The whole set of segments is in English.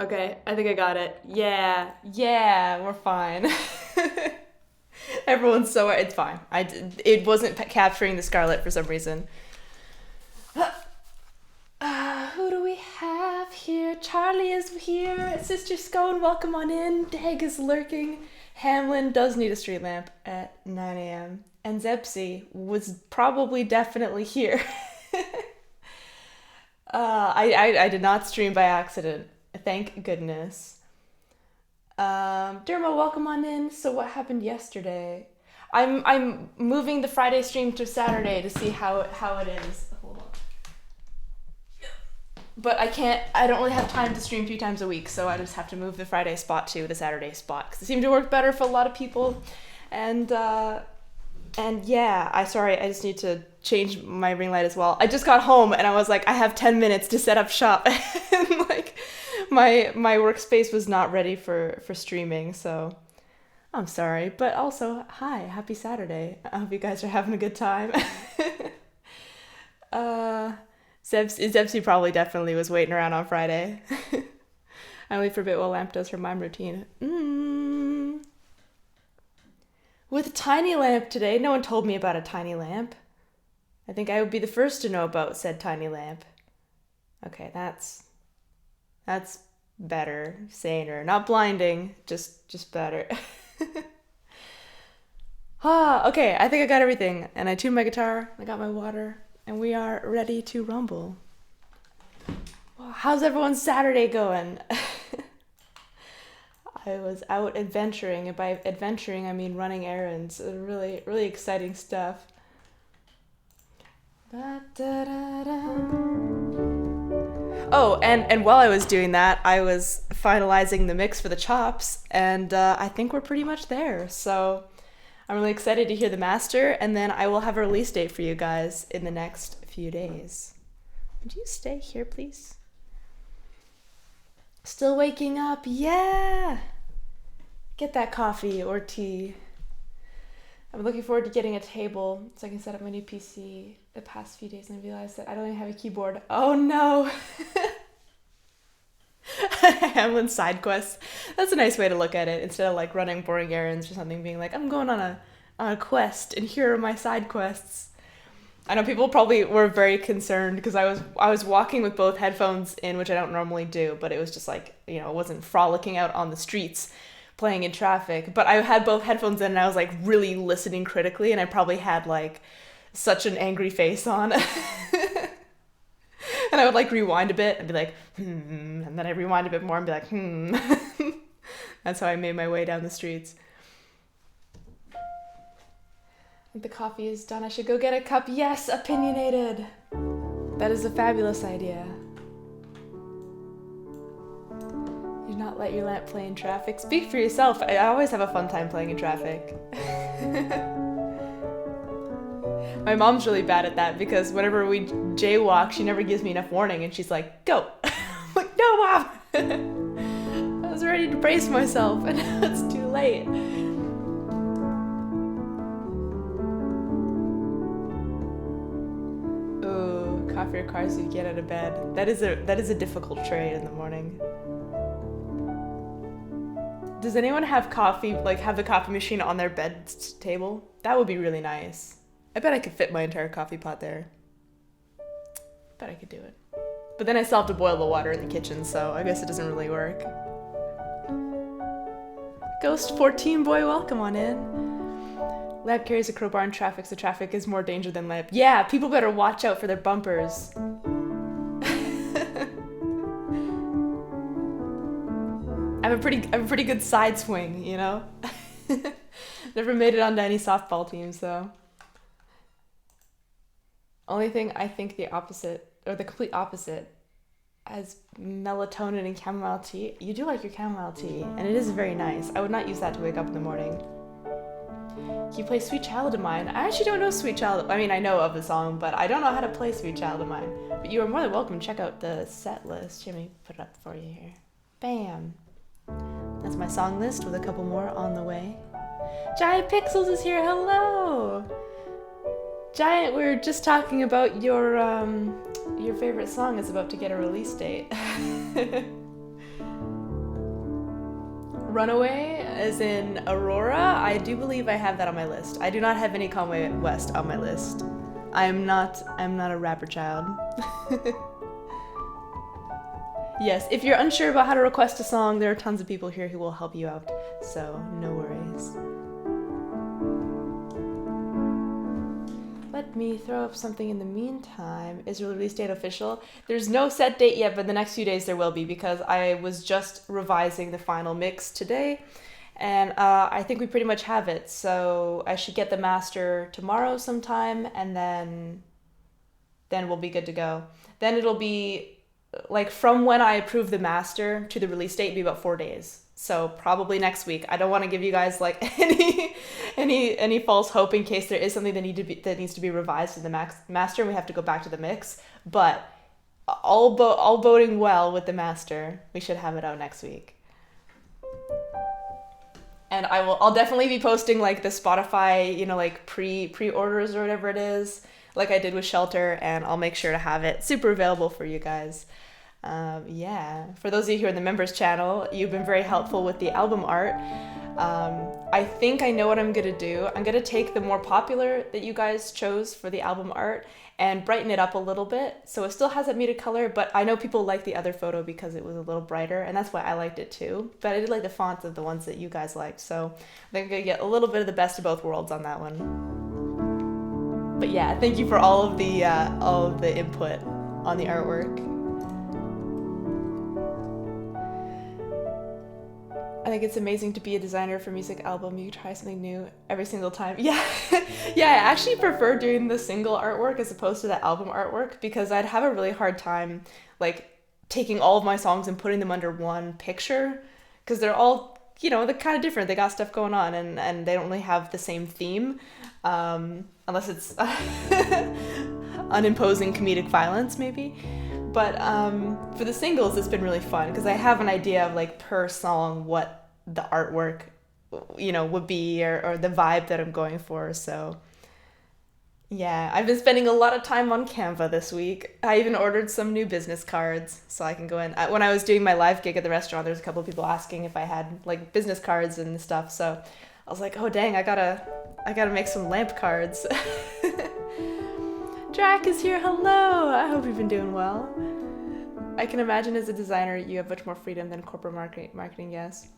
Okay, I think I got it. Yeah, we're fine. Everyone's so it's fine. It wasn't capturing the Scarlet for some reason. Who do we have here? Charlie is here. Sister Scone, welcome on in. Dag is lurking. Hamlin does need a street lamp at 9 a.m. And Zepsy was probably definitely here. I did not stream by accident. Thank goodness. Dermo, welcome on in. So what happened yesterday? I'm moving the Friday stream to Saturday to see how it is. Hold on. But I don't really have time to stream 3 times a week, so I just have to move the Friday spot to the Saturday spot because it seemed to work better for a lot of people. And yeah, I just need to change my ring light as well. I just got home and I was like, I have 10 minutes to set up shop. And like my workspace was not ready for streaming, so I'm sorry. But also, hi, happy Saturday. I hope you guys are having a good time. Zepsy probably definitely was waiting around on Friday. I wait for a bit while Lamp does her mime routine. With tiny lamp today. No one told me about a tiny lamp. I think I would be the first to know about said tiny lamp. Okay, that's better, saner, not blinding, just better. Okay, I think I got everything. And I tuned my guitar, I got my water, and we are ready to rumble. Well, how's everyone's Saturday going? I was out adventuring, and by adventuring I mean running errands. Really, really exciting stuff. Oh, and while I was doing that, I was finalizing the mix for the chops, and I think we're pretty much there. So I'm really excited to hear the master, and then I will have a release date for you guys in the next few days. Would you stay here, please? Still waking up, yeah! Get that coffee or tea. I'm looking forward to getting a table so I can set up my new PC the past few days and I realized that I don't even have a keyboard. Oh no! Hamlin's side quests. That's a nice way to look at it instead of like running boring errands or something, being like, I'm going on a quest and here are my side quests. I know people probably were very concerned because I was walking with both headphones in, which I don't normally do, but it was just like, I wasn't frolicking out on the streets playing in traffic, but I had both headphones in and I was like really listening critically and I probably had like such an angry face on. And I would like rewind a bit and be like, and then I rewind a bit more and be like, That's how I made my way down the streets. The coffee is done. I should go get a cup. Yes, opinionated. That is a fabulous idea. Do not let your lamp play in traffic. Speak for yourself. I always have a fun time playing in traffic. My mom's really bad at that because whenever we jaywalk, she never gives me enough warning and she's like, go. I'm like, no, Mom. I was ready to brace myself and now it's too late. Ooh, coffee or cars you get out of bed. That is a difficult trade in the morning. Does anyone have coffee, like have the coffee machine on their bed table? That would be really nice. I bet I could fit my entire coffee pot there. Bet I could do it. But then I still have to boil the water in the kitchen, so I guess it doesn't really work. Ghost 14 boy, welcome on in. Lamp carries a crowbar in traffic, so traffic is more danger than lamp. Yeah, people better watch out for their bumpers. I have a pretty good side swing, Never made it onto any softball teams though. Only thing I think the opposite, or the complete opposite, as melatonin and chamomile tea. You do like your chamomile tea, and it is very nice. I would not use that to wake up in the morning. You play Sweet Child of Mine. I actually don't know Sweet Child. I mean, I know of the song, but I don't know how to play Sweet Child of Mine. But you are more than welcome to check out the set list. Let me put it up for you here. Bam. That's my song list with a couple more on the way. Giant Pixels is here. Hello. Giant, we were just talking about your favorite song is about to get a release date. Runaway, as in Aurora, I do believe I have that on my list. I do not have any Conway West on my list. I'm not a rapper child. Yes, if you're unsure about how to request a song, there are tons of people here who will help you out, so no worries. Let me throw up something in the meantime. Is release date official? There's no set date yet, but the next few days there will be, because I was just revising the final mix today, and I think we pretty much have it, so I should get the master tomorrow sometime, and then we'll be good to go. Then it'll be, like, from when I approve the master to the release date, be about 4 days. So probably next week. I don't want to give you guys like any false hope in case there is something that needs to be revised in the master and we have to go back to the mix. But all boding well with the master, we should have it out next week. And I'll definitely be posting like the Spotify, like pre-orders or whatever it is, like I did with Shelter, and I'll make sure to have it super available for you guys. For those of you who are in the members channel, you've been very helpful with the album art. I think I know what I'm gonna do. I'm gonna take the more popular that you guys chose for the album art and brighten it up a little bit, so it still has that muted color, but I know people like the other photo because it was a little brighter, and that's why I liked it too. But I did like the fonts of the ones that you guys liked, so I think I'm gonna get a little bit of the best of both worlds on that one. But yeah, thank you for all of the input on the artwork. I think it's amazing to be a designer for a music album. You try something new every single time. Yeah, I actually prefer doing the single artwork as opposed to the album artwork, because I'd have a really hard time like taking all of my songs and putting them under one picture, because they're all, they're kind of different. They got stuff going on, and they don't really have the same theme, unless it's unimposing comedic violence maybe. But for the singles, it's been really fun because I have an idea of like per song what the artwork, would be, or the vibe that I'm going for. So yeah, I've been spending a lot of time on Canva this week. I even ordered some new business cards so I can go in. When I was doing my live gig at the restaurant, there's a couple of people asking if I had like business cards and stuff. So I was like, oh dang, I gotta make some lamp cards. Drac is here, hello! I hope you've been doing well. I can imagine as a designer you have much more freedom than corporate marketing, yes.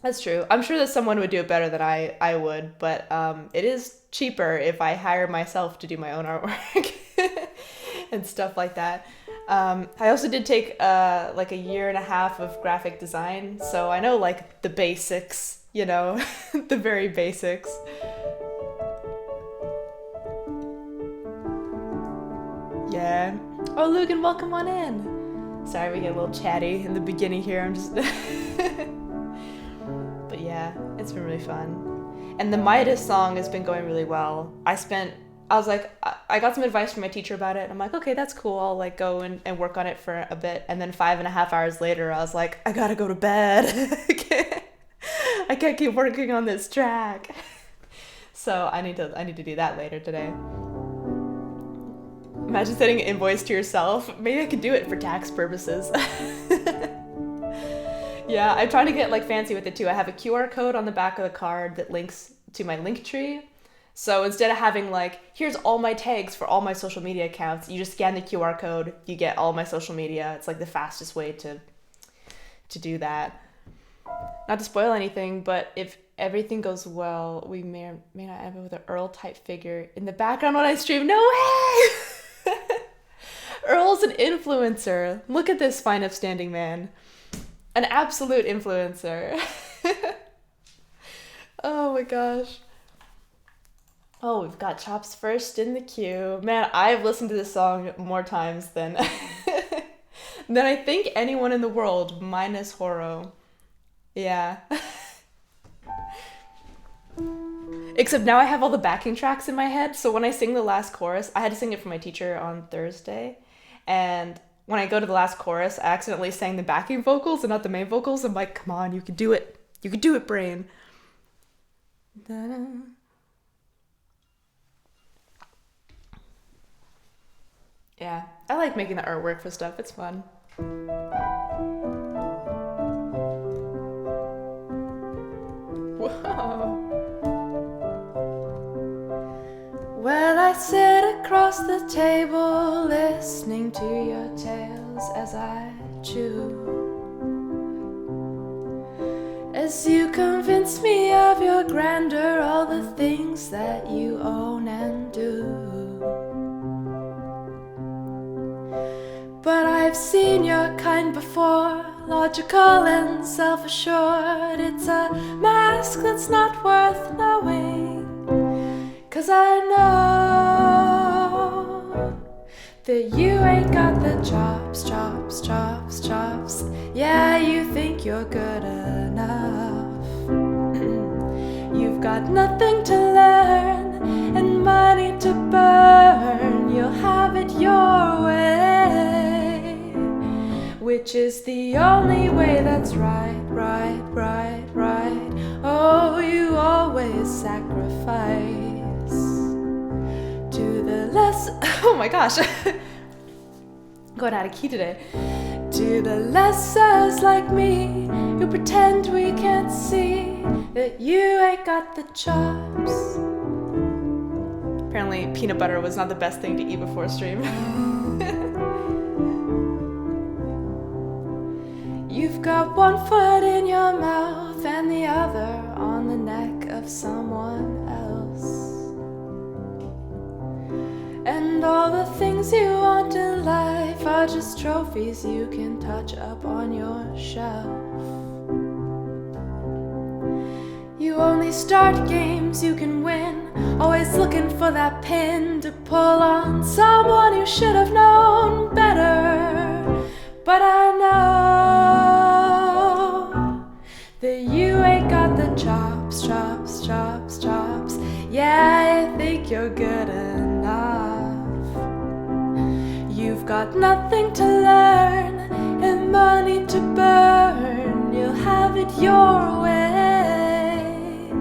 That's true. I'm sure that someone would do it better than I would, but it is cheaper if I hire myself to do my own artwork and stuff like that. I also did take like a year and a half of graphic design, so I know like the basics, the very basics. Yeah. Oh, Lugan, welcome on in. Sorry, we get a little chatty in the beginning here. I'm just... But yeah, it's been really fun. And the Midas song has been going really well. I was like, I got some advice from my teacher about it, and I'm like, okay, that's cool. I'll like go and work on it for a bit. And then 5.5 hours later, I was like, I gotta go to bed. I can't keep working on this track. So I need to do that later today. Imagine sending an invoice to yourself. Maybe I could do it for tax purposes. Yeah, I'm trying to get like fancy with it too. I have a QR code on the back of the card that links to my Linktree. So instead of having like, here's all my tags for all my social media accounts, you just scan the QR code, you get all my social media. It's like the fastest way to do that. Not to spoil anything, but if everything goes well, we may or may not end up with an Earl type figure in the background when I stream. No way! Earl's an influencer. Look at this fine upstanding man. An absolute influencer. Oh my gosh. Oh, we've got Chops first in the queue. Man, I've listened to this song more times than I think anyone in the world, minus Horo. Yeah. Except now I have all the backing tracks in my head, so when I sing the last chorus, I had to sing it for my teacher on Thursday, and when I go to the last chorus, I accidentally sang the backing vocals and not the main vocals. I'm like, come on, you can do it. You can do it, brain. Da-da. Yeah, I like making the artwork for stuff. It's fun. across the table, listening to your tales as I chew. As you convince me of your grandeur, all the things that you own and do. But I've seen your kind before, logical and self-assured. It's a mask that's not worth knowing, 'cause I know that you ain't got the chops, chops, chops, chops. Yeah, you think you're good enough. You've got nothing to learn and money to burn. You'll have it your way, which is the only way that's right, right, right, right. Oh, you always sacrifice to the less. Oh my gosh. Going out of key today. To the lessers like me who pretend we can't see that you ain't got the chops. Apparently peanut butter was not the best thing to eat before stream. You've got one foot in your mouth and the other on the neck of someone else. And all the things you want in life are just trophies you can touch up on your shelf. You only start games you can win, always looking for that pin to pull on someone you should have known better. But I know that you ain't got the chops, chops, chops, chops. Yeah, I think you're good enough. You've got nothing to learn and money to burn. You'll have it your way,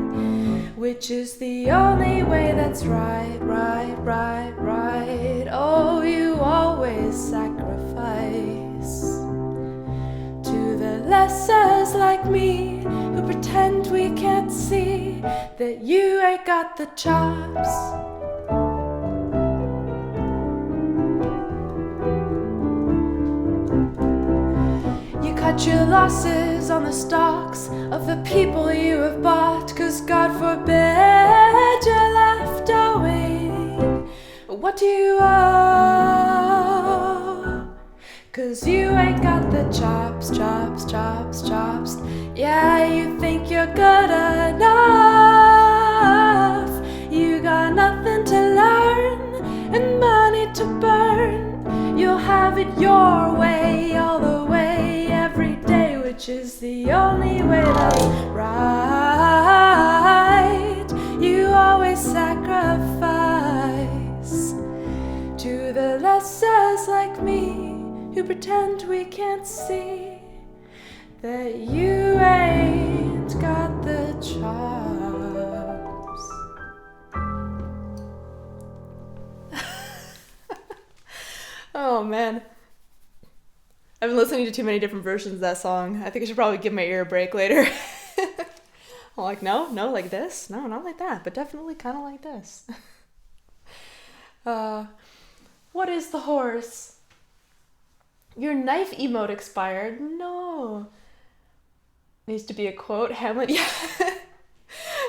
which is the only way that's right, right, right, right. Oh, you always sacrifice to the lessers like me who pretend we can't see that you ain't got the chops. Cut your losses on the stocks of the people you have bought, 'cause God forbid you're left owing. What do you owe? 'Cause you ain't got the chops, chops, chops, chops. Yeah, you think you're good enough. You got nothing to learn and money to burn. You'll have it your way all the way, every day, which is the only way that's right. You always sacrifice to the lessers like me who pretend we can't see that you ain't got the chops. Oh man, I've been listening to too many different versions of that song. I think I should probably give my ear a break later. I'm like, no, like this. No, not like that, but definitely kind of like this. What is the horse? Your knife emote expired. No. Needs to be a quote. Hamlet. Yeah.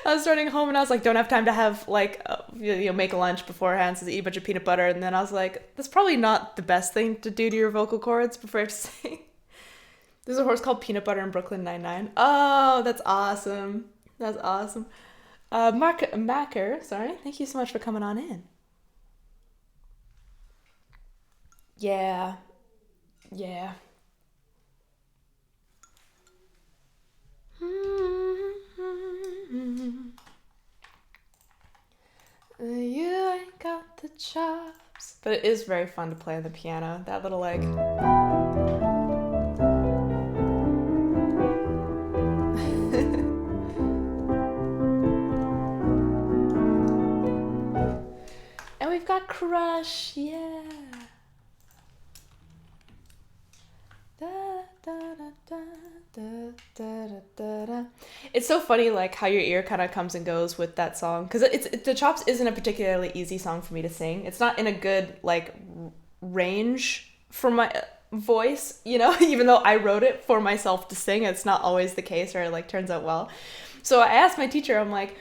I was starting home and I was like, don't have time to have like, make lunch beforehand, so eat a bunch of peanut butter. And then I was like, that's probably not the best thing to do to your vocal cords before you have to sing. There's a horse called Peanut Butter in Brooklyn Nine-Nine. Oh, that's awesome. That's awesome. Macker, sorry. Thank you so much for coming on in. Yeah. Yeah. You ain't got the chops. But it is very fun to play on the piano. That little like... And we've got Crush, yeah. It's so funny, like how your ear kind of comes and goes with that song, because the Chops isn't a particularly easy song for me to sing. It's not in a good like range for my voice, you know. Even though I wrote it for myself to sing, it's not always the case, or it like turns out well. So I asked my teacher, I'm like,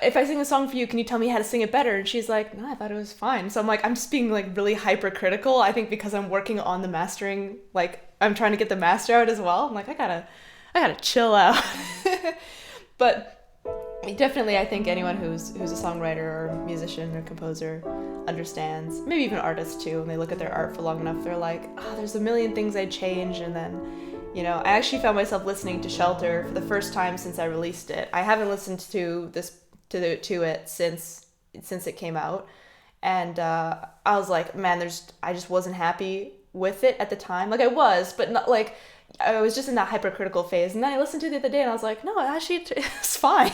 if I sing a song for you, can you tell me how to sing it better? And she's like, no, I thought it was fine. So I'm like, I'm just being like really hypercritical. I think because I'm working on the mastering, like I'm trying to get the master out as well. I'm like, I gotta chill out. But definitely, I think anyone who's a songwriter or musician or composer understands, maybe even artists too, when they look at their art for long enough, they're like, oh, there's a million things I'd change. And then, you know, I actually found myself listening to Shelter for the first time since I released it. I haven't listened to it since it came out, and I was like, man, I just wasn't happy with it at the time. Like I was, but not like, I was just in that hypercritical phase. And then I listened to it the other day and I was like, no, actually it's fine.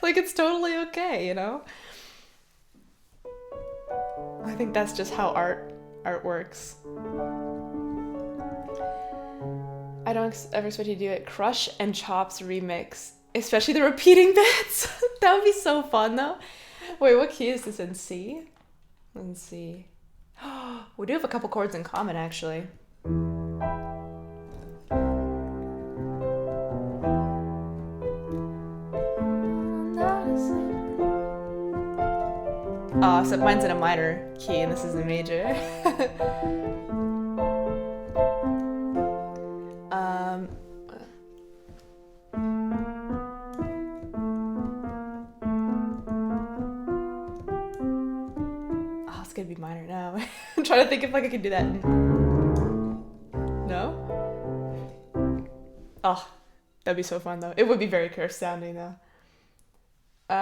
Like it's totally okay, you know? I think that's just how art works. I don't ever expect you to do it. Crush and Chops remix, especially the repeating bits. That would be so fun though. Wait, what key is this in? C? Let's see. We do have a couple chords in common actually. Except mine's in a minor key and this is a major. It's gonna be minor now. I'm trying to think if like I could do that. No? Oh, that'd be so fun though. It would be very cursed sounding though.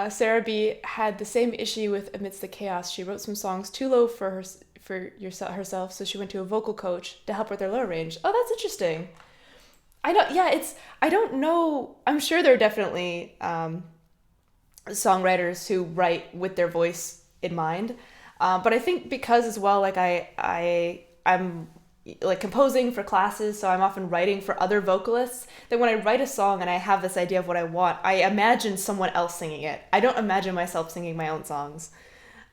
Sarah B had the same issue with Amidst the Chaos. She wrote some songs too low for herself, so she went to a vocal coach to help with her low range. Oh, that's interesting. I don't know. I'm sure there are definitely songwriters who write with their voice in mind. But I think because as well, like I'm like composing for classes, so I'm often writing for other vocalists, that when I write a song and I have this idea of what I want, I imagine someone else singing it. I don't imagine myself singing my own songs.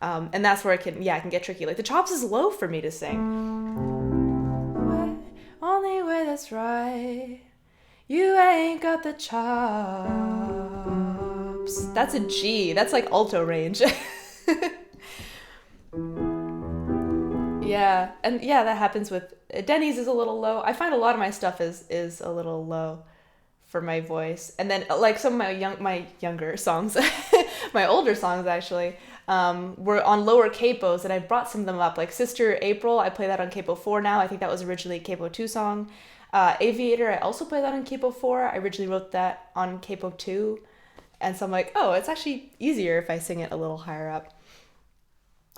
And that's where it can get tricky. Like the Chops is low for me to sing. Only way that's right. You ain't got the chops. That's a G. That's like alto range. Yeah, and yeah, that happens with Denny's is a little low. I find a lot of my stuff is a little low for my voice, and then like some of my younger songs, my older songs actually, were on lower capos, and I brought some of them up. Like Sister April, I play that on capo 4 now. I think that was originally a capo 2 song. Aviator, I also play that on capo 4. I originally wrote that on capo 2, and so I'm like, oh, it's actually easier if I sing it a little higher up.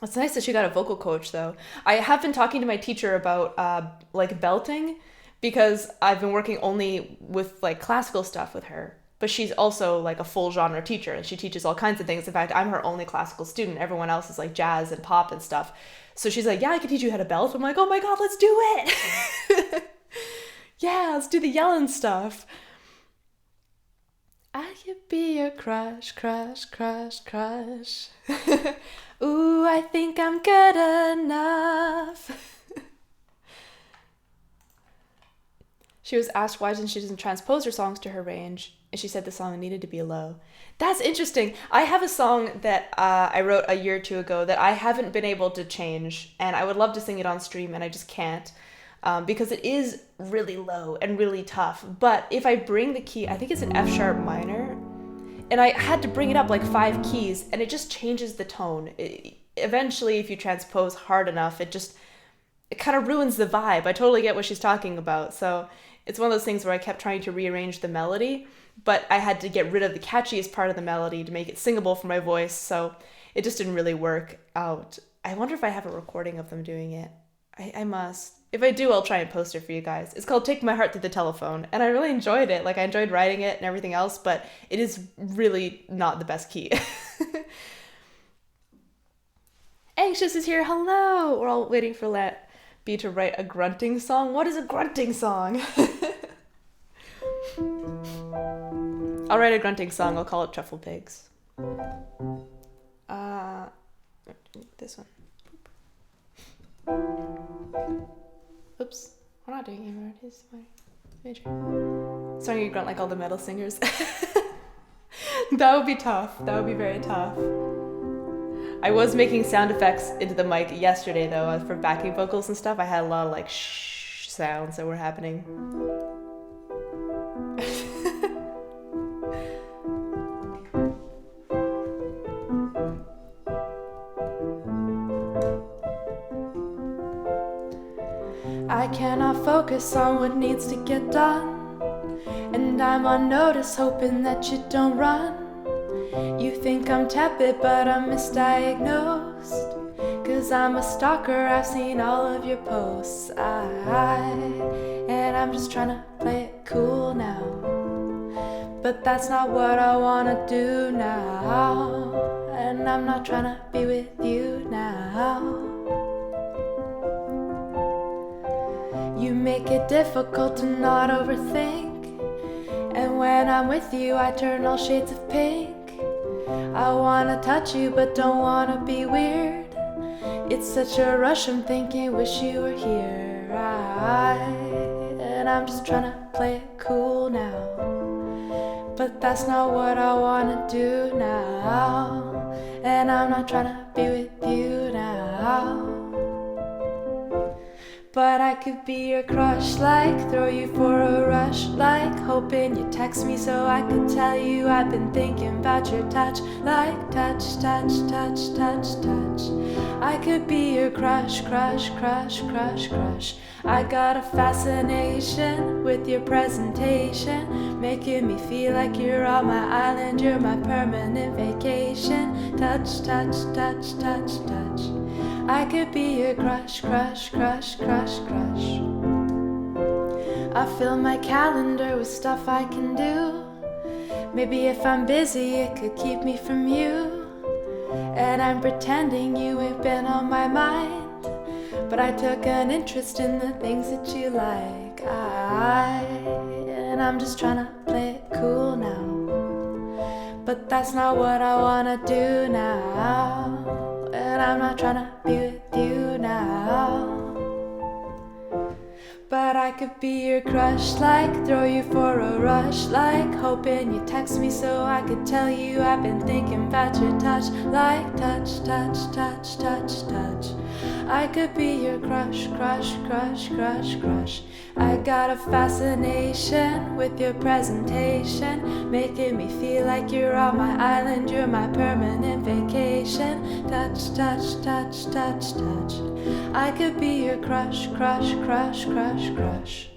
It's nice that she got a vocal coach, though. I have been talking to my teacher about like belting, because I've been working only with like classical stuff with her. But she's also like a full genre teacher, and she teaches all kinds of things. In fact, I'm her only classical student. Everyone else is like jazz and pop and stuff. So she's like, yeah, I can teach you how to belt. I'm like, oh my God, let's do it. Yeah, let's do the yelling stuff. I could be your crush, crush, crush, crush. Ooh, I think I'm good enough. She was asked why she doesn't transpose her songs to her range, and she said the song needed to be low. That's interesting. I have a song that I wrote a year or two ago that I haven't been able to change, and I would love to sing it on stream, and I just can't, because it is really low and really tough. But if I bring the key, I think it's an F sharp minor, and I had to bring it up like 5 keys, and it just changes the tone. Eventually, if you transpose hard enough, it kind of ruins the vibe. I totally get what she's talking about. So it's one of those things where I kept trying to rearrange the melody, but I had to get rid of the catchiest part of the melody to make it singable for my voice. So it just didn't really work out. I wonder if I have a recording of them doing it. I must. If I do, I'll try and post it for you guys. It's called Take My Heart to the Telephone, and I really enjoyed it. Like, I enjoyed writing it and everything else, but it is really not the best key. Anxious is here. Hello. We're all waiting for Let B to write a grunting song. What is a grunting song? I'll write a grunting song. I'll call it Truffle Pigs. This one. Oops. We're not doing A minor. It is my major. Starting to grunt like all the metal singers. That would be tough. That would be very tough. I was making sound effects into the mic yesterday though for backing vocals and stuff. I had a lot of like shh sounds that were happening. I cannot focus on what needs to get done, and I'm on notice hoping that you don't run. You think I'm tepid but I'm misdiagnosed, 'cause I'm a stalker, I've seen all of your posts. And I'm just trying to play it cool now, but that's not what I wanna do now. And I'm not trying to be with you now. You make it difficult to not overthink, and when I'm with you I turn all shades of pink. I wanna touch you but don't wanna be weird. It's such a rush, I'm thinking wish you were here. And I'm just trying to play it cool now, but that's not what I wanna do now. And I'm not trying to be with you now. But I could be your crush, like throw you for a rush, like hoping you text me so I could tell you I've been thinking about your touch, like touch, touch, touch, touch, touch. I could be your crush, crush, crush, crush, crush. I got a fascination with your presentation, making me feel like you're on my island, you're my permanent vacation. Touch, touch, touch, touch, touch. I could be your crush, crush, crush, crush, crush. I fill my calendar with stuff I can do. Maybe if I'm busy it could keep me from you. And I'm pretending you ain't been on my mind, but I took an interest in the things that you like. And I'm just trying to play it cool now, but that's not what I wanna do now. And I'm not trying to be with you now. But I could be your crush, like throw you for a rush, like hoping you text me so I could tell you I've been thinking about your touch, like touch, touch, touch, touch, touch. I could be your crush, crush, crush, crush, crush. I got a fascination with your presentation, making me feel like you're on my island, you're my permanent vacation. Touch, touch, touch, touch, touch. I could be your crush, crush, crush, crush, crush.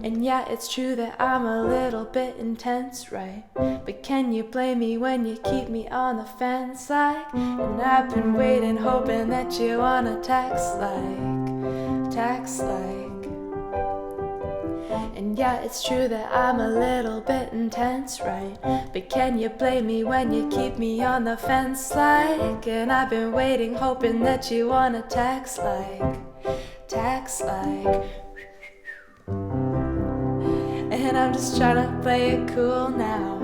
And yeah, it's true that I'm a little bit intense, right? But can you blame me when you keep me on the fence, like? And I've been waiting, hoping that you wanna text like, text like. And yeah, it's true that I'm a little bit intense, right? But can you blame me when you keep me on the fence, like? And I've been waiting, hoping that you wanna text like, text like. And I'm just trying to play it cool now,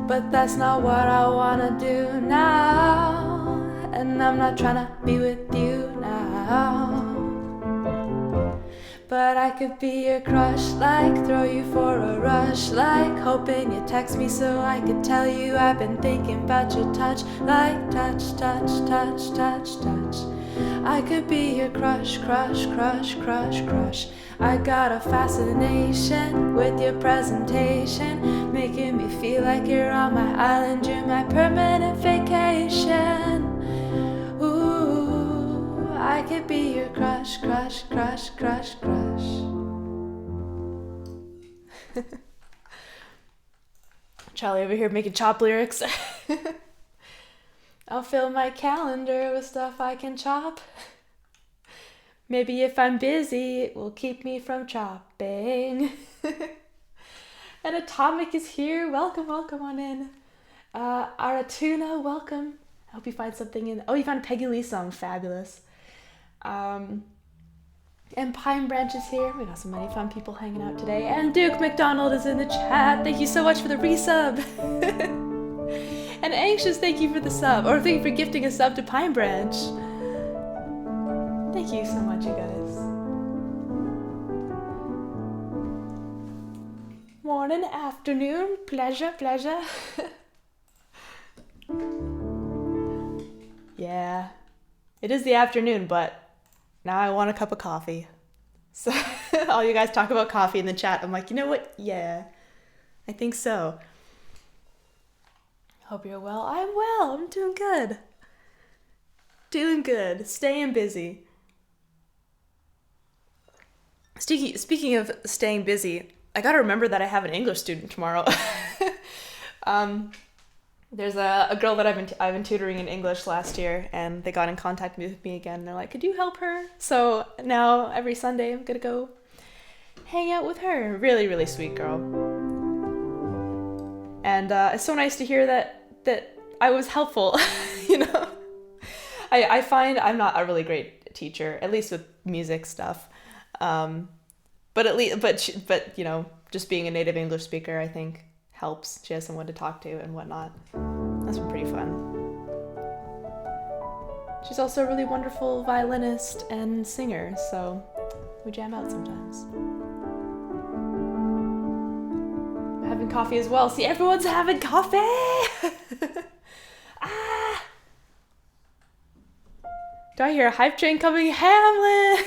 but that's not what I wanna do now. And I'm not trying to be with you now. But I could be your crush, like throw you for a rush, like hoping you text me so I could tell you I've been thinking about your touch, like touch, touch, touch, touch, touch. I could be your crush, crush, crush, crush, crush. I got a fascination with your presentation, making me feel like you're on my island, you're my permanent vacation. Ooh, I could be your crush, crush, crush, crush, crush. Charlie over here making chop lyrics. I'll fill my calendar with stuff I can chop. Maybe if I'm busy, it will keep me from chopping. And Atomic is here. Welcome, welcome on in. Aratuna, welcome. I hope you find something in... Oh, you found a Peggy Lee song. Fabulous. And Pine Branch is here. We got so many fun people hanging out today. And Duke McDonald is in the chat. Thank you so much for the resub. And Anxious, thank you for the sub. Or thank you for gifting a sub to Pine Branch. Thank you so much, you guys. Morning, afternoon, pleasure. Yeah, it is the afternoon, but now I want a cup of coffee. So all you guys talk about coffee in the chat. I'm like, you know what? Yeah, I think so. Hope you're well. I'm well. I'm doing good. Staying busy. Speaking of staying busy, I gotta remember that I have an English student tomorrow. There's a girl that I've been tutoring in English last year, and they got in contact with me again. They're like, could you help her? So now every Sunday I'm gonna go hang out with her. Really, really sweet girl. And it's so nice to hear that I was helpful. You know, I find I'm not a really great teacher, at least with music stuff. But you know, just being a native English speaker, I think helps. She has someone to talk to and whatnot. That's been pretty fun. She's also a really wonderful violinist and singer, so we jam out sometimes. I'm having coffee as well. See, everyone's having coffee! Ah! Do I hear a hype train coming? Hamlin!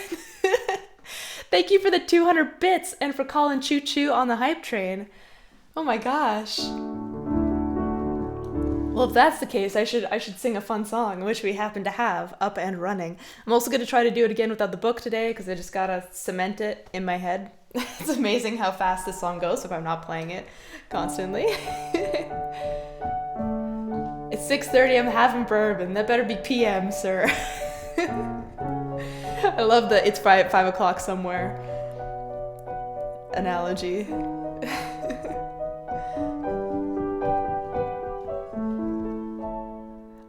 Thank you for the 200 bits and for calling Choo Choo on the hype train. Oh my gosh. Well, if that's the case, I should sing a fun song, which we happen to have up and running. I'm also going to try to do it again without the book today, because I just gotta cement it in my head. It's amazing how fast this song goes if I'm not playing it constantly. It's 6:30, I'm having bourbon. That better be PM, sir. I love the it's 5 o'clock somewhere analogy.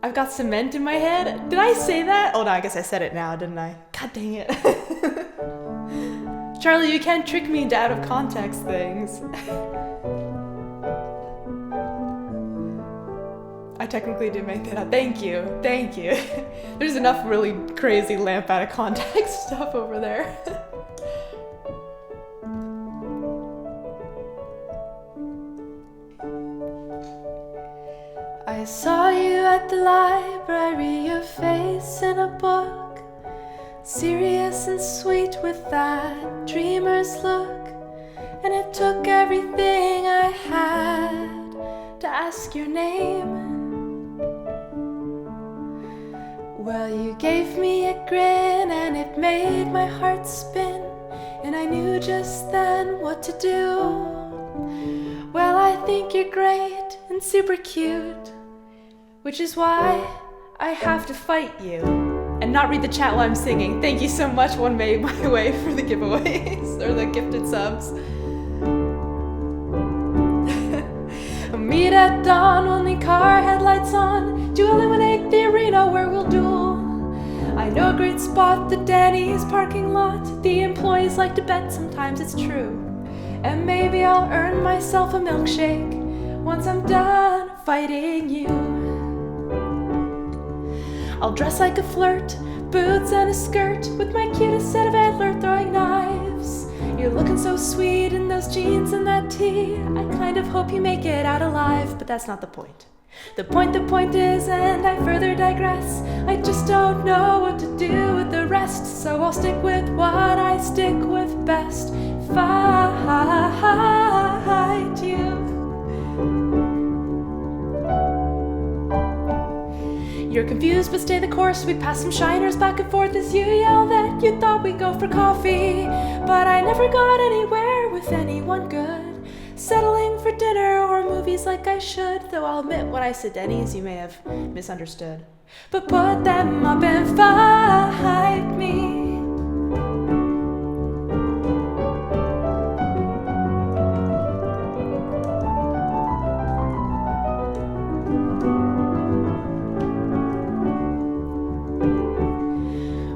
I've got cement in my head. Did I say that? Oh no, I guess I said it now, didn't I? God dang it. Charlie, you can't trick me into out of context things. I technically did make that up. Thank you. There's enough really crazy lamp out of context stuff over there. I saw you at the library, your face in a book, serious and sweet with that dreamer's look, and it took everything I had to ask your name. Well, you gave me a grin and it made my heart spin, and I knew just then what to do. Well, I think you're great and super cute, which is why I have to fight you and not read the chat while I'm singing. Thank you so much, One Made My Way, for the giveaways or the gifted subs. Meet at dawn, only car headlights on, to illuminate the arena where we'll duel. I know a great spot, the Denny's parking lot. The employees like to bet, sometimes it's true. And maybe I'll earn myself a milkshake once I'm done fighting you. I'll dress like a flirt, boots and a skirt, with my cutest set of antler throwing knives. You're looking so sweet in those jeans and that tee. I kind of hope you make it out alive, but that's not the point. The point is, and I further digress, I just don't know what to do with the rest, so I'll stick with what I stick with best. Fight you. You're confused, but stay the course. We pass some shiners back and forth as you yell that you thought we'd go for coffee, but I never got anywhere with anyone good. Settling for dinner or movies like I should, though I'll admit when I said Denny's you may have misunderstood. But put them up and fight me.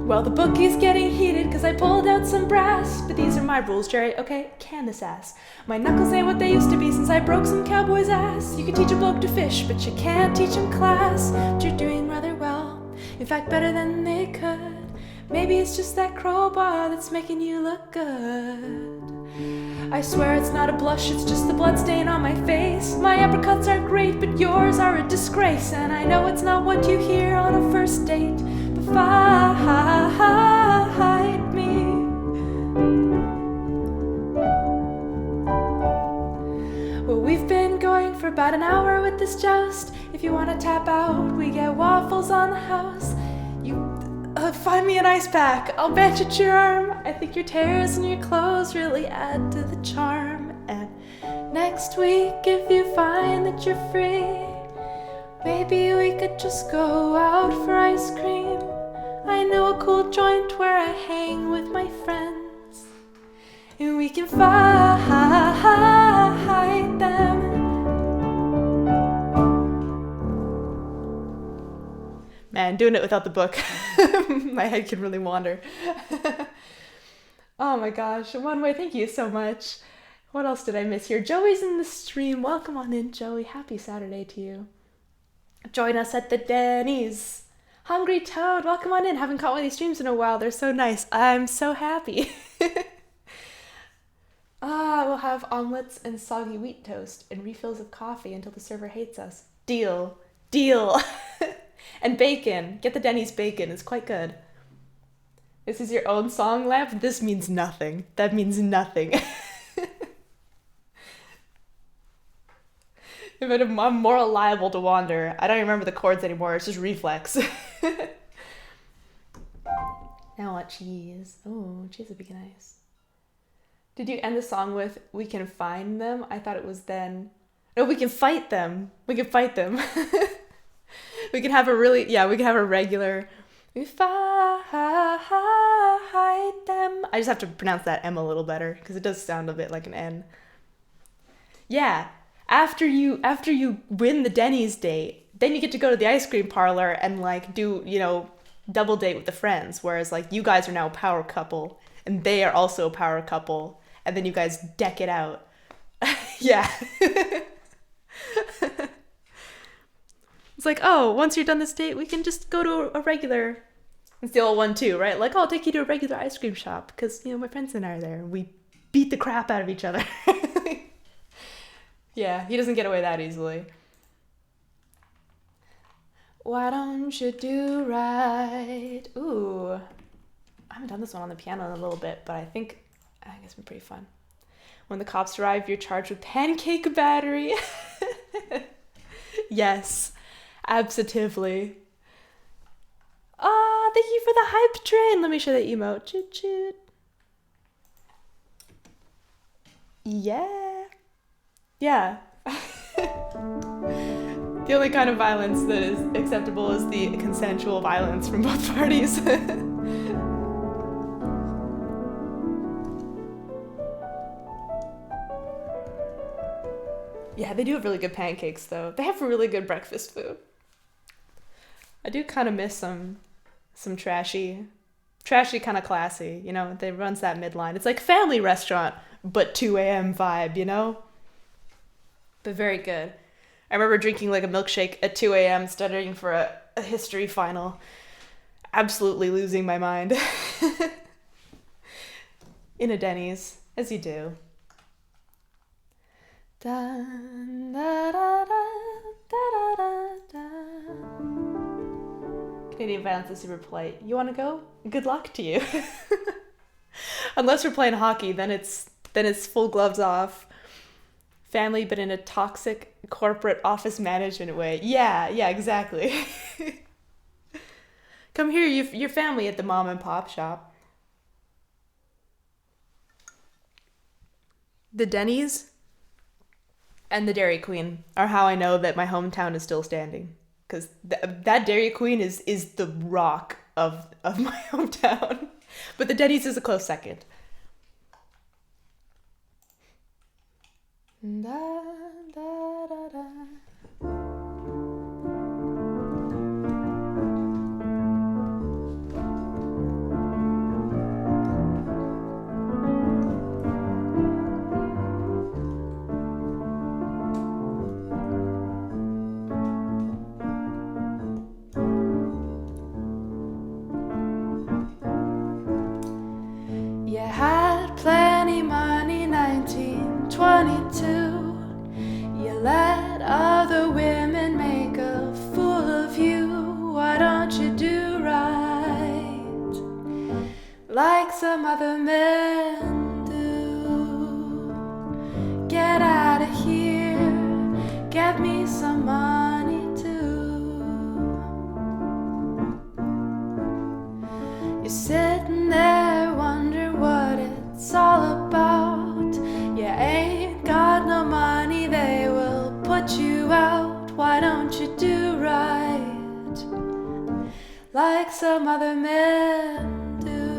Well, the bookie's getting heated cause I pulled out some brass. But these are my rules, Jerry, okay? Can this ass. My knuckles ain't what they used to be since I broke some cowboy's ass. You can teach a bloke to fish, but you can't teach him class. But you're doing rather well, in fact better than they could. Maybe it's just that crowbar that's making you look good. I swear it's not a blush, it's just the blood stain on my face. My uppercuts are great, but yours are a disgrace. And I know it's not what you hear on a first date, but fight me. Well, we've been going for about an hour with this joust. If you want to tap out, we get waffles on the house. Find me an ice pack, I'll bandage your arm. I think your tears in your clothes really add to the charm. And next week, if you find that you're free, maybe we could just go out for ice cream. I know a cool joint where I hang with my friends, and we can fight them. Man, doing it without the book, my head can really wander. Oh my gosh, One Way, thank you so much. What else did I miss here? Joey's in the stream. Welcome on in, Joey. Happy Saturday to you. Join us at the Denny's. Hungry Toad, welcome on in. Haven't caught one of these streams in a while. They're so nice. I'm so happy. We'll have omelets and soggy wheat toast and refills of coffee until the server hates us. Deal. And bacon. Get the Denny's bacon. It's quite good. This is your own song, Lamp? This means nothing. That means nothing. I'm more liable to wander. I don't remember the chords anymore. It's just reflex. Now what? Cheese. Oh, cheese would be nice. Did you end the song with "We can find them"? I thought it was then. No, we can fight them. We can fight them. We can have a regular. We fight them. I just have to pronounce that M a little better because it does sound a bit like an N. Yeah, after you win the Denny's date, then you get to go to the ice cream parlor and like do, double date with the friends. Whereas like you guys are now a power couple and they are also a power couple, and then you guys deck it out. Yeah. It's like, oh, once you're done this date, we can just go to a regular. It's the old one too, right? Like, oh, I'll take you to a regular ice cream shop because, my friends and I are there. We beat the crap out of each other. Yeah, he doesn't get away that easily. Why don't you do right? Ooh, I haven't done this one on the piano in a little bit, but I guess it's been pretty fun. When the cops arrive, you're charged with pancake battery. Yes. Absolutely. Thank you for the hype train. Let me show that emote. Choo choo. Yeah. Yeah. The only kind of violence that is acceptable is the consensual violence from both parties. Yeah, they do have really good pancakes though. They have really good breakfast food. I do kind of miss some trashy kind of classy, they runs that midline. It's like family restaurant, but 2 a.m. vibe, But very good. I remember drinking like a milkshake at 2 a.m. studying for a history final. Absolutely losing my mind. In a Denny's, as you do. Dun, da, da, da, da, da, da. Canadian violence is super polite. You want to go? Good luck to you. Unless we're playing hockey, then it's full gloves off. Family, but in a toxic corporate office management way. Yeah, exactly. Come here, your family at the mom and pop shop. The Denny's and the Dairy Queen are how I know that my hometown is still standing. Because that Dairy Queen is the rock of my hometown. But the Denny's is a close second. Da, da, da, da. like some other men do. Get out of here, get me some money too. You're sitting there wondering what it's all about. You ain't got no money, they will put you out. Why don't you do right like some other men do?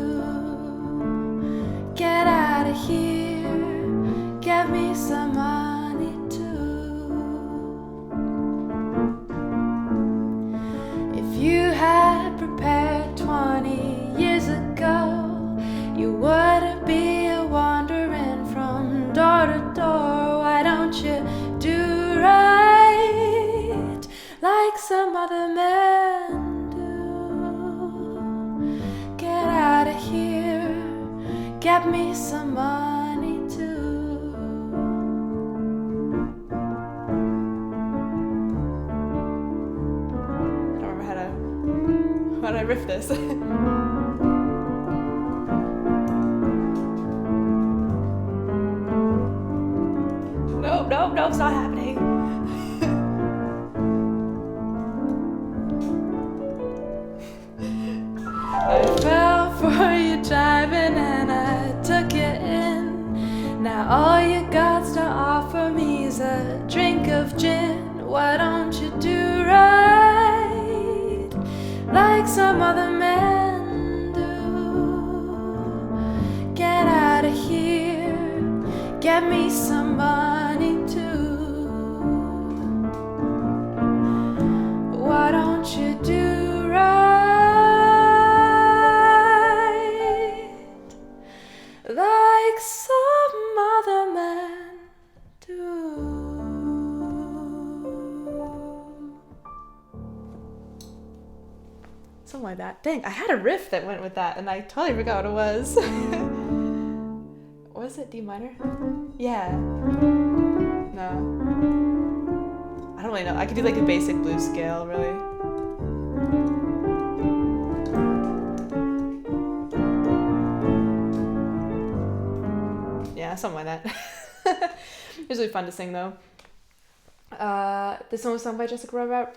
Get out of here, get me some money too. If you had prepared 20 years ago, you wouldn't be a wandering from door to door. Why don't you do right like some other men do? Get out of here, get me some money too. I don't remember how to riff this. Nope, it's not happening. I fell for you driving and I took you in. Now all you got's to offer me is a drink of gin. Why don't you do right like some other men do? Get out of here, get me some money too. Why don't you do right like some other men do? Something like that. Dang, I had a riff that went with that and I totally forgot what it was. Was it D minor? Yeah. No. I don't really know. I could do like a basic blues scale, really. Yeah, something like that. It was really fun to sing though. This one was sung by Jessica Rabbit.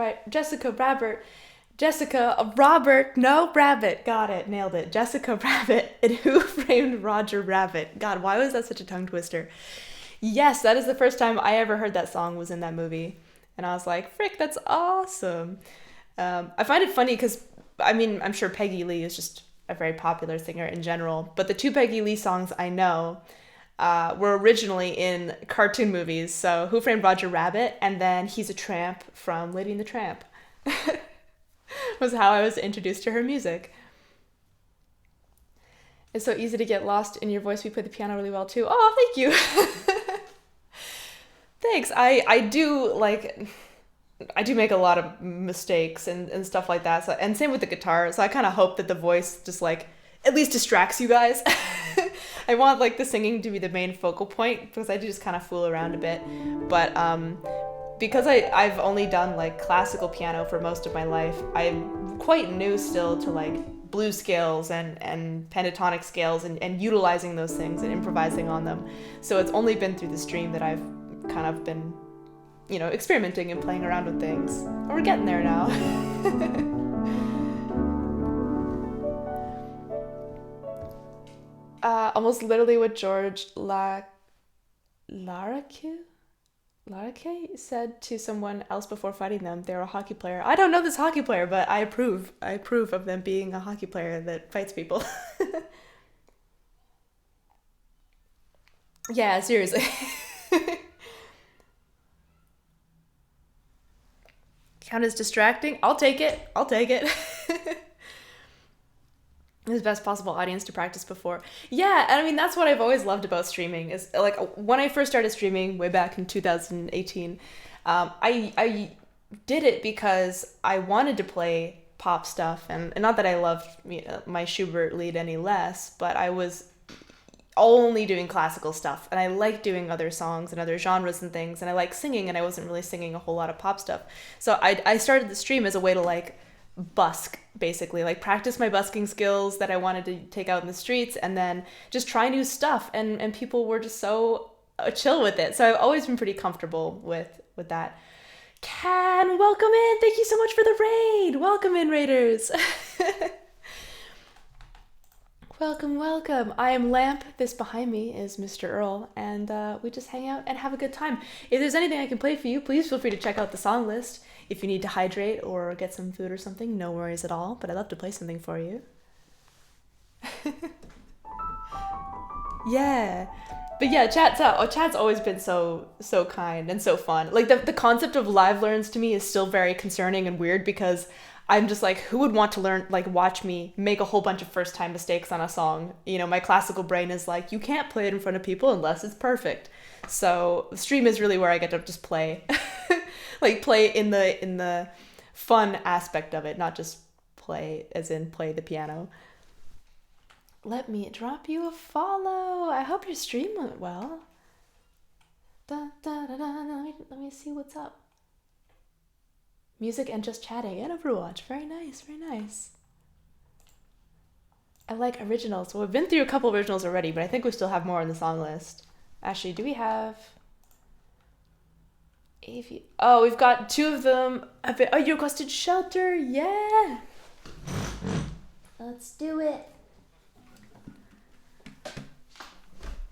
Got it, nailed it. Jessica Rabbit and Who Framed Roger Rabbit. God, why was that such a tongue twister? Yes, that is the first time I ever heard that song was in that movie. And I was like, frick, that's awesome. I find it funny because, I mean, I'm sure Peggy Lee is just a very popular singer in general, but the two Peggy Lee songs I know were originally in cartoon movies. So Who Framed Roger Rabbit and then He's a Tramp from Lady and the Tramp. Was how I was introduced to her music. It's so easy to get lost in your voice. We play the piano really well too. Oh, thank you. Thanks. I do make a lot of mistakes and stuff like that. So, and same with the guitar. So I kind of hope that the voice just like at least distracts you guys. I want like the singing to be the main focal point because I do just kind of fool around a bit. But because I've only done like classical piano for most of my life, I'm quite new still to like blues scales and pentatonic scales and utilizing those things and improvising on them. So it's only been through the stream that I've kind of been, you know, experimenting and playing around with things. And we're getting there now. Almost literally what George Larake said to someone else before fighting them. They were a hockey player. I don't know this hockey player, but I approve of them being a hockey player that fights people. Yeah, seriously. Count as distracting? I'll take it. It was the best possible audience to practice before. Yeah, and I mean, that's what I've always loved about streaming is like when I first started streaming way back in 2018, I did it because I wanted to play pop stuff and not that I loved my Schubert lead any less, but I was only doing classical stuff and I like doing other songs and other genres and things and I like singing and I wasn't really singing a whole lot of pop stuff. So I started the stream as a way to like busk, basically, like practice my busking skills that I wanted to take out in the streets, and then just try new stuff. And people were just so chill with it. So I've always been pretty comfortable with that. Can, welcome in. Thank you so much for the raid. Welcome in, raiders. Welcome, welcome. I am Lamp. This behind me is Mr. Earl, and we just hang out and have a good time. If there's anything I can play for you, please feel free to check out the song list. If you need to hydrate or get some food or something, no worries at all, but I'd love to play something for you. Yeah. But yeah, chat's always been so kind and so fun. Like the concept of live learns to me is still very concerning and weird, because I'm just like, who would want to learn, like watch me make a whole bunch of first time mistakes on a song? You know, my classical brain is like, you can't play it in front of people unless it's perfect. So stream is really where I get to just play. Like play in the fun aspect of it, not just play as in play the piano. Let me drop you a follow. I hope your stream went well. Da, da, da, da. Let me see what's up. Music and just chatting and Overwatch. Very nice, very nice. I like originals. Well, we've been through a couple originals already, but I think we still have more on the song list. Actually, do we have... Oh, we've got two of them. Oh, you requested Shelter. Yeah. Let's do it.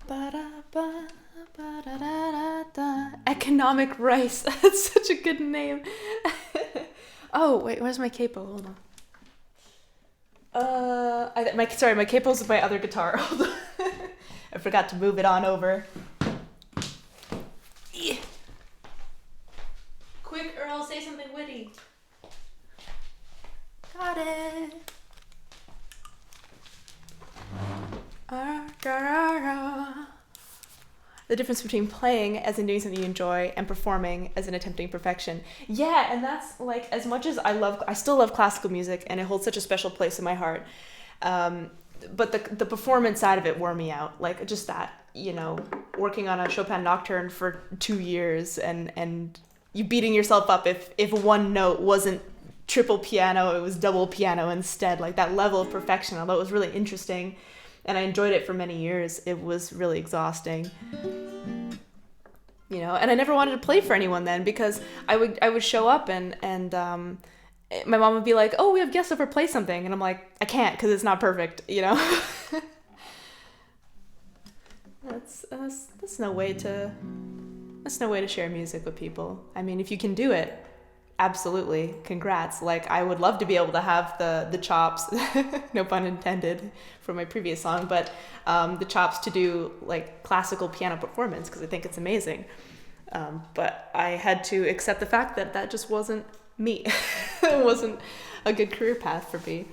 Ba-da-ba, ba-da-da-da-da. Economic rice. That's such a good name. Oh, wait, where's my capo? Hold on. My capo's with my other guitar. Hold on. I forgot to move it on over. Yeah. Quick, Earl, say something witty. Got it. The difference between playing as in doing something you enjoy and performing as in attempting perfection. Yeah, and that's like, as much as I still love classical music, and it holds such a special place in my heart. But the performance side of it wore me out. Like just that, you know, working on a Chopin Nocturne for 2 years and you beating yourself up if one note wasn't triple piano, it was double piano instead. Like that level of perfection, although it was really interesting and I enjoyed it for many years, it was really exhausting. You know, and I never wanted to play for anyone then, because I would show up and my mom would be like, "Oh, we have guests over, play something," and I'm like, "I can't because it's not perfect," you know. That's no way to share music with people. I mean, if you can do it, absolutely, congrats. Like, I would love to be able to have the chops, no pun intended, for my previous song, but the chops to do like classical piano performance, because I think it's amazing. But I had to accept the fact that just wasn't me. It wasn't a good career path for me.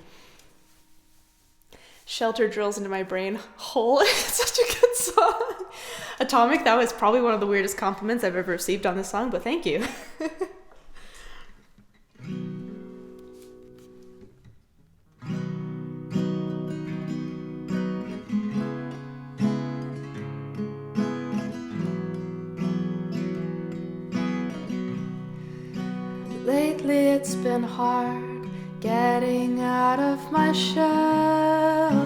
Shelter drills into my brain hole. It's such a good song. Atomic, that was probably one of the weirdest compliments I've ever received on this song, but thank you. Lately it's been hard getting out of my shelter.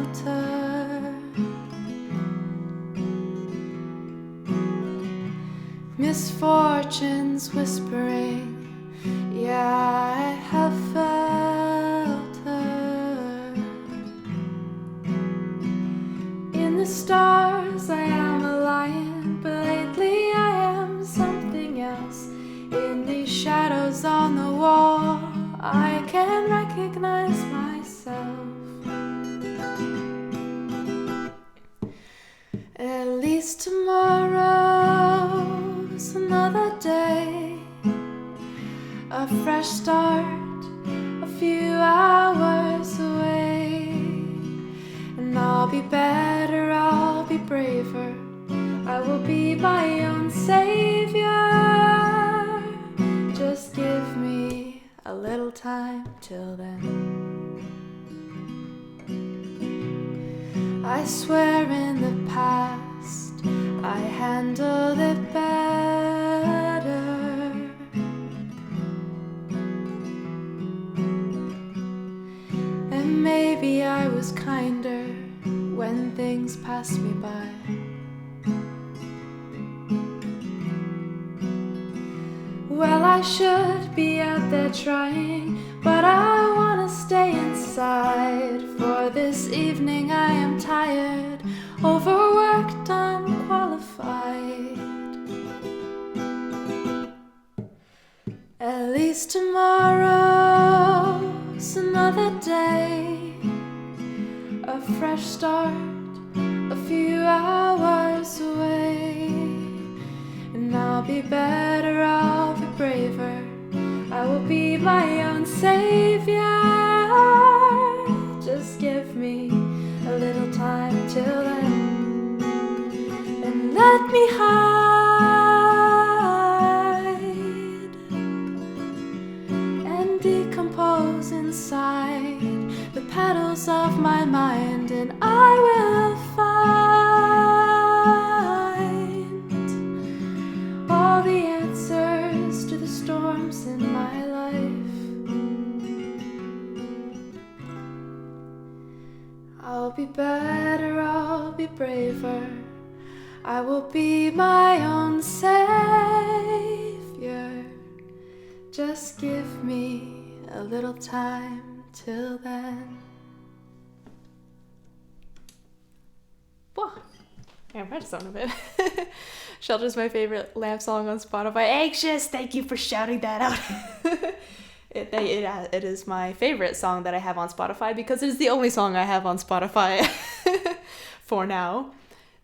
Misfortunes whispering, yeah, I have felt her. In the stars I am a lion, but lately I am something else. In these shadows on the wall, I can recognize myself. At least tomorrow's another day, a fresh start, a few hours away. And I'll be better, I'll be braver, I will be my own savior. Just give me a little time till then. I swear in the past I handled it better. things pass me by. Well, I should be out there trying, but I wanna stay inside. For this evening I am tired, overworked, unqualified. At least tomorrow's another day, a fresh start, a few hours away. And I'll be better, I'll be braver, I will be my own savior. Just give me a little time till then, and let me hide and decompose inside the petals of my mind, and I will find all the answers to the storms in my life. I'll be better, I'll be braver, I will be my own savior. Just give me a little time till then. Whoa, I practiced on a bit. Shelter's my favorite Lamp song on Spotify. Anxious, thank you for shouting that out. It is my favorite song that I have on Spotify because it is the only song I have on Spotify for now.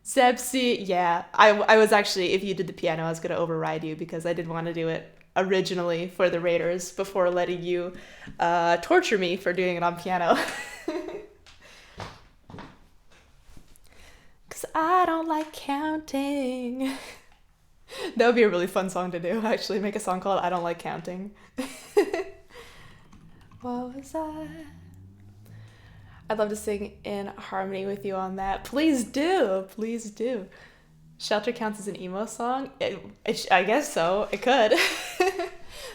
Zebsi, yeah, I was actually, if you did the piano, I was going to override you because I did want to do it originally for the Raiders before letting you torture me for doing it on piano. Because I don't like counting. That would be a really fun song to do, actually. Make a song called I Don't Like Counting. What was that? I'd love to sing in harmony with you on that. Please do. Please do. Shelter counts as an emo song? I guess so. It could.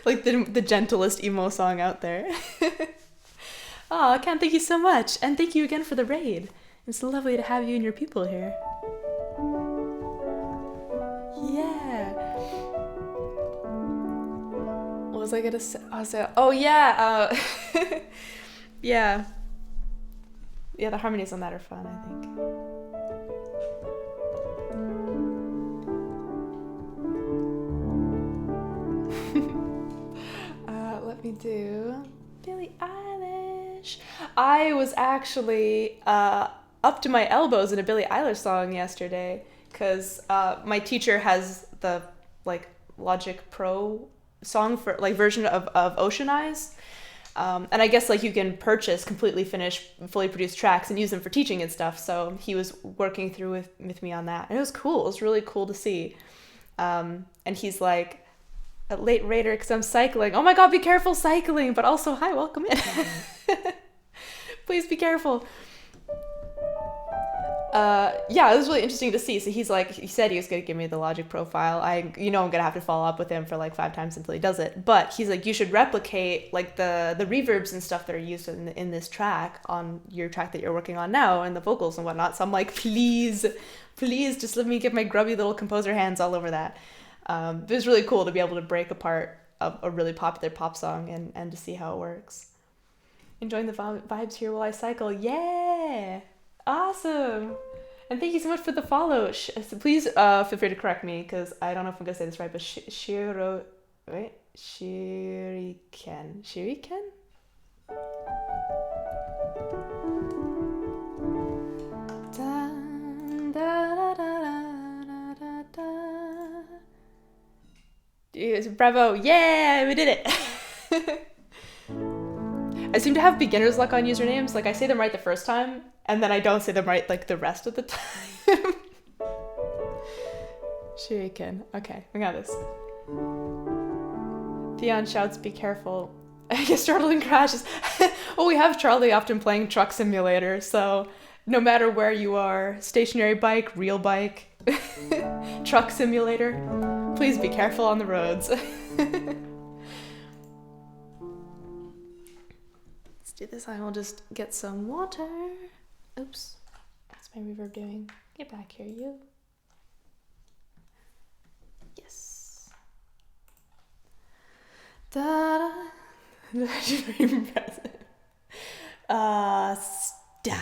Like the gentlest emo song out there. Oh, Ken, thank you so much. And thank you again for the raid. It's lovely to have you and your people here. Yeah. What was I gonna say? Oh yeah. Yeah. Yeah, the harmonies on that are fun, I think. Let me do Billie Eilish. I was actually up to my elbows in a Billie Eilish song yesterday because my teacher has the Logic Pro song for version of Ocean Eyes. And I guess you can purchase completely finished, fully produced tracks and use them for teaching and stuff. So he was working through with me on that. And it was cool. It was really cool to see. And he's like, a late raider because I'm cycling. Oh my God, be careful cycling. But also, hi, welcome in. Please be careful. Yeah, it was really interesting to see. So he said he was going to give me the Logic profile. I'm going to have to follow up with him for 5 times until he does it. But he's like, you should replicate the reverbs and stuff that are used in this track on your track that you're working on now and the vocals and whatnot. So I'm like, please just let me get my grubby little composer hands all over that. It was really cool to be able to break apart a really popular pop song and to see how it works. Enjoying the vibes here while I cycle. Yeah! Awesome! And thank you so much for the follow. Please feel free to correct me because I don't know if I'm going to say this right, but Shiriken? Shiriken? Dun, da, da, da, da, da, da. Yes, bravo! Yeah! We did it! I seem to have beginner's luck on usernames. I say them right the first time, and then I don't say them right the rest of the time. Shuriken. Okay, we got this. Theon shouts, be careful. I get startled and crashes. Well, we have Charlie often playing Truck Simulator, so no matter where you are, stationary bike, real bike, Truck Simulator, please be careful on the roads. Do this. I will just get some water. Oops, that's my reverb doing? Get back here, you. Yes. Da-da. Very impressive. Stop.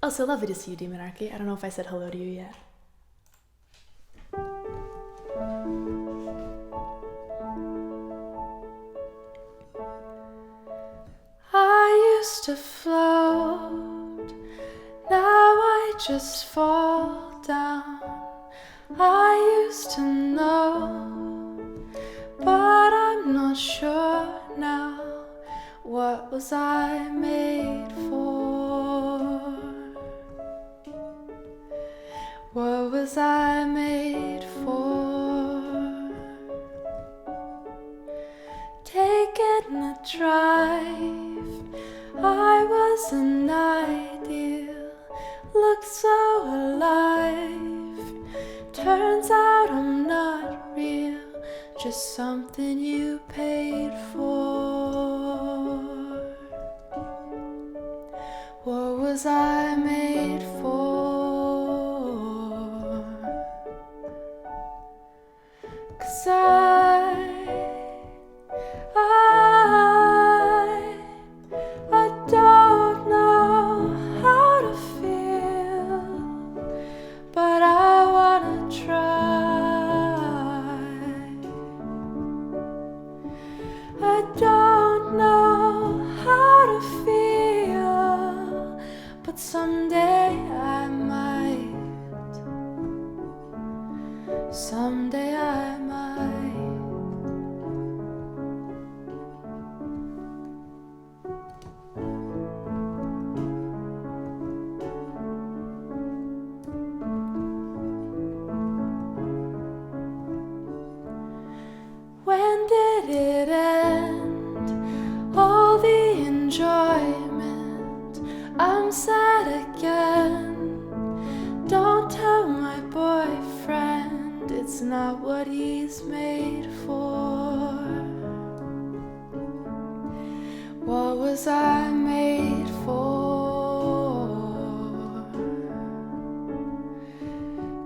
Oh, so lovely to see you, Demonarchy. I don't know if I said hello to you yet. I used to float, now I just fall down. I used to know, but I'm not sure now. What was I made for? What was I made for? Taking a drive, I was an ideal, looked so alive. Turns out I'm not real, just something you paid for. What was I made for? 'Cause I don't know how to feel, but I wanna try. I don't know how to feel, but someday I might. Someday I might. When did it end? All the enjoyment. I'm sad again. Don't tell my boyfriend, it's not what he's made for. What was I made for?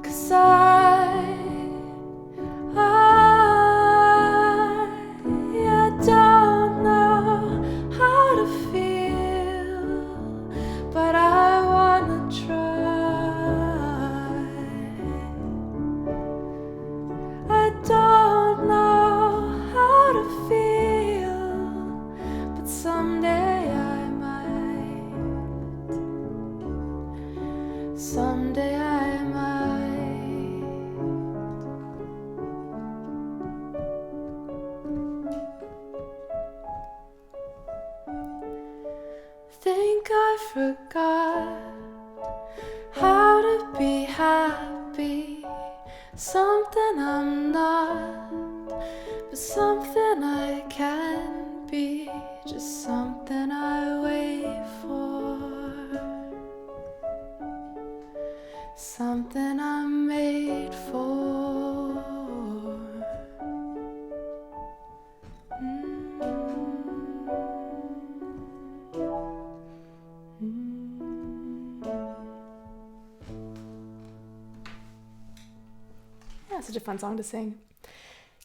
'Cause I don't know how to feel, but I wanna try. I don't know how to feel, but someday I might. Someday I might. Think I forgot how to be happy. Something I'm not, but something I can be. Just something I wait for. Something I'm made for. Yeah, such a fun song to sing.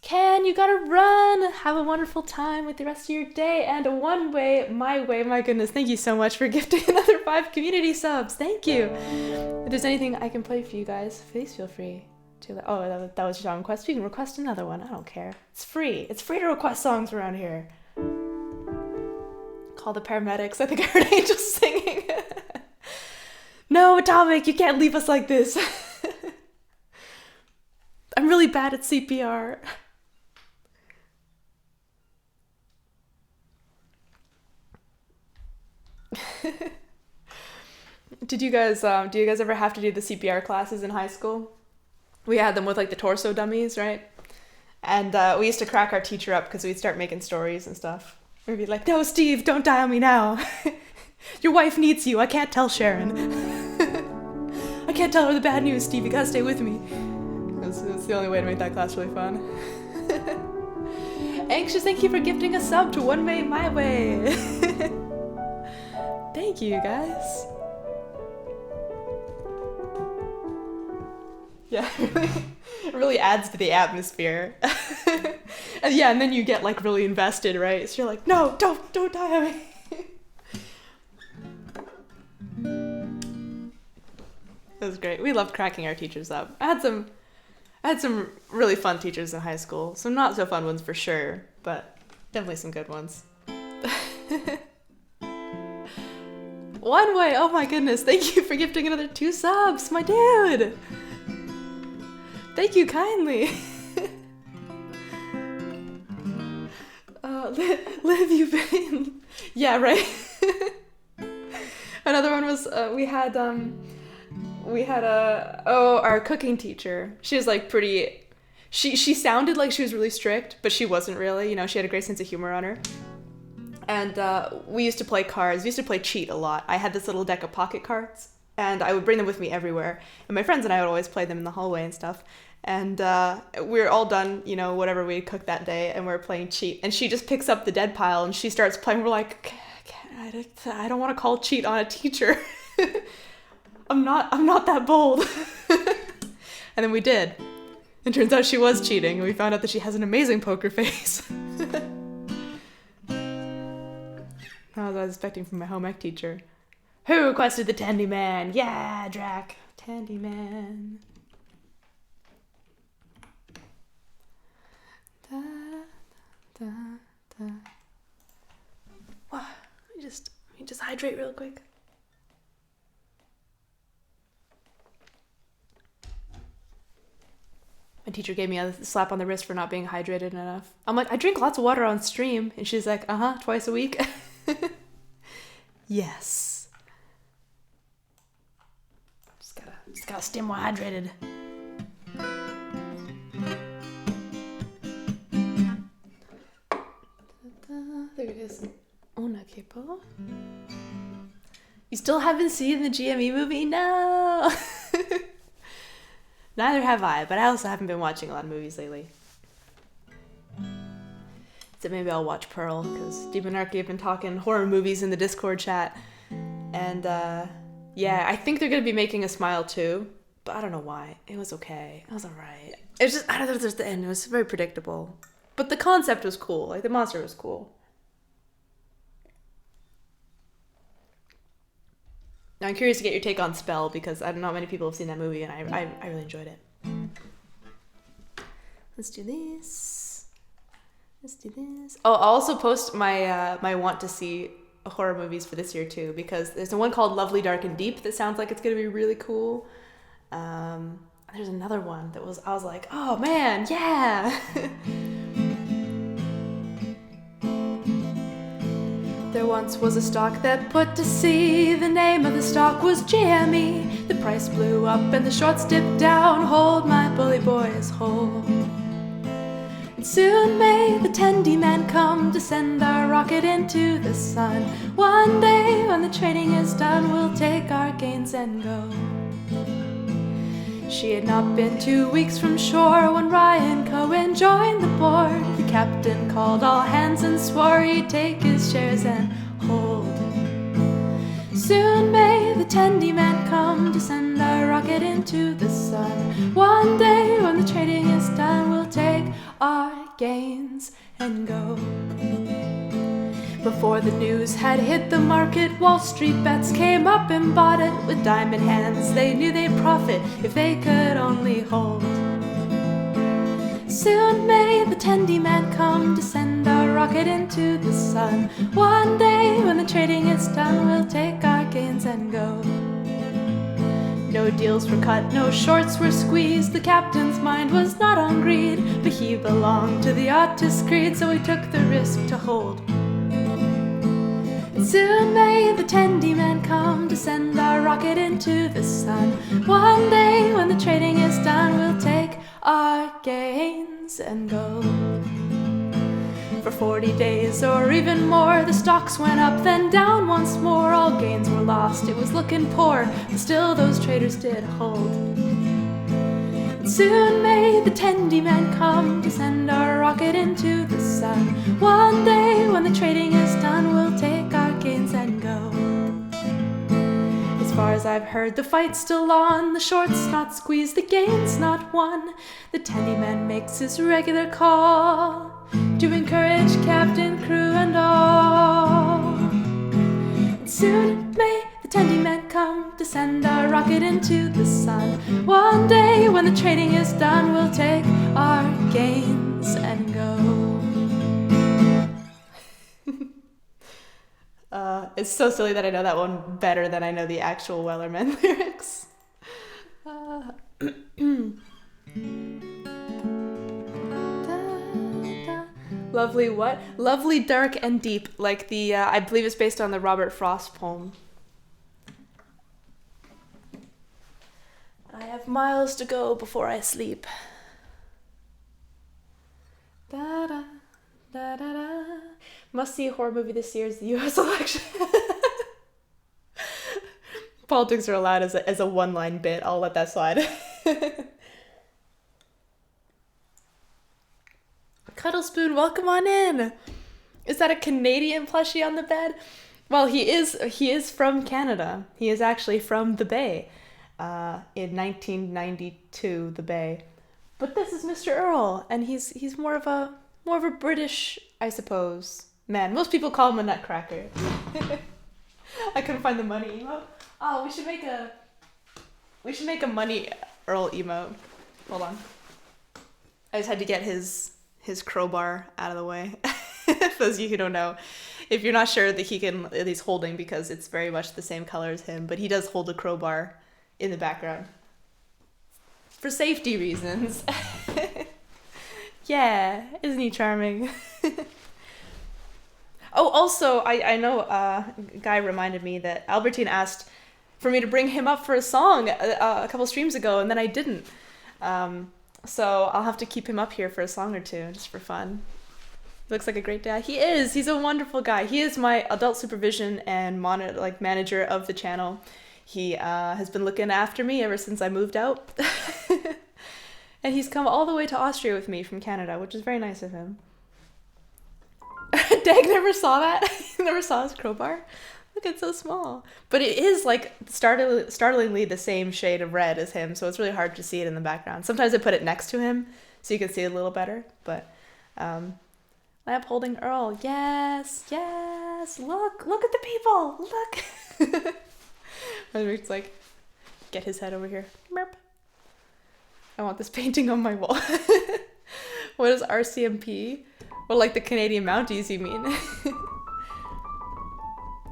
Ken, you gotta run! Have a wonderful time with the rest of your day. And one way, my goodness, thank you so much for gifting another 5 community subs. Thank you. If there's anything I can play for you guys, please feel free to. Oh, that was your song request. You can request another one. I don't care. It's free. It's free to request songs around here. Call the paramedics. I think I heard Angel singing. No, Atomic, you can't leave us like this. I'm really bad at CPR. Do you guys ever have to do the CPR classes in high school? We had them with like the torso dummies, right? And we used to crack our teacher up because we'd start making stories and stuff. We'd be like, "No, Steve, don't die on me now. Your wife needs you. I can't tell Sharon. I can't tell her the bad news, Steve. You gotta stay with me." It's the only way to make that class really fun. Anxious, thank you for gifting a sub to One Way My Way. Thank you, guys. Yeah, it really adds to the atmosphere. And yeah, and then you get like really invested, right? So you're like, no, don't die on me. That was great. We loved cracking our teachers up. I had some really fun teachers in high school. Some not so fun ones for sure, but definitely some good ones. One way, oh my goodness, thank you for gifting another 2 subs, my dude. Thank you kindly. Liv, you've been... Yeah, right. Another one was, we had our cooking teacher. She was like pretty, she sounded like she was really strict, but she wasn't really, you know, she had a great sense of humor on her. And we used to play cards. We used to play cheat a lot. I had this little deck of pocket cards, and I would bring them with me everywhere. And my friends and I would always play them in the hallway and stuff. And we were all done, you know, whatever we had cooked that day, and we were playing cheat. And she just picks up the dead pile, and she starts playing. We're like, I don't want to call cheat on a teacher. I'm not that bold. And then we did. And turns out she was cheating, and we found out that she has an amazing poker face. Not what I was expecting from my home ec teacher. Who requested the Tandy Man? Yeah, Drac. Tandy Man. Da, da, da. Wow. Let me just hydrate real quick. My teacher gave me a slap on the wrist for not being hydrated enough. I'm like, I drink lots of water on stream. And she's like, twice a week. Yes. Just gotta stay more hydrated. There it is. Una capo. You still haven't seen the GME movie? No! Neither have I, but I also haven't been watching a lot of movies lately. So maybe I'll watch Pearl, because Deep Anarchy have been talking horror movies in the Discord chat. And yeah, I think they're going to be making a Smile too, but I don't know why. It was okay. It was alright. It was just, I don't know, there's the end. It was very predictable. But the concept was cool. Like, the monster was cool. Now, I'm curious to get your take on Spell, because I don't know many people have seen that movie, and I really enjoyed it. Let's do this. Let's do this. Oh, I'll also post my my want to see horror movies for this year, too, because there's one called Lovely, Dark, and Deep that sounds like it's going to be really cool. There's another one that I was like, oh, man, yeah! There once was a stock that put to sea. The name of the stock was GME. The price blew up and the shorts dipped down. Hold my bully boys, hold. And soon may the Tandy Man come to send our rocket into the sun. One day when the trading is done, we'll take our gains and go. She had not been 2 weeks from shore when Ryan Cohen joined the board. The captain called all hands and swore he'd take his shares and hold. Soon may the Tandy Man come to send our rocket into the sun. One day when the trading is done, we'll take our gains and go. Before the news had hit the market, Wall Street bets came up and bought it. With diamond hands, they knew they'd profit if they could only hold. Soon may the Tandy Man come to send our rocket into the sun. One day when the trading is done, we'll take our gains and go. No deals were cut, no shorts were squeezed. The captain's mind was not on greed, but he belonged to the artist creed, so he took the risk to hold. Soon may the Tandy Man come to send our rocket into the sun. One day when the trading is done, we'll take our gains and go. For 40 days or even more, the stocks went up, then down once more. All gains were lost, it was looking poor, but still those traders did hold. And soon may the Tandy Man come to send our rocket into the sun. One day when the trading is done, we'll take our gains and go. I've heard the fight's still on, the short's not squeezed, the game's not won. The tandy man makes his regular call to encourage captain, crew, and all. And soon may the tandy man come to send our rocket into the sun. One day when the training is done, we'll take our gains and go. It's so silly that I know that one better than I know the actual Wellerman lyrics. Lovely what? Lovely, dark, and deep, like the, I believe it's based on the Robert Frost poem. I have miles to go before I sleep. Da-da, da-da-da. Must-see horror movie this year is the U.S. election. Politics are allowed as a one-line bit. I'll let that slide. Cuddle Spoon, welcome on in. Is that a Canadian plushie on the bed? Well, he is from Canada. He is actually from the Bay. In 1992, the Bay. But this is Mr. Earl, and he's more of a British, I suppose, man. Most people call him a nutcracker. I couldn't find the money emote. Oh, we should make a money Earl emote. Hold on. I just had to get his crowbar out of the way. For those of you who don't know, if you're not sure that he's holding, because it's very much the same color as him, but he does hold a crowbar in the background for safety reasons. Yeah, isn't he charming? Oh, also, I know a guy reminded me that Albertine asked for me to bring him up for a song a couple streams ago, and then I didn't. So I'll have to keep him up here for a song or two, just for fun. Looks like a great guy. He is. He's a wonderful guy. He is my adult supervision and manager of the channel. He has been looking after me ever since I moved out. And he's come all the way to Austria with me from Canada, which is very nice of him. Dag never saw that. Never saw his crowbar. Look, it's so small. But it is like startlingly the same shade of red as him, so it's really hard to see it in the background. Sometimes I put it next to him so you can see it a little better. But lamp holding Earl. Yes, yes. Look at the people. Look. It's like, get his head over here. Merp. I want this painting on my wall. What is RCMP? Well, like the Canadian Mounties, you mean?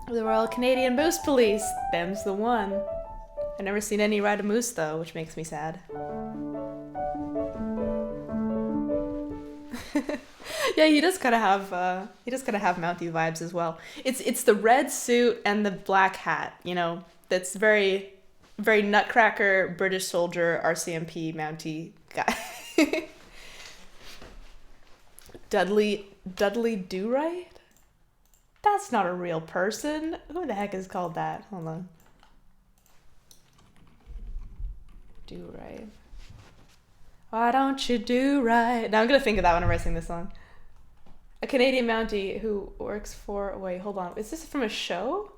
The Royal Canadian Moose Police. Them's the one. I've never seen any ride a moose though, which makes me sad. Yeah, he does kind of have Mountie vibes as well. It's the red suit and the black hat, you know. That's very, very nutcracker British soldier RCMP Mountie guy. Dudley Do-Right? That's not a real person. Who the heck is called that? Hold on. Do-Right. Why don't you do right? Now I'm gonna think of that whenever I sing this song. A Canadian Mountie who works for... Wait, hold on. Is this from a show?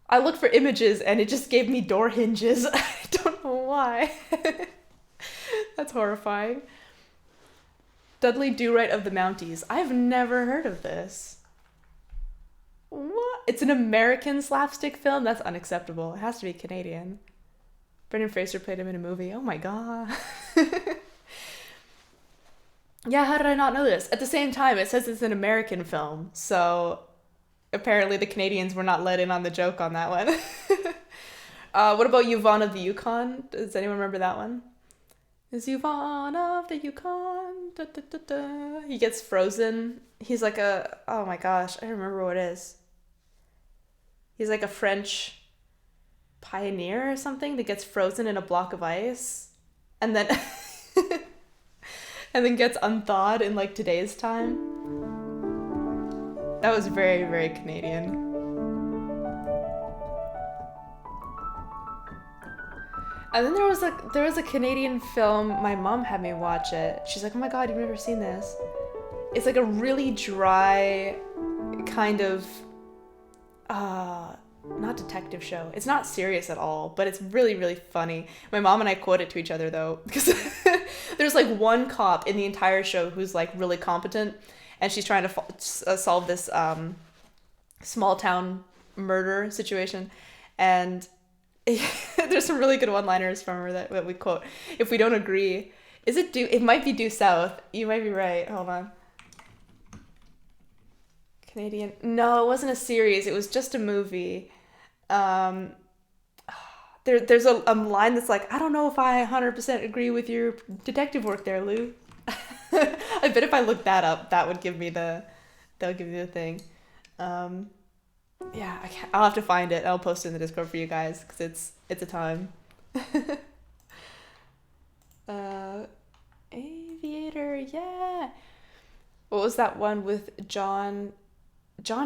I looked for images and it just gave me door hinges. I don't know why. That's horrifying. Dudley Do-Right of the Mounties. I've never heard of this. What? It's an American slapstick film? That's unacceptable. It has to be Canadian. Brendan Fraser played him in a movie. Oh my god. Yeah, how did I not know this? At the same time, it says it's an American film, so apparently the Canadians were not let in on the joke on that one. What about Yvonne of the Yukon? Does anyone remember that one? Is Yvonne of the Yukon? Da, da, da, da. He gets frozen. He's like a... Oh my gosh, I don't remember what it is. He's like a French pioneer or something that gets frozen in a block of ice. And then... and then gets unthawed in like today's time. That was very, very Canadian. And then there was a Canadian film, my mom had me watch it. She's like, oh my god, you've never seen this. It's like a really dry kind of not detective show. It's not serious at all, but it's really, really funny. My mom and I quote it to each other though, because there's like one cop in the entire show who's like really competent, and she's trying to solve this small town murder situation, and there's some really good one-liners from her that we quote. If we don't agree, it might be due south. You might be right. Hold on. Canadian. No, it wasn't a series. It was just a movie. There's a line that's like, I don't know if I 100% agree with your detective work there, Lou. I bet if I looked that up, that would give me the thing. Yeah, I'll have to find it. I'll post it in the Discord for you guys because it's a time. Aviator, yeah. What was that one with John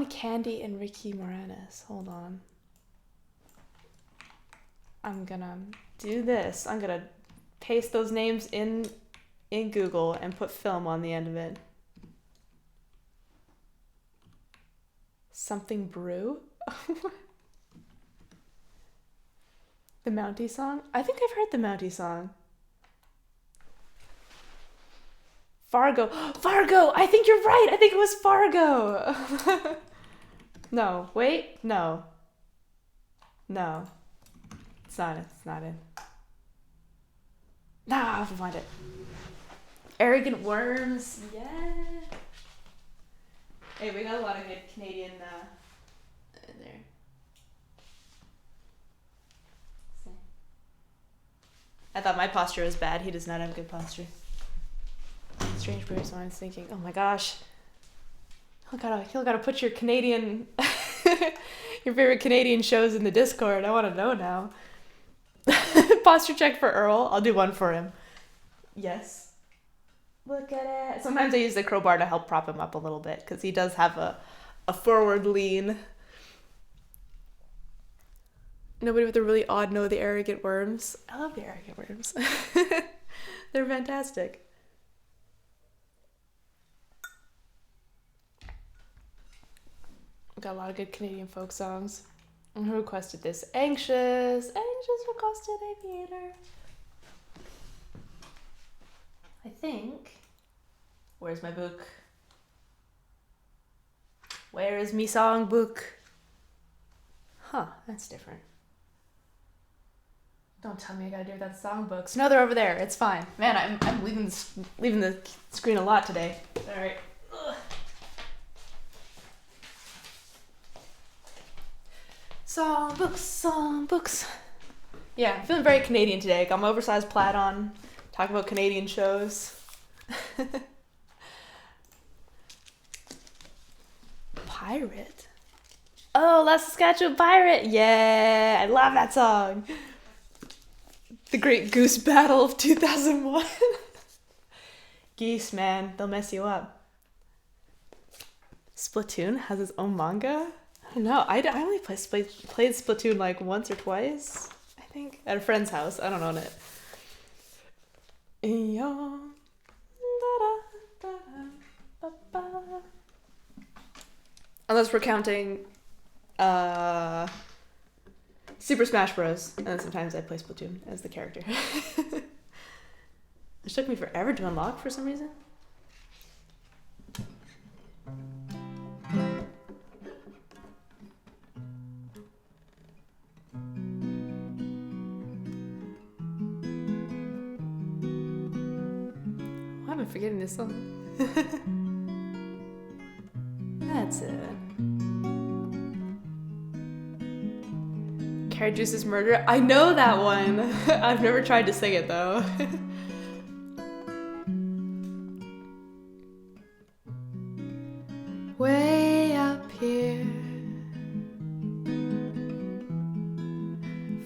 Candy and Ricky Moranis? Hold on. I'm gonna do this. I'm gonna paste those names in Google and put film on the end of it. Something Brew? The Mountie song? I think I've heard the Mountie song. Fargo! Fargo! I think you're right! I think it was Fargo! No, wait, no. No. It's not it. No, I'll have to find it. Arrogant Worms, yeah. Hey, we got a lot of good Canadian in there. I thought my posture was bad. He does not have good posture. Strange Birds, I was thinking, oh my gosh. You gotta put your Canadian, your favorite Canadian shows in the Discord. I want to know now. Posture check for Earl. I'll do one for him. Yes. Look at it. Sometimes I use the crowbar to help prop him up a little bit because he does have a forward lean. Nobody with a really odd know the Arrogant Worms. I love the Arrogant Worms. They're fantastic. We've got a lot of good Canadian folk songs. And who requested this? Anxious requested Aviator. I think. Where's my book? Where is me song book? Huh, that's different. Don't tell me I gotta do without the songbooks. No, they're over there. It's fine. Man, I'm leaving the screen a lot today. All right. Ugh. Songbooks. Yeah, I'm feeling very Canadian today. Got my oversized plaid on. Talk about Canadian shows. Pirate? Oh, Last Saskatchewan Pirate! Yeah, I love that song. The Great Goose Battle of 2001. Geese, man, they'll mess you up. Splatoon has its own manga? I don't know. I only played Splatoon like once or twice, I think, at a friend's house. I don't own it. Unless we're counting Super Smash Bros. And then sometimes I play Splatoon as the character. It took me forever to unlock for some reason. Why am I forgetting this song? That's it. Carrot Juice's Murder? I know that one! I've never tried to sing it though. Way up here,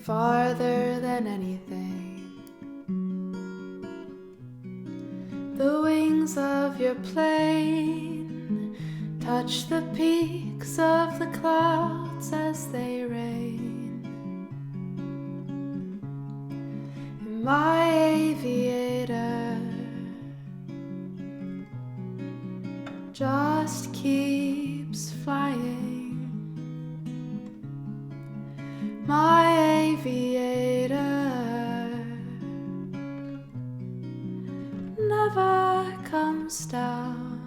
farther than anything, the wings of your plane touch the peaks of the clouds as they rain. And my aviator just keeps flying. aviator never comes down.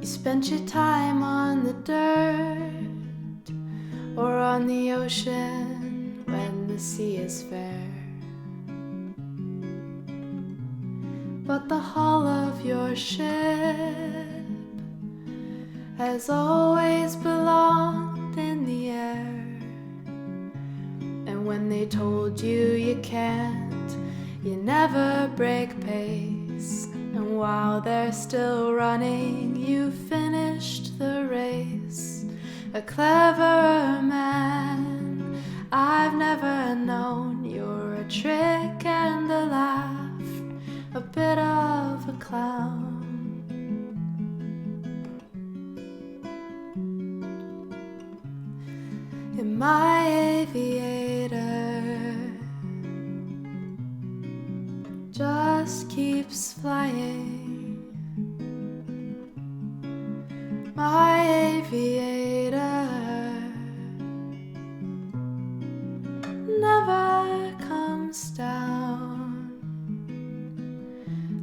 You spent your time on the dirt or on the ocean when the sea is fair. But the hull of your ship has always belonged in the air. And when they told you you can't, you never break pace. And while they're still running, you finished the race. A cleverer man I've never known. You're a trick and a laugh, a bit of a clown. In my aviator just keeps flying. My aviator never comes down.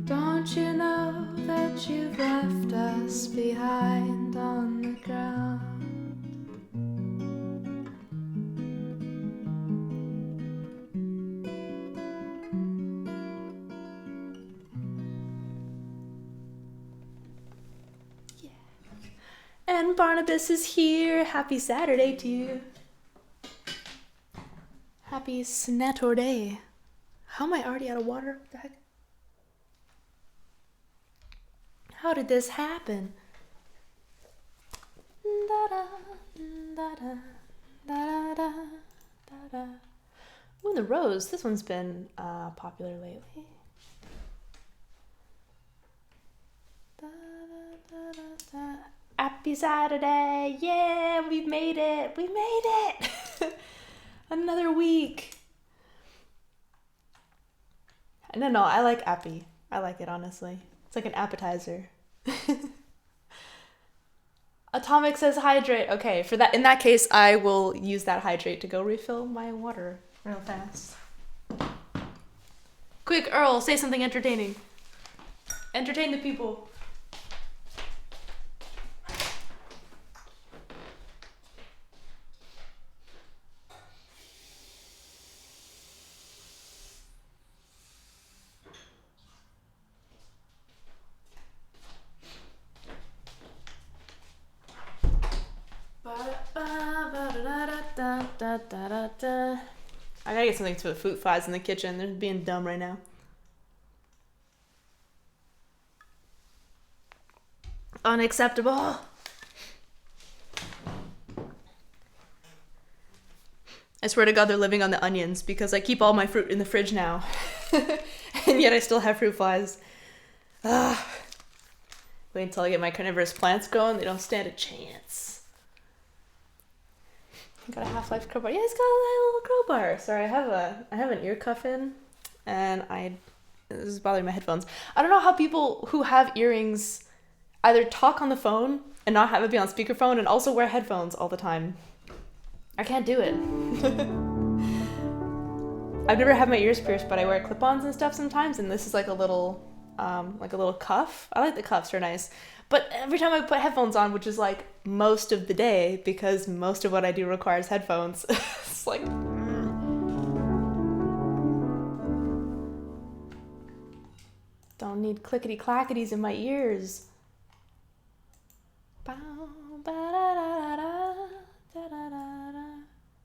Don't you know that you've left us behind on the ground? Yeah. And Barnabas is here. Happy Saturday to you. Happy Snaturday. How am I already out of water? What the heck? How did this happen? Da-da, da-da, da-da, da-da. Ooh, the rose. This one's been popular lately. Da-da-da-da-da. Happy Saturday! Yeah, we've made it! We made it! Another week. No, I like appy. I like it, honestly. It's like an appetizer. Atomic says hydrate. Okay, for that, in that case, I will use that hydrate to go refill my water real fast. Quick, Earl, say something entertaining. Entertain the people. I gotta get something for the fruit flies in the kitchen. They're being dumb right now. Unacceptable. I swear to God they're living on the onions because I keep all my fruit in the fridge now. And yet I still have fruit flies. Wait until I get my carnivorous plants going. They don't stand a chance. Got a Half-Life crowbar. Yeah, it's got a little crowbar. Sorry, I have an ear cuff in, and this is bothering my headphones. I don't know how people who have earrings either talk on the phone and not have it be on speakerphone and also wear headphones all the time. I can't do it. I've never had my ears pierced, but I wear clip-ons and stuff sometimes, and this is like a little cuff. I like the cuffs, they're nice. But every time I put headphones on, which is like most of the day, because most of what I do requires headphones, it's like... Don't need clickety-clackities in my ears.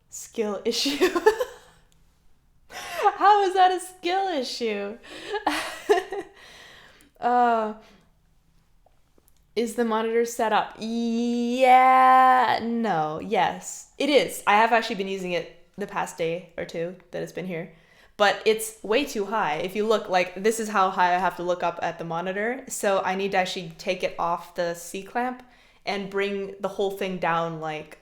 Skill issue. How is that a skill issue? Is the monitor set up? Yeah, no, yes. It is. I have actually been using it the past day or two that it's been here. But it's way too high. If you look, like, this is how high I have to look up at the monitor. So I need to actually take it off the C-clamp and bring the whole thing down, like,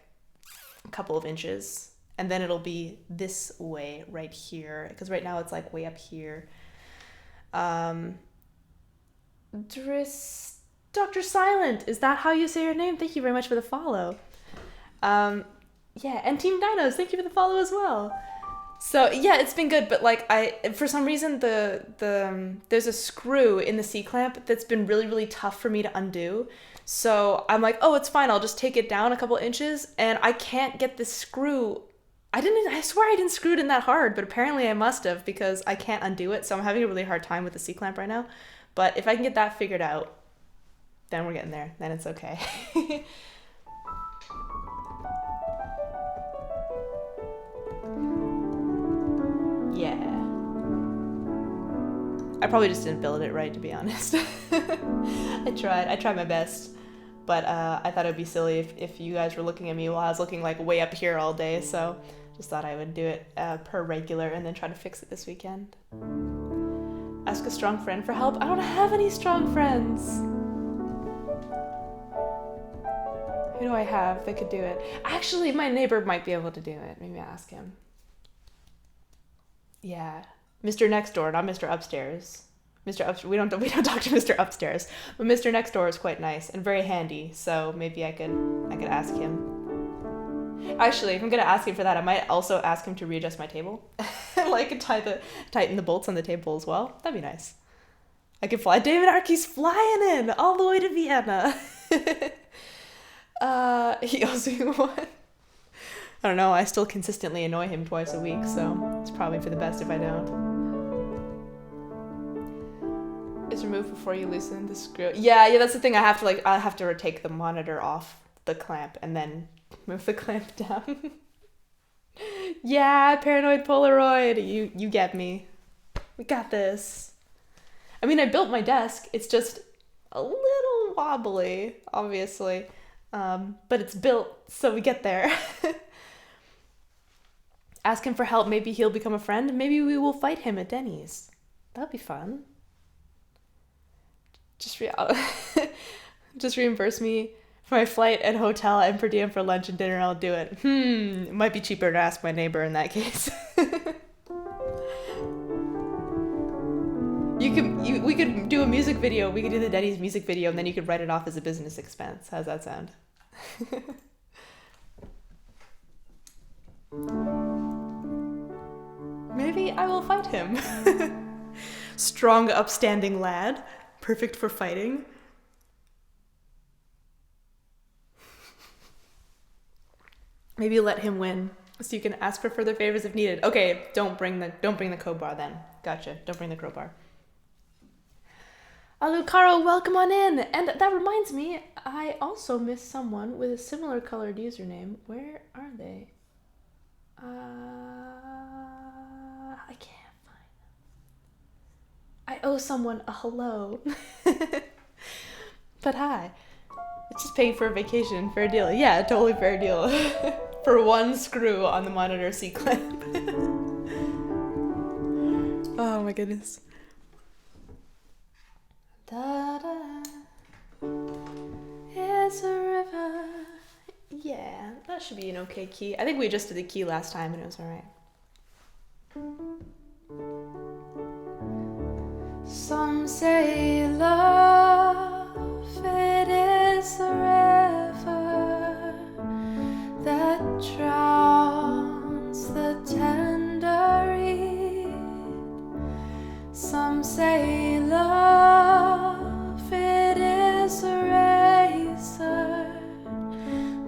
a couple of inches. And then it'll be this way right here. Because right now it's, like, way up here. Dr. Silent, is that how you say your name? Thank you very much for the follow. Yeah, and Team Dinos, thank you for the follow as well. So yeah, it's been good, but like for some reason there's a screw in the C-clamp that's been really, really tough for me to undo. So I'm like, oh, it's fine, I'll just take it down a couple inches, and I can't get the screw. I swear I didn't screw it in that hard, but apparently I must have, because I can't undo it, so I'm having a really hard time with the C-clamp right now. But if I can get that figured out, then we're getting there. Then it's okay. Yeah. I probably just didn't build it right, to be honest. I tried my best. But I thought it would be silly if you guys were looking at me while I was looking like way up here all day, so just thought I would do it per regular and then try to fix it this weekend. Ask a strong friend for help. I don't have any strong friends. Who do I have that could do it? Actually, my neighbor might be able to do it. Maybe ask him. Yeah. Mr. Next Door, not Mr. Upstairs. We don't talk to Mr. Upstairs, but Mr. Next Door is quite nice and very handy, so maybe I could ask him. Actually, if I'm gonna ask him for that, I might also ask him to readjust my table. Like tighten the bolts on the table as well. That'd be nice. I could fly. David Arky's flying in all the way to Vienna. He owes me one. I don't know, I still consistently annoy him twice a week, so it's probably for the best if I don't. Is removed before you loosen the screw. Yeah, that's the thing. I have to take the monitor off the clamp and then move the clamp down. Yeah, paranoid Polaroid. You get me. We got this. I mean, I built my desk. It's just a little wobbly, obviously. But it's built, so we get there. Ask him for help. Maybe he'll become a friend. Maybe we will fight him at Denny's. That'd be fun. Just reimburse me for my flight and hotel and per diem for lunch and dinner, and I'll do it. It might be cheaper to ask my neighbor in that case. We could do a music video. We could do the Denny's music video, and then you could write it off as a business expense. How's that sound? Maybe I will fight him. Strong, upstanding lad. Perfect for fighting. Maybe let him win, so you can ask for further favors if needed. Okay, don't bring the crowbar then. Gotcha. Don't bring the crowbar. Alucaro, welcome on in. And that reminds me, I also missed someone with a similar colored username. Where are they? I can't find them. I owe someone a hello. But hi. It's just paying for a vacation. Fair deal. Yeah, totally fair deal. For one screw on the monitor C-clamp. Oh my goodness. Da-da. It's a river. Yeah, that should be an okay key. I think we just did the key last time and it was alright. Some say love, it is a river that drowns the tender reed. Some say love, it is a razor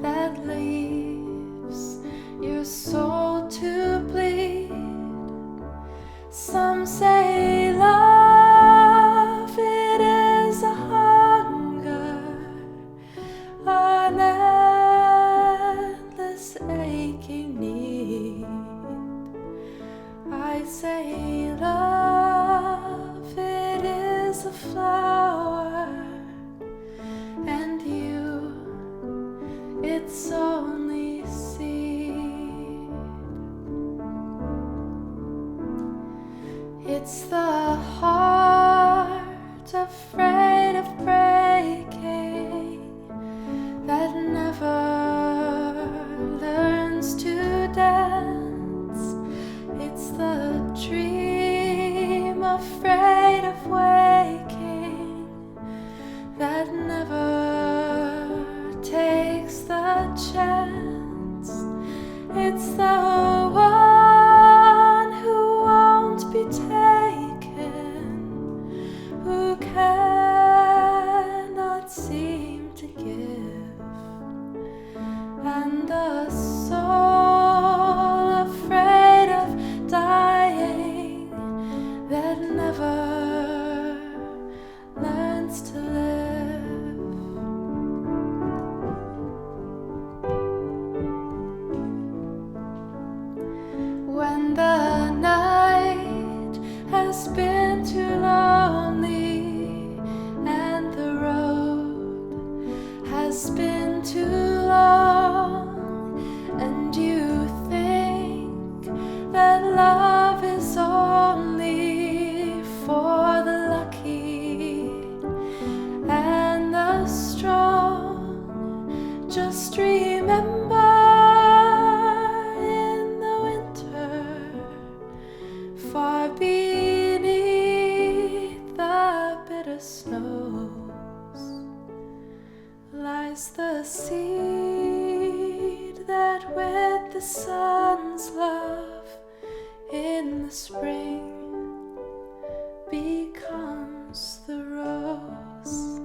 that leaves your soul to bleed. Some say love, it is a hunger, an endless aching need. I say love, it is a flower, and you, it's only seed. It's the heart afraid of breaking that never learns to dance. It's the dream afraid of waking that never has been too long, and you think that love is only for the lucky and the strong. Just remember, in the winter, far beneath the bitter snows, lies the seed that with the sun's love in the spring becomes the rose.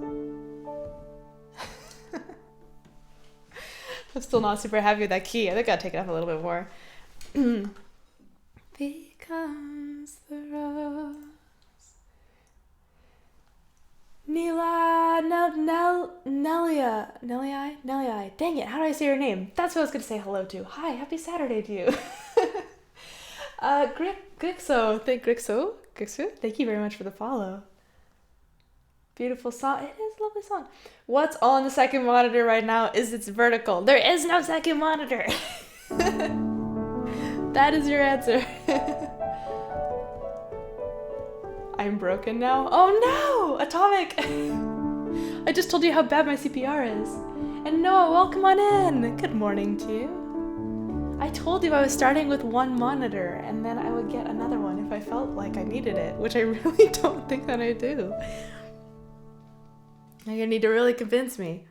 I'm still not super happy with that key. I think I'll take it up a little bit more. Becomes the rose. Nelia. Dang it, how do I say your name? That's what I was going to say hello to. Hi, happy Saturday to you. Grixo, thank you very much for the follow. Beautiful song. It is a lovely song. What's on the second monitor right now is it's vertical. There is no second monitor. That is your answer. I'm broken now. Oh no! Atomic! I just told you how bad my CPR is. And Noah, welcome on in. Good morning to you. I told you I was starting with one monitor and then I would get another one if I felt like I needed it, which I really don't think that I do. You're gonna need to really convince me.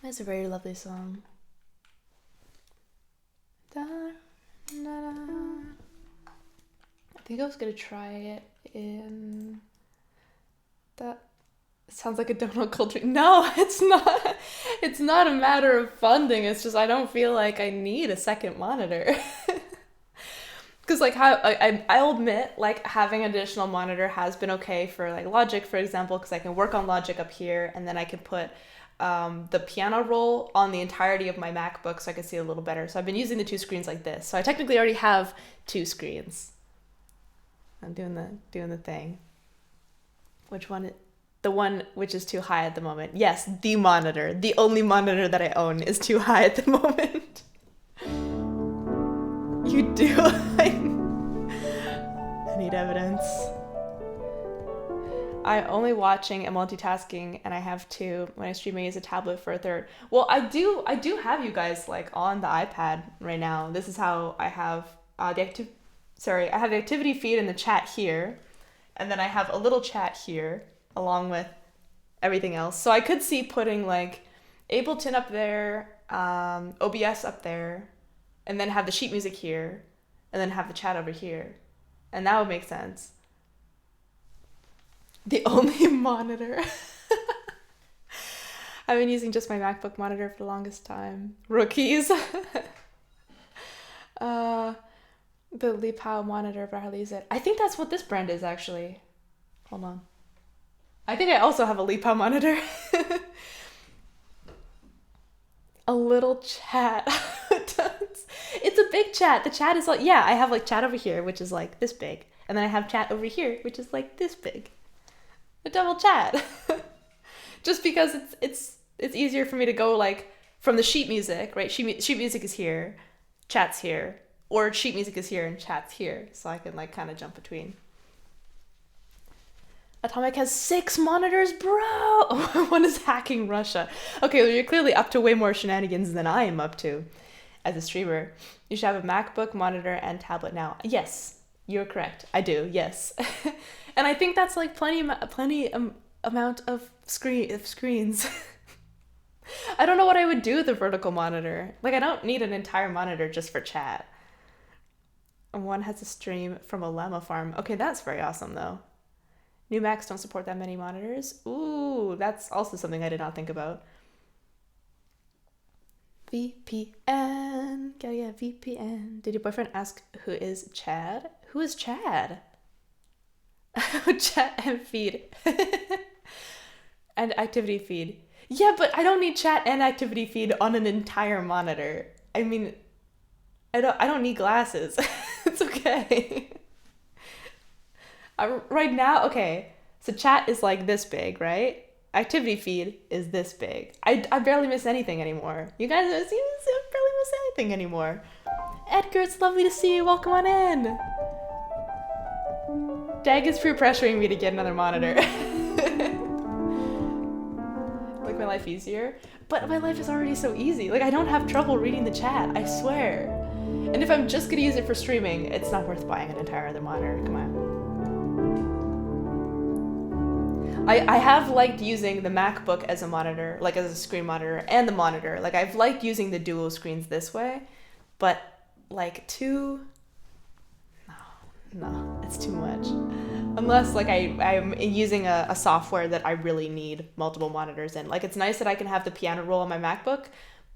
That's a very lovely song. Da, da, da. I think I was gonna try it in that. It sounds like a Donald Coltrane. No, it's not. It's not a matter of funding. It's just I don't feel like I need a second monitor. Because like how I'll admit, like having an additional monitor has been okay for like Logic, for example, because I can work on Logic up here and then I can put the piano roll on the entirety of my MacBook so I can see a little better. So I've been using the two screens like this. So I technically already have two screens. I'm doing the thing. Which one? The one which is too high at the moment. Yes, the monitor. The only monitor that I own is too high at the moment. You do? I need evidence. I'm only watching and multitasking, and I have two. When I stream, I use a tablet for a third. Well, I do have you guys like on the iPad right now. This is how I have I have the activity feed in the chat here, and then I have a little chat here along with everything else. So I could see putting like Ableton up there, OBS up there, and then have the sheet music here, and then have the chat over here, and that would make sense. The only monitor. I've been using just my MacBook monitor for the longest time. Rookies. The Lipow monitor, but I hardly use it. I think that's what this brand is actually. Hold on. I think I also have a Lipow monitor. A little chat. It's a big chat. The chat is like, yeah, I have like chat over here, which is like this big. And then I have chat over here, which is like this big. A double chat. Just because it's easier for me to go like from the sheet music, right? Sheet music is here, chat's here, or sheet music is here and chat's here, so I can like kind of jump between. Atomic has 6 monitors, bro. One is hacking Russia. Okay, well, you're clearly up to way more shenanigans than I am up to as a streamer. You should have a MacBook monitor and tablet now. Yes, you're correct. I do. Yes. And I think that's like plenty amount of screens. I don't know what I would do with a vertical monitor. Like I don't need an entire monitor just for chat. And one has a stream from a llama farm. Okay, that's very awesome though. New Macs don't support that many monitors. Ooh, that's also something I did not think about. VPN. Gotta get VPN. Did your boyfriend ask who is Chad? Who is Chad? Chat and feed. And activity feed. Yeah, but I don't need chat and activity feed on an entire monitor. I mean, I don't need glasses. It's okay. Right now, okay. So chat is like this big, right? Activity feed is this big. I barely miss anything anymore. You guys barely miss anything anymore. Edgar, it's lovely to see you. Welcome on in. Dag is peer pressuring me to get another monitor. Make my life easier. But my life is already so easy. Like, I don't have trouble reading the chat, I swear. And if I'm just gonna use it for streaming, it's not worth buying an entire other monitor. Come on. I have liked using the MacBook as a monitor, like as a screen monitor, and the monitor. Like, I've liked using the dual screens this way, but like no, it's too much. Unless like I'm using a software that I really need multiple monitors in. Like, it's nice that I can have the piano roll on my MacBook,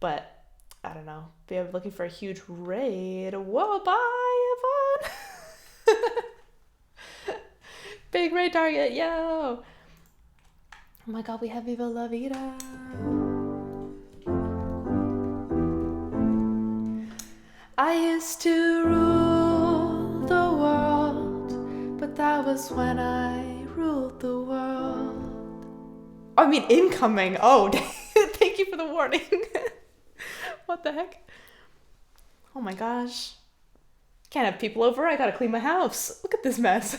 but I don't know. Be looking for a huge raid. Whoa, bye, Yvonne. Big raid target, yo. Oh my god, we have Viva La Vida. I used to rule the world, but that was when I ruled the world. I mean, incoming. Oh, thank you for the warning. What the heck? Oh my gosh. Can't have people over. I gotta clean my house. Look at this mess.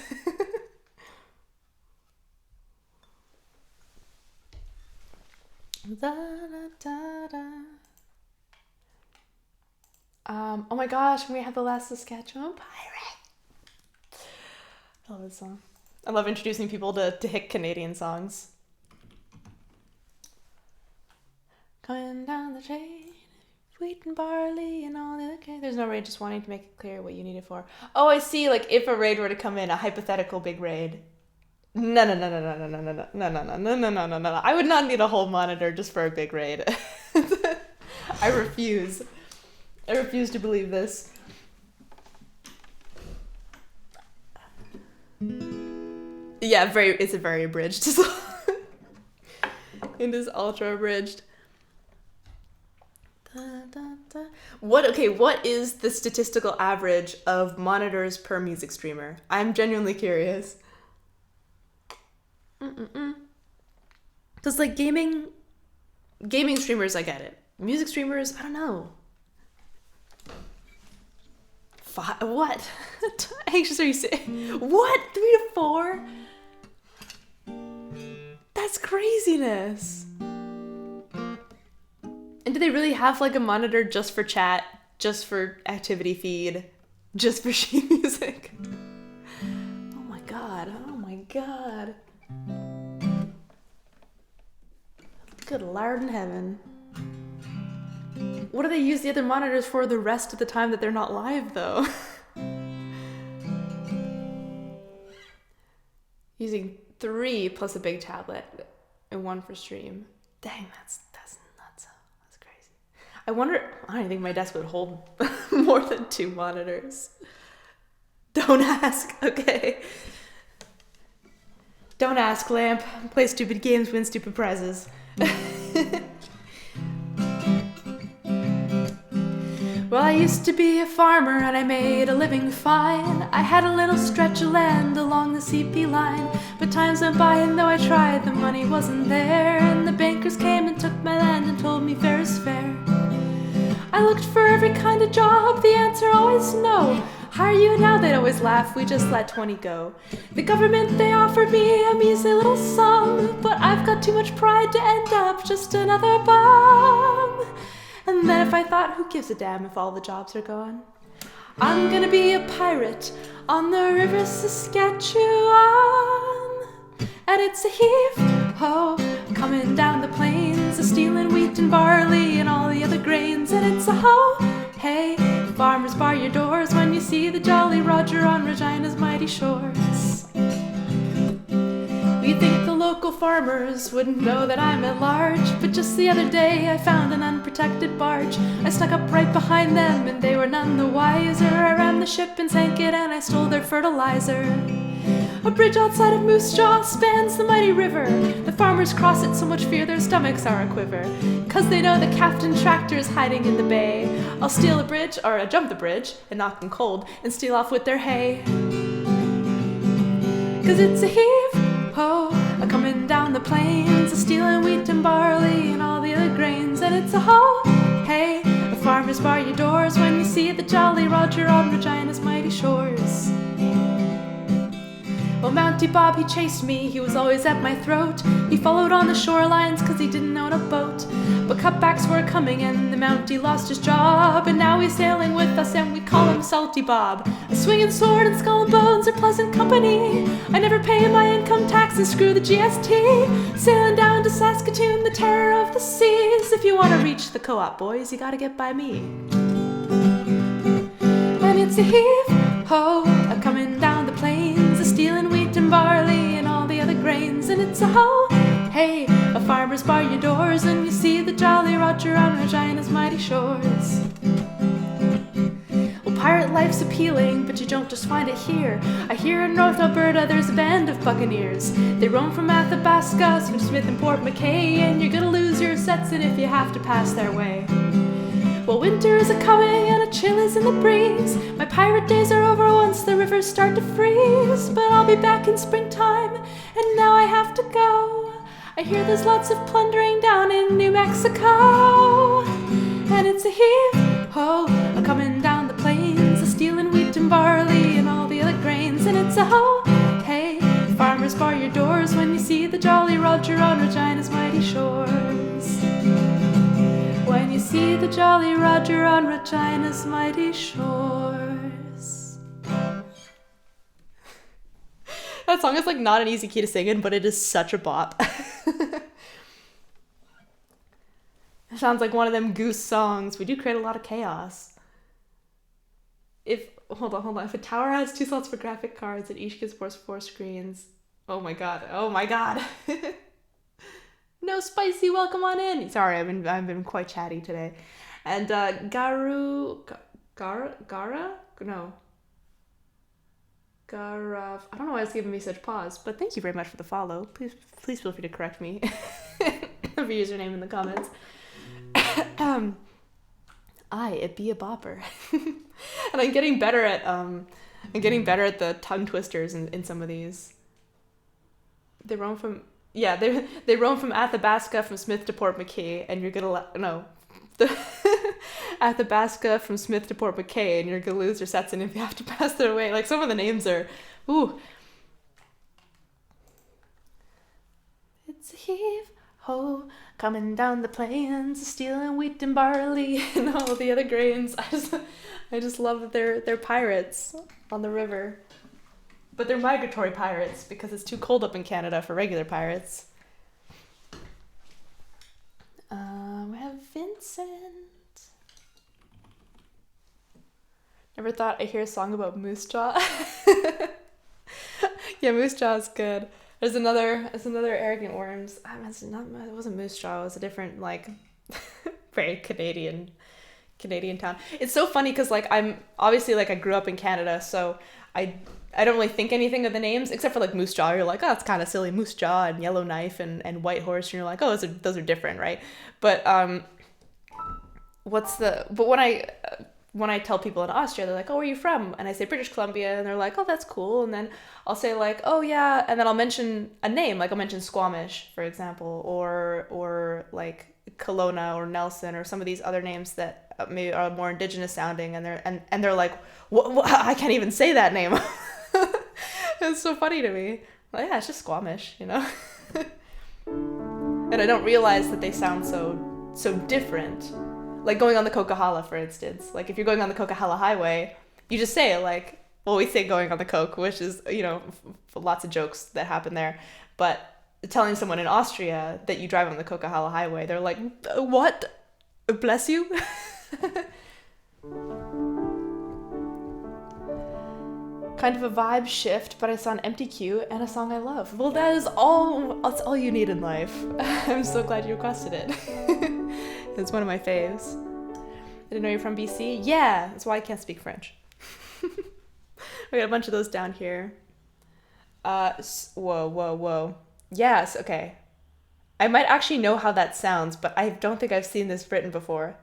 Da, da, da, da. Oh my gosh, we have the last Saskatchewan pirate. I love this song. I love introducing people to hit Canadian songs. Coming down the train, wheat and barley and all the other kind. There's no raid, just wanting to make it clear what you need it for. Oh, I see. Like, if a raid were to come in, a hypothetical big raid. No. I would not need a whole monitor just for a big raid. I refuse. I refuse to believe this. Yeah, it's a very abridged. It is ultra abridged. What is the statistical average of monitors per music streamer? I'm genuinely curious. Because like gaming streamers, I get it. Music streamers, I don't know. What? Anxious, are you saying? What? 3 to 4? That's craziness. And do they really have like a monitor just for chat, just for activity feed, just for sheet music? Oh my god. Good Lord in heaven. What do they use the other monitors for the rest of the time that they're not live, though? Using 3 plus a big tablet and 1 for stream. Dang, that's nuts. That's crazy. I don't think my desk would hold more than 2 monitors. Don't ask, okay? Don't ask, Lamp. Play stupid games, win stupid prizes. Well, I used to be a farmer and I made a living fine. I had a little stretch of land along the CP line. But times went by and though I tried, the money wasn't there. And the bankers came and took my land and told me fair is fair. I looked for every kind of job, the answer always no. Hire you now, they'd always laugh, we just let 20 go. The government, they offered me a measly little sum, but I've got too much pride to end up just another bum. And then if I thought, who gives a damn if all the jobs are gone? I'm gonna be a pirate on the river Saskatchewan. And it's a heave-ho coming down the plains, a-stealing wheat and barley and all the other grains. And it's a ho-hey, farmers bar your doors when you see the Jolly Roger on Regina's mighty shores. You'd think the local farmers wouldn't know that I'm at large, but just the other day I found an unprotected barge. I stuck up right behind them and they were none the wiser. I ran the ship and sank it and I stole their fertilizer. A bridge outside of Moose Jaw spans the mighty river. The farmers cross it, so much fear their stomachs are a-quiver. 'Cause they know the Captain Tractor's hiding in the bay. I'll steal a bridge, or jump the bridge, and knock them cold, and steal off with their hay. 'Cause it's a heave-ho coming down the plains, a-stealing wheat and barley and all the other grains. And it's a ho, hey, the farmers bar your doors when you see the Jolly Roger on Regina's mighty shores. Well, Mountie Bob, he chased me, he was always at my throat. He followed on the shorelines cause he didn't own a boat. But cutbacks were coming and the Mountie lost his job. And now he's sailing with us and we call him Salty Bob. A swinging sword and skull and bones are pleasant company. I never pay my income tax and screw the GST. Sailing down to Saskatoon, the terror of the seas. If you want to reach the co-op, boys, you gotta get by me. And it's a heave-ho, a-coming down the plains, a-stealing wheat and barley and all the other grains. And it's a ho, hey, a farmer's bar your doors and you see the Jolly Roger on Regina's mighty shores. Well, pirate life's appealing, but you don't just find it here. I hear in North Alberta there's a band of buccaneers. They roam from Athabasca, Smith and Port McKay, and you're gonna lose your Setson if you have to pass their way. Well, winter is a-coming and a chill is in the breeze. My pirate days are over once the rivers start to freeze. But I'll be back in springtime, and now I have to go. I hear there's lots of plundering down in New Mexico. And it's a heave-ho, a-coming down the plains, a-stealing wheat and barley and all the other grains. And it's a ho, hey, farmers bar your doors when you see the Jolly Roger on Regina's mighty shores. When you see the Jolly Roger on Regina's mighty shores. That song is like not an easy key to sing in, but it is such a bop. It sounds like one of them Goose songs. We do create a lot of chaos. Hold on. If a tower has 2 slots for graphic cards and each gives 4 screens. Oh my god. No, Spicy, welcome on in. Sorry, I've been quite chatty today. And Gara? No. Gara, I don't know why it's giving me such pause, but thank you very much for the follow. Please feel free to correct me of your username in the comments. It be a bopper. And I'm getting better at the tongue twisters in some of these. They roam from Athabasca from Smith to Port McKay, and you're gonna Athabasca from Smith to Port McKay, and you're gonna lose your Setson if you have to pass their way. Like some of the names are, ooh. It's a heave-ho, coming down the plains, stealing wheat and barley and all the other grains. I just love that they're pirates on the river. But they're migratory pirates because it's too cold up in Canada for regular pirates. We have Vincent. Never thought I'd hear a song about Moose Jaw. Yeah, Moose Jaw is good. There's another Arrogant Worms. It wasn't Moose Jaw. It was a different, like, very Canadian town. It's so funny because, like, I'm obviously, like, I grew up in Canada, so I don't really think anything of the names except for like Moose Jaw. You're like, oh, it's kind of silly. Moose Jaw and Yellowknife and White Horse, and you're like, oh, those are different, right? But when I tell people in Austria, they're like, oh, where are you from? And I say British Columbia, and they're like, oh, that's cool. And then I'll say like, oh yeah, and then I'll mention a name, like I'll mention Squamish, for example, or like Kelowna or Nelson or some of these other names that maybe are more indigenous sounding, and they're like, what? I can't even say that name. It's so funny to me. Like, yeah, it's just Squamish, you know? And I don't realize that they sound so different. Like going on the Coquihalla, for instance. Like if you're going on the Coquihalla Highway, you just say like, well, we say going on the Coke, which is, you know, lots of jokes that happen there. But telling someone in Austria that you drive on the Coquihalla Highway, they're like, what? Bless you? Kind of a vibe shift, but I saw an empty queue and a song I love. Well, that's all you need in life. I'm so glad you requested it. It's one of my faves. I didn't know you're from BC. Yeah, that's why I can't speak French. We got a bunch of those down here. Whoa. Yes, okay. I might actually know how that sounds, but I don't think I've seen this written before.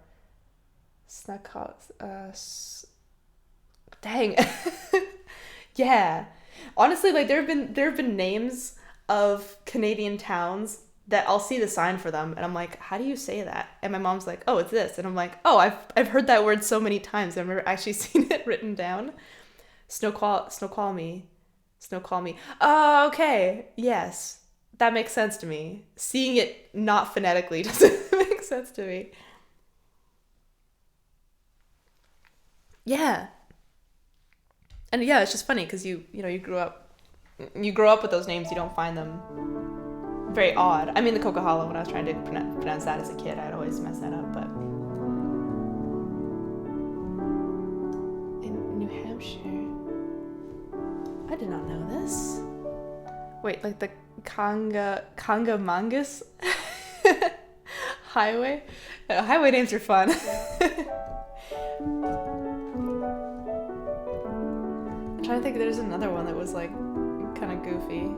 Dang. Yeah. Honestly, like there have been names of Canadian towns that I'll see the sign for them, and I'm like, how do you say that? And my mom's like, oh, it's this. And I'm like, oh, I've heard that word so many times. I've never actually seen it written down. Snoqualmie. Oh, okay. Yes. That makes sense to me. Seeing it not phonetically doesn't make sense to me. Yeah. And yeah, it's just funny because you grow up with those names, you don't find them very odd. I mean, the Coquihalla, when I was trying to pronounce that as a kid, I'd always mess that up, but in New Hampshire, I did not know this. Wait, like the Congamongus highway? Highway names are fun. I'm trying to think, there's another one that was like kind of goofy.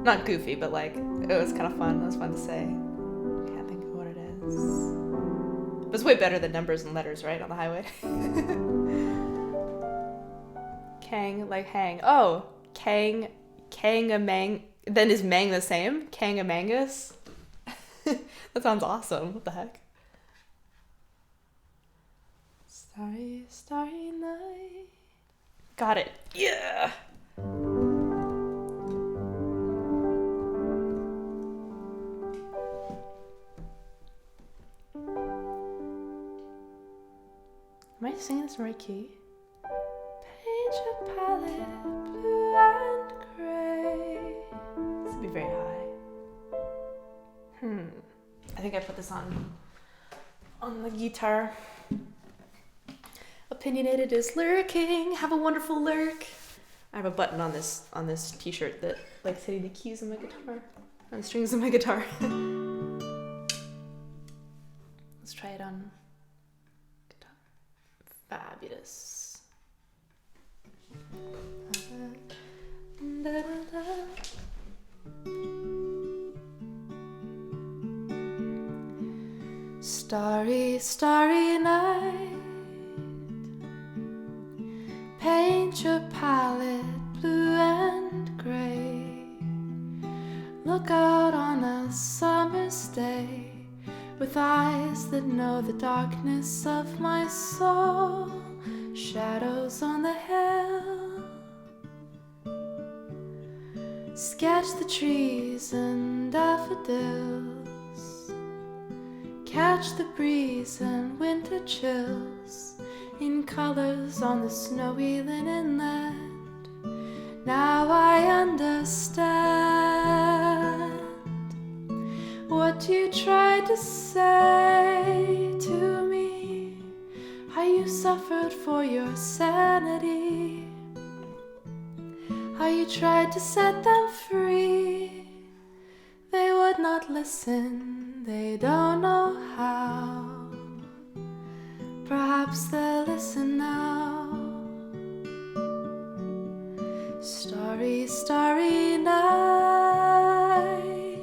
Not goofy, but like it was kind of fun. It was fun to say. Can't think of what it is. It was way better than numbers and letters, right, on the highway. Kang, like hang. Oh, Kangamang. Then is Mang the same? Kangamangus? That sounds awesome. What the heck? Starry, starry night. Got it. Yeah. Am I singing this in the right key? Paint your palette blue and gray. This would be very high. I think I put this on the guitar. Opinionated is lurking. Have a wonderful lurk. I have a button on this t-shirt that likes hitting the keys on my guitar, on the strings of my guitar. Let's try it on guitar. Fabulous. Starry, starry night. Paint your palette blue and gray. Look out on a summer's day with eyes that know the darkness of my soul. Shadows on the hill. Sketch the trees and daffodils. Catch the breeze and winter chills in colors on the snowy linen land. Now I understand what you tried to say to me, how you suffered for your sanity, how you tried to set them free. They would not listen, they don't know how. Perhaps they'll listen now. Starry, starry night.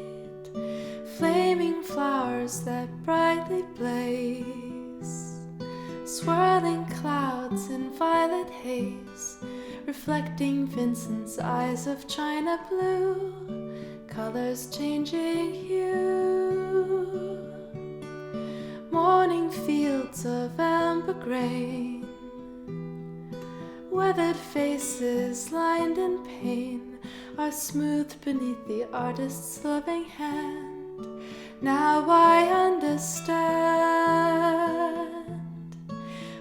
Flaming flowers that brightly blaze. Swirling clouds in violet haze. Reflecting Vincent's eyes of china blue. Colors changing hue. Morning fields of amber grain. Weathered faces lined in pain are smoothed beneath the artist's loving hand. Now I understand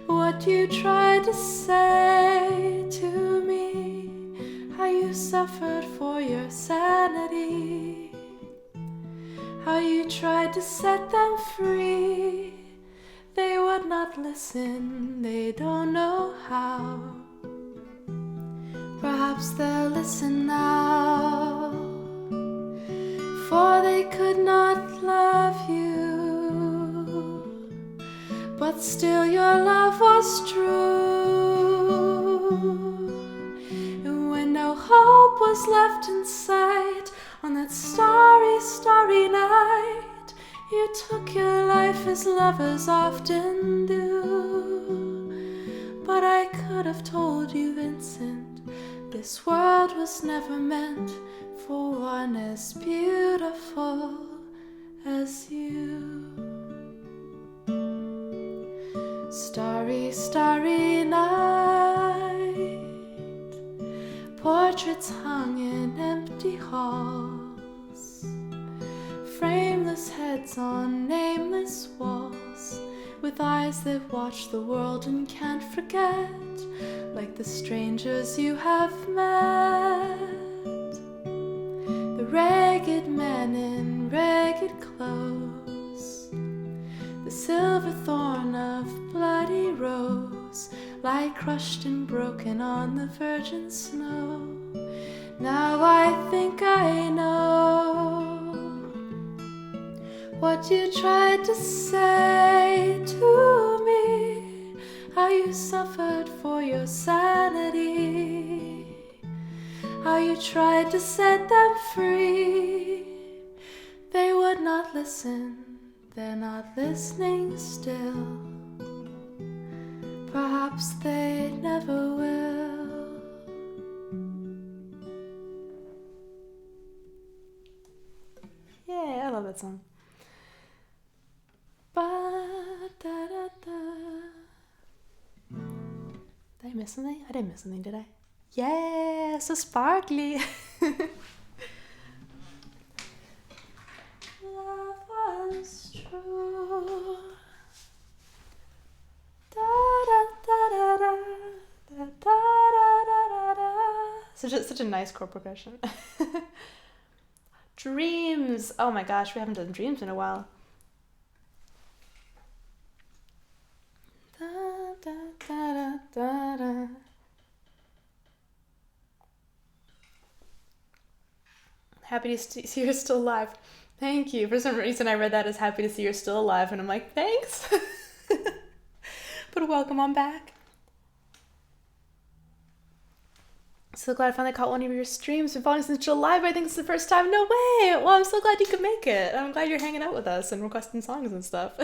what you tried to say to me, how you suffered for your sanity, how you tried to set them free. They would not listen, they don't know how. Perhaps they'll listen now, for they could not love you, but still your love was true. And when no hope was left in sight, on that starry, starry night, you took your life as lovers often do. But I could have told you, Vincent, This world was never meant for one as beautiful as you. Starry, starry night, portraits hung in empty halls, frameless heads on nameless walls, with eyes that watch the world and can't forget, like the strangers you have met. The ragged men in ragged clothes, the silver thorn of bloody rose, lie crushed and broken on the virgin snow. Now I think I know what you tried to say to me, how you suffered for your sanity, how you tried to set them free. They would not listen, they're not listening still. Perhaps they never will. Yeah, I love that song. Did I miss something? I didn't miss something, did I? Yeah, so sparkly. Love was true. Da, da, da, da, da, da, da, da, da. Such a nice chord progression. Dreams. Oh my gosh, we haven't done Dreams in a while. Da, da, da, da, da, da. Happy to see you're still alive. Thank you. For some reason I read that as happy to see you're still alive, and I'm like, thanks. But welcome on back. So glad I finally caught one of your streams. Been following since July, but I think it's the first time. No way! Well, I'm so glad you could make it. I'm glad you're hanging out with us and requesting songs and stuff.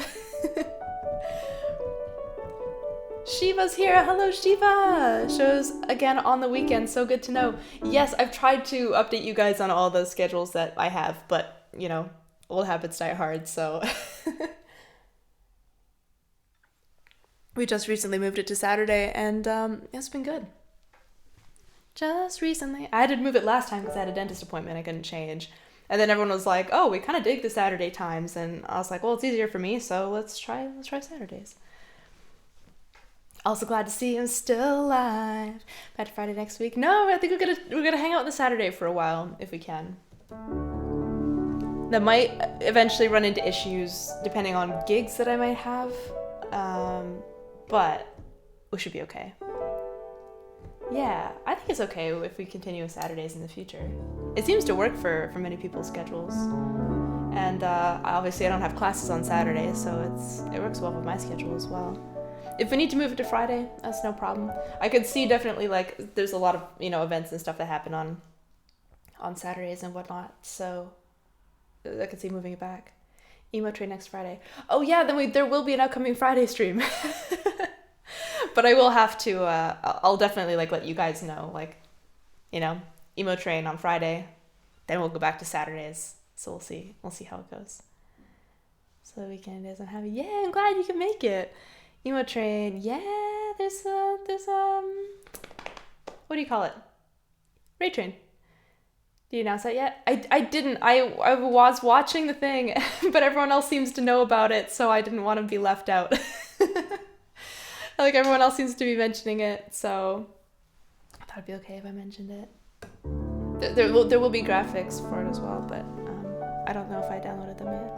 Shiva's here. Hello, Shiva. Shows again on the weekend. So good to know. Yes, I've tried to update you guys on all the schedules that I have, but, you know, old habits die hard, so... We just recently moved it to Saturday, and it's been good. Just recently. I had to move it last time because I had a dentist appointment I couldn't change. And then everyone was like, oh, we kind of dig the Saturday times. And I was like, well, it's easier for me, so let's try Saturdays. Also glad to see I'm still alive. Back to Friday next week. No, I think we're gonna hang out on the Saturday for a while, if we can. That might eventually run into issues depending on gigs that I might have. But we should be okay. Yeah, I think it's okay if we continue with Saturdays in the future. It seems to work for many people's schedules. And obviously I don't have classes on Saturdays, so it works well with my schedule as well. If we need to move it to Friday, that's no problem. I could see definitely, like, there's a lot of, you know, events and stuff that happen on Saturdays and whatnot, so I could see moving it back. Emo Train next Friday. Oh yeah, then there will be an upcoming Friday stream. But I will have to, I'll definitely, like, let you guys know, like, you know, Emo Train on Friday, then we'll go back to Saturdays, so we'll see how it goes. So the weekend is, I'm happy. Yeah, I'm glad you can make it. Emo Train, yeah, there's what do you call it? Raid Train. Did you announce that yet? I didn't. I was watching the thing, but everyone else seems to know about it, so I didn't want to be left out. Like, everyone else seems to be mentioning it, so I thought it'd be okay if I mentioned it. There will be graphics for it as well, but I don't know if I downloaded them yet.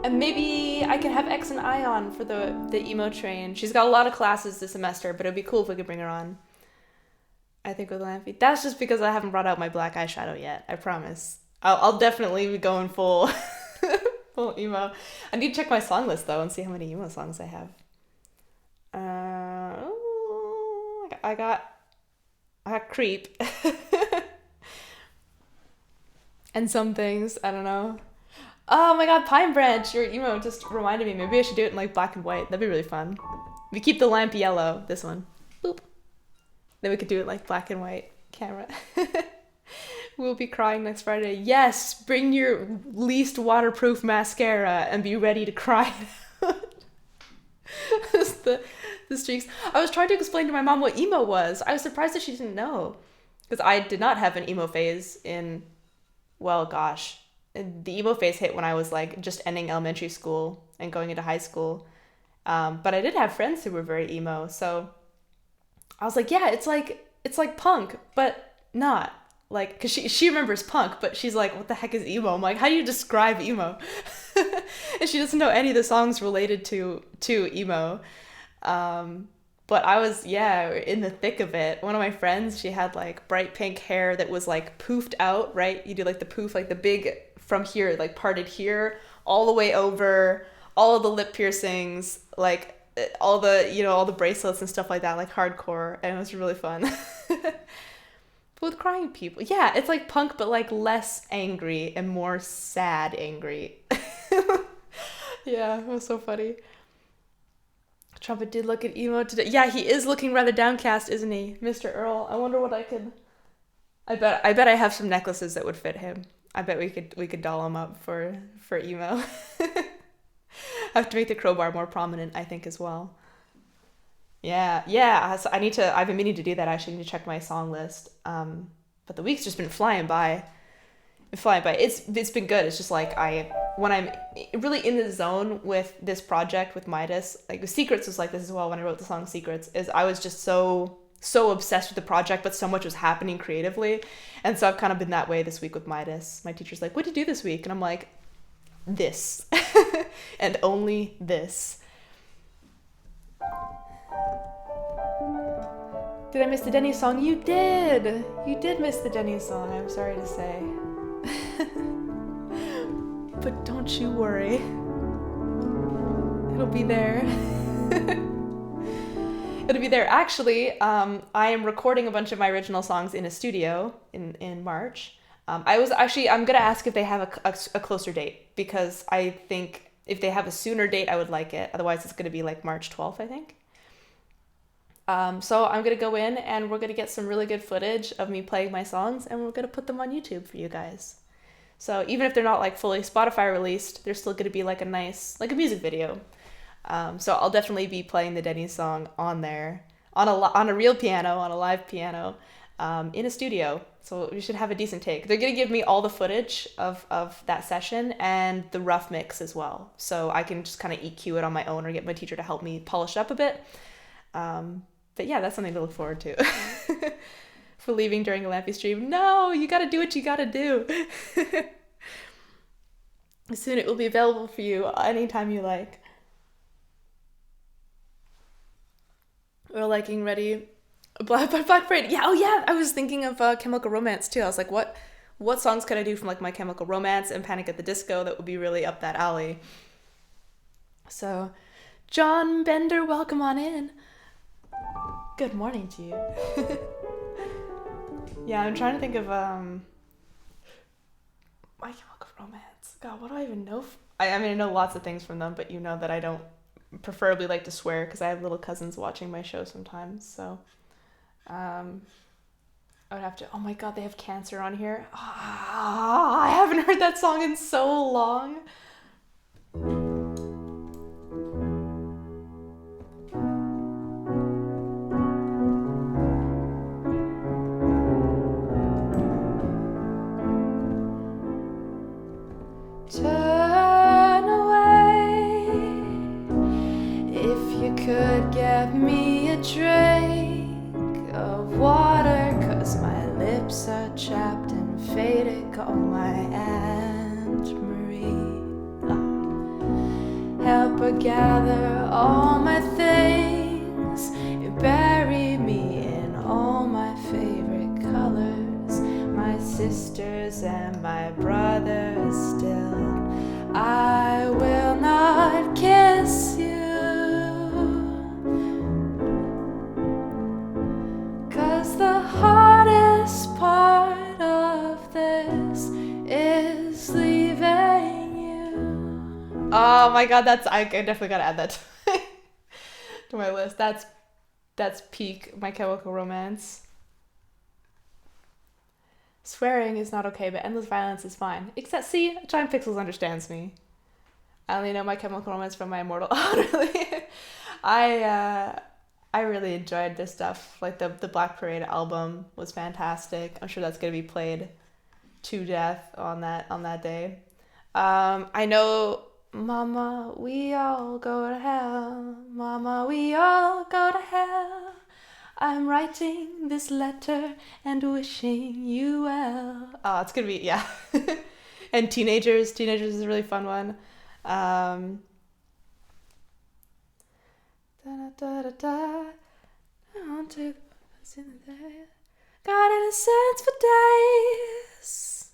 And maybe I could have X and I on for the Emo Train. She's got a lot of classes this semester, but it'd be cool if we could bring her on. I think with Lampy. That's just because I haven't brought out my black eyeshadow yet. I promise. I'll definitely be going full full emo. I need to check my song list though and see how many emo songs I have. I got Creep. And some things, I don't know. Oh my god, Pine Branch, your emo just reminded me. Maybe I should do it in, like, black and white. That'd be really fun. We keep the lamp yellow, this one. Boop. Then we could do it like black and white camera. We'll be crying next Friday. Yes, bring your least waterproof mascara and be ready to cry. the streaks. I was trying to explain to my mom what emo was. I was surprised that she didn't know. Because I did not have an emo phase in, well, gosh. The emo phase hit when I was like just ending elementary school and going into high school. But I did have friends who were very emo. So I was like, yeah, it's like punk, but not. Like, because she remembers punk, but she's like, what the heck is emo? I'm like, how do you describe emo? And she doesn't know any of the songs related to emo. But I was, in the thick of it. One of my friends, she had like bright pink hair that was like poofed out, right? You do like the poof, like the big from here, like parted here, all the way over, all of the lip piercings, like all the bracelets and stuff like that, like hardcore. And it was really fun. With crying people. Yeah, it's like punk, but like less angry and more sad angry. Yeah, it was so funny. Trumpet did look at emo today. Yeah, he is looking rather downcast, isn't he? Mr. Earl. I wonder what I could... I bet I have some necklaces that would fit him. I bet we could doll him up for emo. I have to make the crowbar more prominent, I think, as well. Yeah. So I've been meaning to do that. I actually need to check my song list. But the week's just been flying by. It's been good. It's just like when I'm really in the zone with this project with Midas, like the Secrets was like this as well. When I wrote the song Secrets, is I was just so obsessed with the project, but so much was happening creatively. And so I've kind of been that way this week with Midas. My teacher's like, what did you do this week? And I'm like, this. And only this. Did I miss the Denny song? You did! You did miss the Denny song, I'm sorry to say. But don't you worry. It'll be there. It'll be there. Actually, I am recording a bunch of my original songs in a studio in March. I'm gonna ask if they have a closer date, because I think if they have a sooner date, I would like it. Otherwise, it's gonna be like March 12th, I think. So I'm going to go in and we're going to get some really good footage of me playing my songs, and we're going to put them on YouTube for you guys. So even if they're not like fully Spotify released, they're still going to be like a nice, like a music video. So I'll definitely be playing the Denny song on there, on a real piano, on a live piano, in a studio. So we should have a decent take. They're going to give me all the footage of that session and the rough mix as well. So I can just kind of EQ it on my own or get my teacher to help me polish it up a bit. But yeah, that's something to look forward to. For leaving during a Lampy stream. No, you gotta do what you gotta do. Soon it will be available for you anytime you like. We're liking ready. Black Friday. Yeah, oh yeah, I was thinking of Chemical Romance too. I was like, what songs could I do from like My Chemical Romance and Panic at the Disco that would be really up that alley? So, John Bender, welcome on in. Good morning to you. Yeah, I'm trying to think of My Chemical Romance. God, what do I even know? I mean, I know lots of things from them, but you know that I don't preferably like to swear because I have little cousins watching my show sometimes. So, I would have to. Oh my God, they have Cancer on here. I haven't heard that song in so long. Turn away if you could get me a drink of water, 'cause my lips are chapped and faded. Call my Aunt Marie. Help her gather all my things. You bury me in all my favorite colors, my sisters and my brothers still. I will not kiss you, 'cause the hardest part of this is leaving you. Oh my God, I definitely gotta add that to my list. That's That's peak My Chemical Romance. Swearing is not okay, but endless violence is fine. Except, see, Giant Pixels understands me. I only know My Chemical Romance from my Immortal. Really, I really enjoyed this stuff. Like the Black Parade album was fantastic. I'm sure that's gonna be played to death on that day. I know, Mama, we all go to hell. Mama, we all go to hell. I'm writing this letter and wishing you well. Oh, it's gonna be, yeah. And Teenagers is a really fun one. Da, da, da, da. I want to got innocence for days.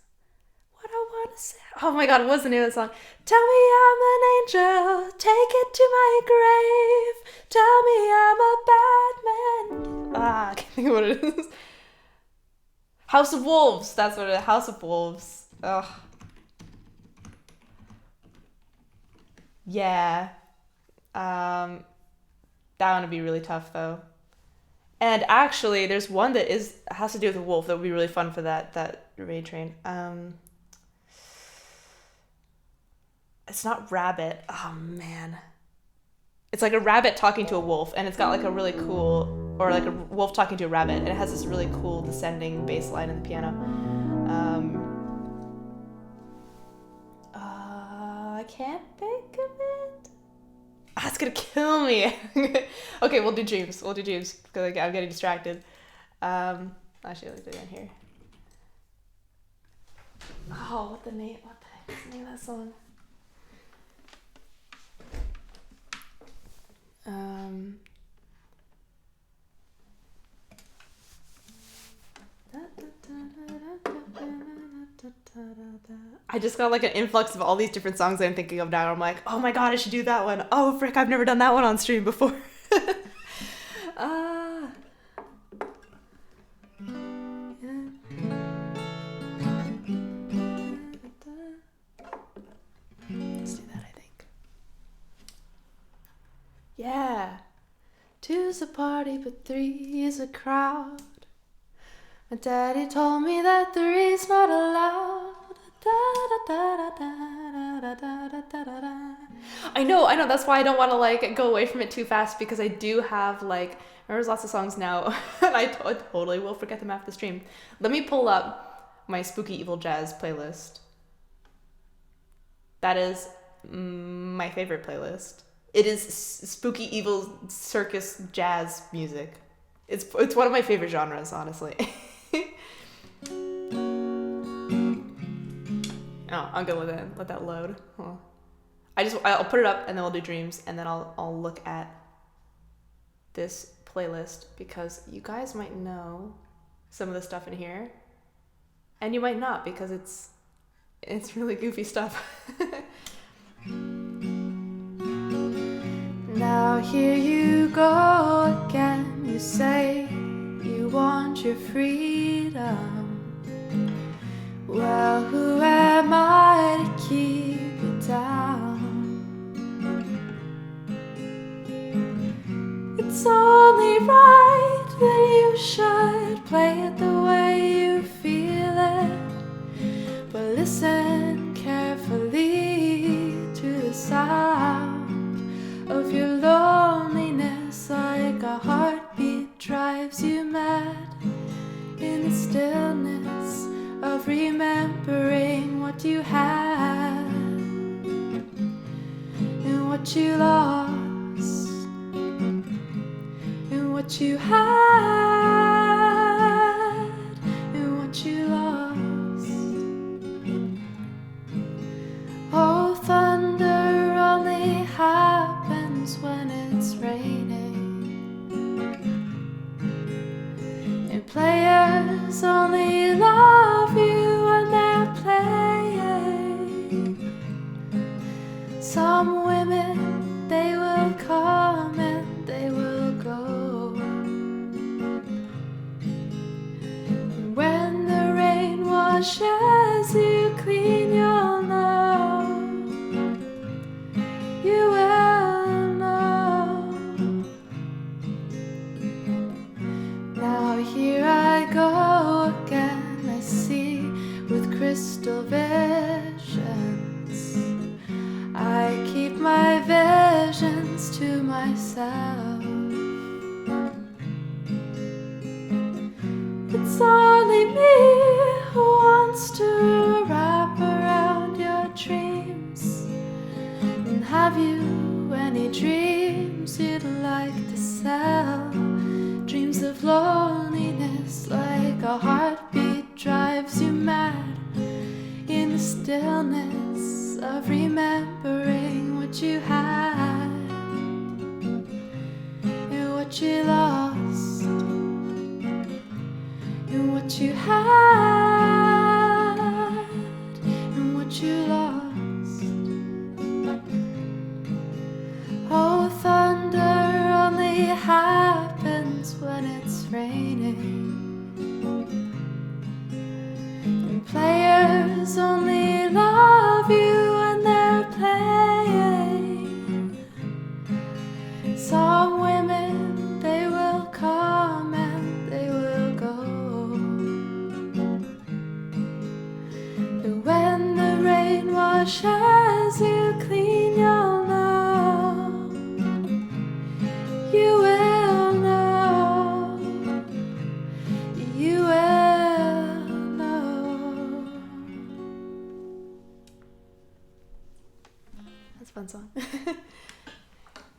What I want to say. Oh my god, what's the name of the song? Tell me I'm an angel, take it to my grave. Tell me I'm a bad man. I can't think of what it is. House of Wolves, that's what it is. House of Wolves. Ugh. Yeah. That one would be really tough though. And actually, there's one that has to do with a wolf that would be really fun for that raid train. It's not rabbit. Oh man. It's like a rabbit talking to a wolf, and it's got like a really cool, or like a wolf talking to a rabbit, and it has this really cool descending bass line in the piano. I can't think of it. Ah, it's gonna kill me. Okay, we'll do dreams. Because I'm getting distracted. Actually, let me put it down here. Oh, what the heck is the name of that song? I just got like an influx of all these different songs that I'm thinking of now. I'm like, oh my god, I should do that one. Oh frick, I've never done that one on stream before. Let's do that, I think. Yeah. Two's a party, but three is a crowd. My daddy told me that three's not allowed. I know, that's why I don't want to like go away from it too fast, because I do have like, there's lots of songs now and I totally will forget them after the stream. Let me pull up my Spooky Evil Jazz playlist. That is my favorite playlist. It is Spooky Evil Circus Jazz music. It's one of my favorite genres, honestly. Oh, I'm gonna let that load. Huh. I'll put it up and then we'll do dreams, and then I'll look at this playlist, because you guys might know some of the stuff in here, and you might not, because it's really goofy stuff. Now here you go again. You say you want your freedom. Well, who am I to keep it down? It's only right that you should play it the way you feel it. But listen carefully to the sound of your loneliness, like a heartbeat drives you mad in the stillness of remembering what you had and what you lost and what you had and what you lost. Oh, thunder only happens when it's raining, and players only love you when they're playing. Some women, they will come and they will go, and when the rain washes you clean, you'll know, you will know. It's only me who wants to wrap around your dreams. And have you any dreams you'd like to sell? Dreams of loneliness, like a heartbeat drives you mad. In the stillness of remembering what you had and what you lost and what you had and what you lost. Oh, thunder only happens when it's raining, and players only love you when they're playing. Some women, they will come and they will go, but when the rain washes you clean, you'll know. You will know. You will know. That's a fun song.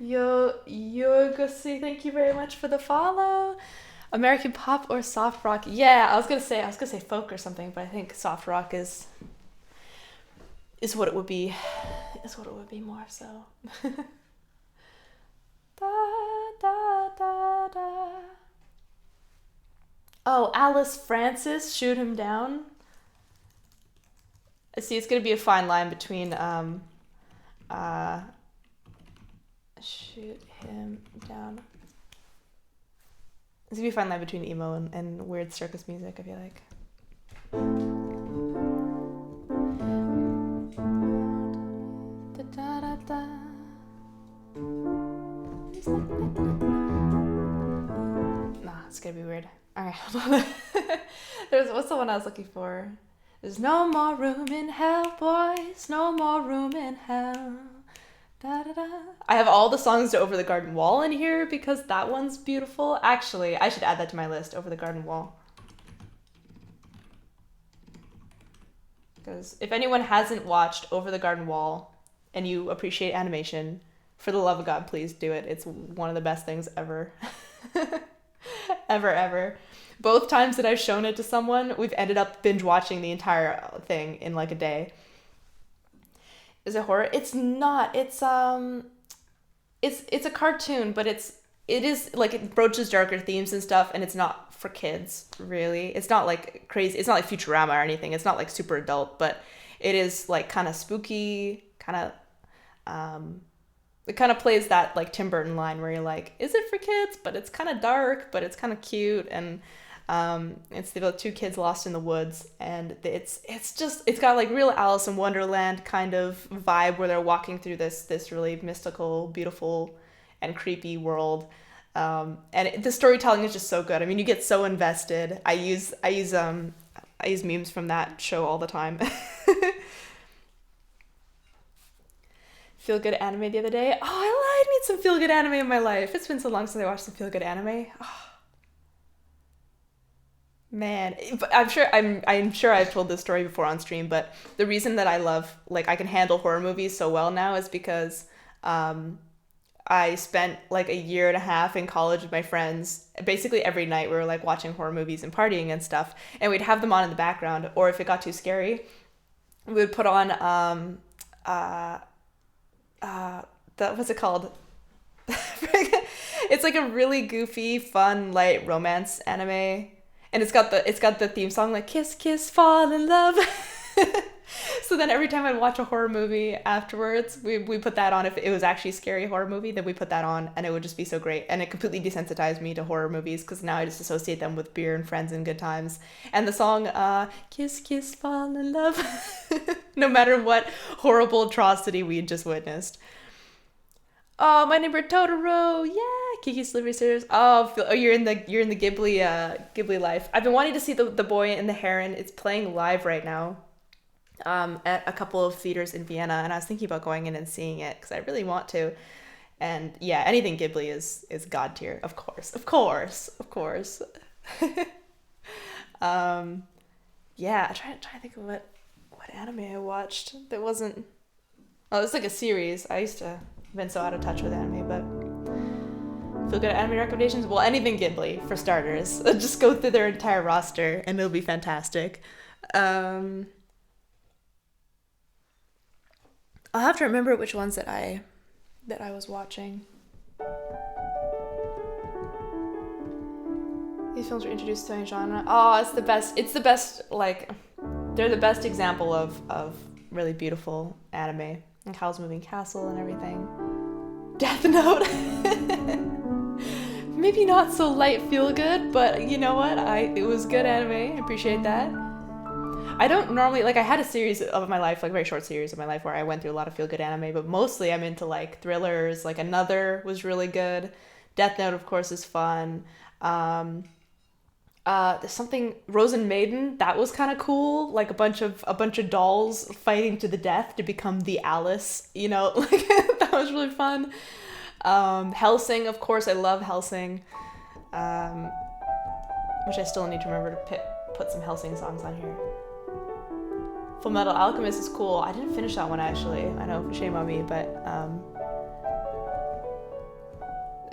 Yogosi, thank you very much for the follow. American pop or soft rock? Yeah, I was gonna say folk or something, but I think soft rock is what it would be. Is what it would be more so. Da, da, da, da. Oh, Alice Francis, Shoot Him Down. I see it's gonna be a fine line between Shoot Him Down. It's gonna be a fine line between emo and weird circus music, I feel like. Da, da, da, da. Nah, it's gonna be weird. Alright, hold on. What's the one I was looking for? There's no more room in hell, boys. No more room in hell. Da, da, da. I have all the songs to Over the Garden Wall in here because that one's beautiful. Actually, I should add that to my list, Over the Garden Wall. Because if anyone hasn't watched Over the Garden Wall and you appreciate animation, for the love of God, please do it. It's one of the best things ever. Ever. Both times that I've shown it to someone, we've ended up binge watching the entire thing in like a day. Is it horror? It's not. It's a cartoon, but it is like, it broaches darker themes and stuff, and it's not for kids, really. It's not like crazy. It's not like Futurama or anything. It's not like super adult, but it is like kind of spooky, kind of it kind of plays that like Tim Burton line where you're like, is it for kids? But it's kind of dark, but it's kind of cute, and it's about two kids lost in the woods, and it's got like real Alice in Wonderland kind of vibe where they're walking through this really mystical, beautiful, and creepy world. And the storytelling is just so good. I mean, you get so invested. I use memes from that show all the time. Feel good anime the other day. Oh, I need some feel good anime in my life. It's been so long since I watched some feel good anime. Oh, man, but I'm sure I've told this story before on stream, but the reason that I can handle horror movies so well now is because I spent like a year and a half in college with my friends. Basically every night we were like watching horror movies and partying and stuff, and we'd have them on in the background, or if it got too scary, we would put on what's it called? It's like a really goofy, fun, light romance anime, and it's got the theme song like kiss, kiss, fall in love. So then every time I'd watch a horror movie afterwards, we put that on. If it was actually a scary horror movie, then we put that on, and it would just be so great. And it completely desensitized me to horror movies because now I just associate them with beer and friends and good times. And the song kiss, kiss, fall in love, no matter what horrible atrocity we had just witnessed. Oh, My Neighbor Totoro, yeah, Kiki's Delivery Service. Oh, you're in the Ghibli life. I've been wanting to see the Boy and the Heron. It's playing live right now, at a couple of theaters in Vienna, and I was thinking about going in and seeing it because I really want to. And yeah, anything Ghibli is god tier, of course. Yeah, I'm trying to think of what anime I watched that wasn't. Oh, it was like a series. I used to have been so out of touch with anime, but feel good at anime recommendations? Well, anything Ghibli for starters. Just go through their entire roster and it'll be fantastic. I'll have to remember which ones that I was watching. These films were introduced to a genre. Oh, it's the best. It's the best. Like, they're the best example of really beautiful anime. Like Howl's Moving Castle and everything. Death Note. Maybe not so light feel good, but you know what? It was good anime. I appreciate that. I don't normally, like, I had a series of my life, like a very short series of my life where I went through a lot of feel good anime, but mostly I'm into like thrillers. Like Another was really good. Death Note, of course, is fun. There's something Rosen Maiden that was kind of cool, like a bunch of dolls fighting to the death to become the Alice, you know, like that was really fun. Hellsing, of course, I love Hellsing, which I still need to remember to put some Hellsing songs on here. Full Metal Alchemist is cool. I didn't finish that one actually. I know, shame on me, but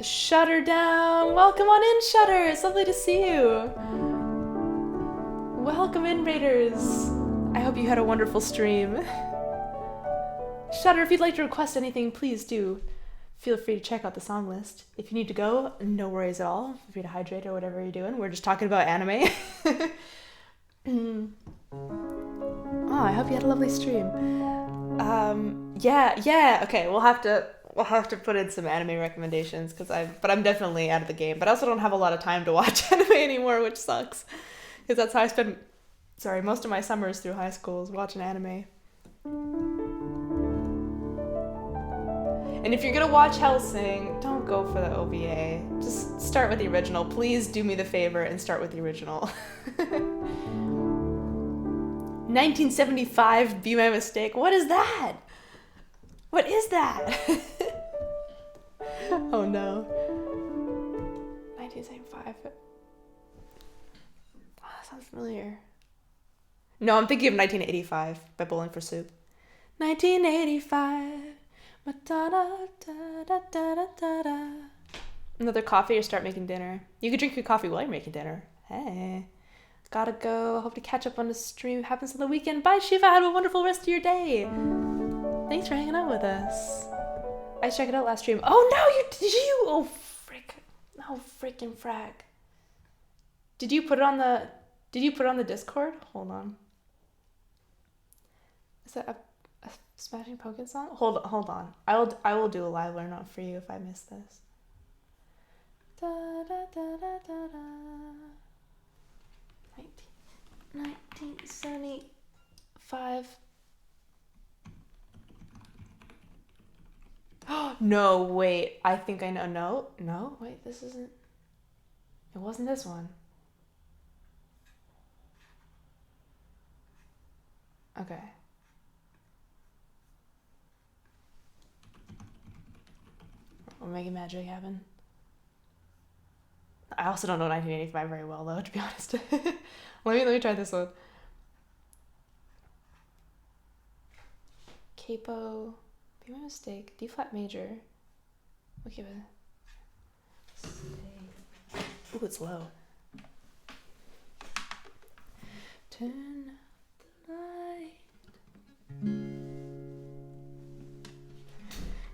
Shutter down. Welcome on in, Shutter. It's lovely to see you. Welcome in, Raiders. I hope you had a wonderful stream. Shutter, if you'd like to request anything, please do. Feel free to check out the song list. If you need to go, no worries at all. Feel free to hydrate or whatever you're doing. We're just talking about anime. Oh, I hope you had a lovely stream. Yeah. Okay, we'll have to put in some anime recommendations but I'm definitely out of the game. But I also don't have a lot of time to watch anime anymore, which sucks. Because that's how I spend, most of my summers through high school is watching anime. And if you're gonna watch Hellsing, don't go for the OVA. Just start with the original. Please do me the favor and start with the original. 1975, Be My Mistake. What is that? What is that? Oh no. 1975. Oh, that sounds familiar. No, I'm thinking of 1985 by Bowling for Soup. 1985. Another coffee or start making dinner? You could drink your coffee while you're making dinner. Hey. Gotta go. Hope to catch up on the stream. Happens on the weekend. Bye, Shiva. Have a wonderful rest of your day. Thanks for hanging out with us. I checked it out last stream. Oh no, did you? Oh frick. Oh freaking frag. Did you put it on the Discord? Hold on. Is that a Smashing Pumpkins song? Hold on. I will do a live learn out for you if I miss this. Da da da da da da. 1975. No, wait. I think I know. No, wait. This isn't. It wasn't this one. Okay. We're making magic happen. I also don't know 1985 very well, though, to be honest. Let me try this one. Capo, Be My Mistake, D flat major. We'll give it. Ooh, it's low. Turn the light.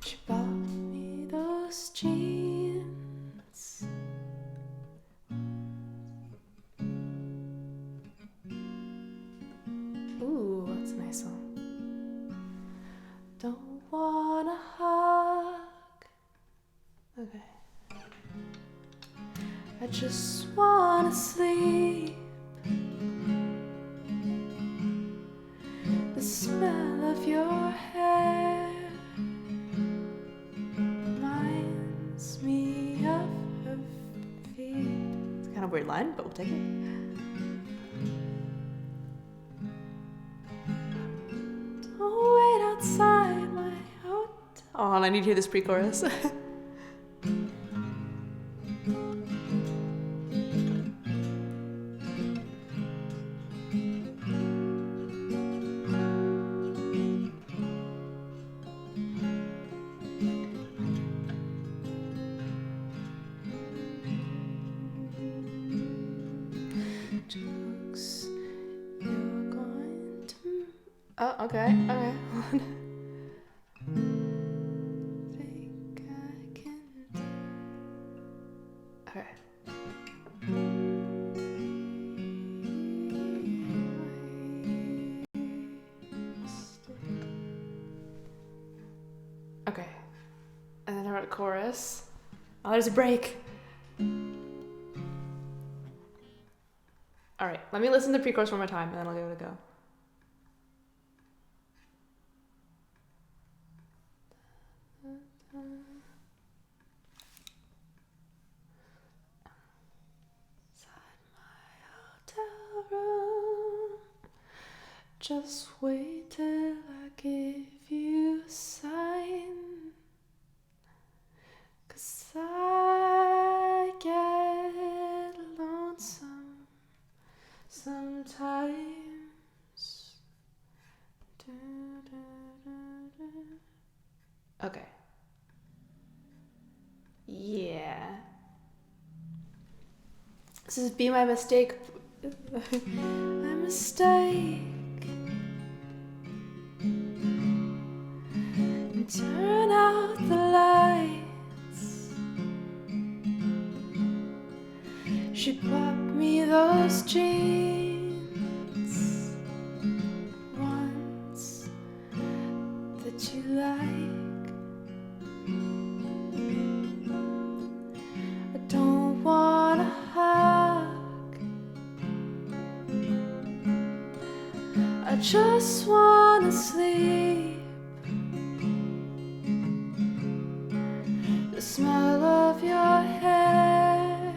She bought me those jeans. Ooh, that's a nice song. Don't wanna hug. Okay. I just wanna sleep. The smell of your hair reminds me of her feet. It's kind of a weird line, but we'll take it. Wait outside my hotel. Oh, and I need to hear this pre-chorus. Oh, okay, okay. Think I can. Okay. Okay. And then I wrote chorus. Oh, there's a break. All right, let me listen to the pre-chorus one more time, and then I'll give it a go. Room. Just wait till I give you a sign, 'cause I get lonesome sometimes. Okay. Yeah. This is Be My Mistake. My mistake. And turn out the lights. She bought me those jeans once that you like. I don't wanna hug, I just wanna sleep. The smell of your hair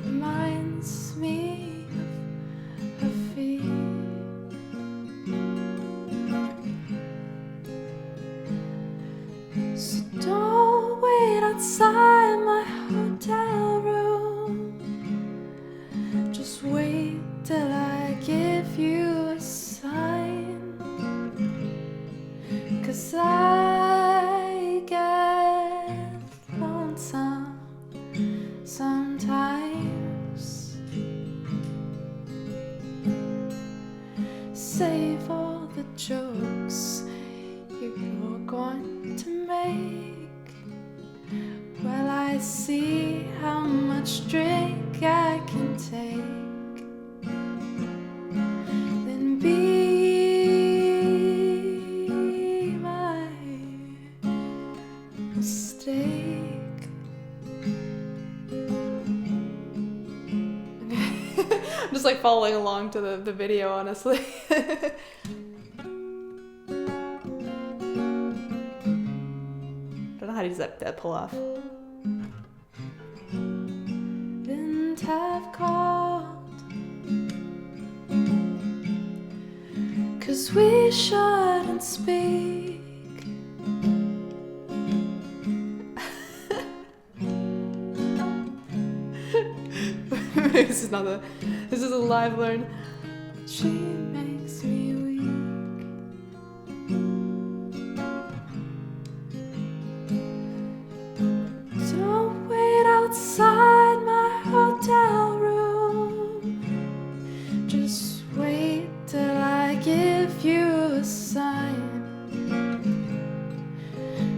reminds me of her feet. So don't wait outside my hotel room. Just wait till I give you a sign, 'cause I get lonesome sometimes. Save all the jokes you're going to make. Well, I see how much drink I can take. Then be my mistake. I'm just like following along to the video, honestly. Don't know how to use that pull off. Didn't have called, 'cause we shouldn't speak. This is a live learn. She makes me weak. Don't wait outside my hotel room. Just wait till I give you a sign,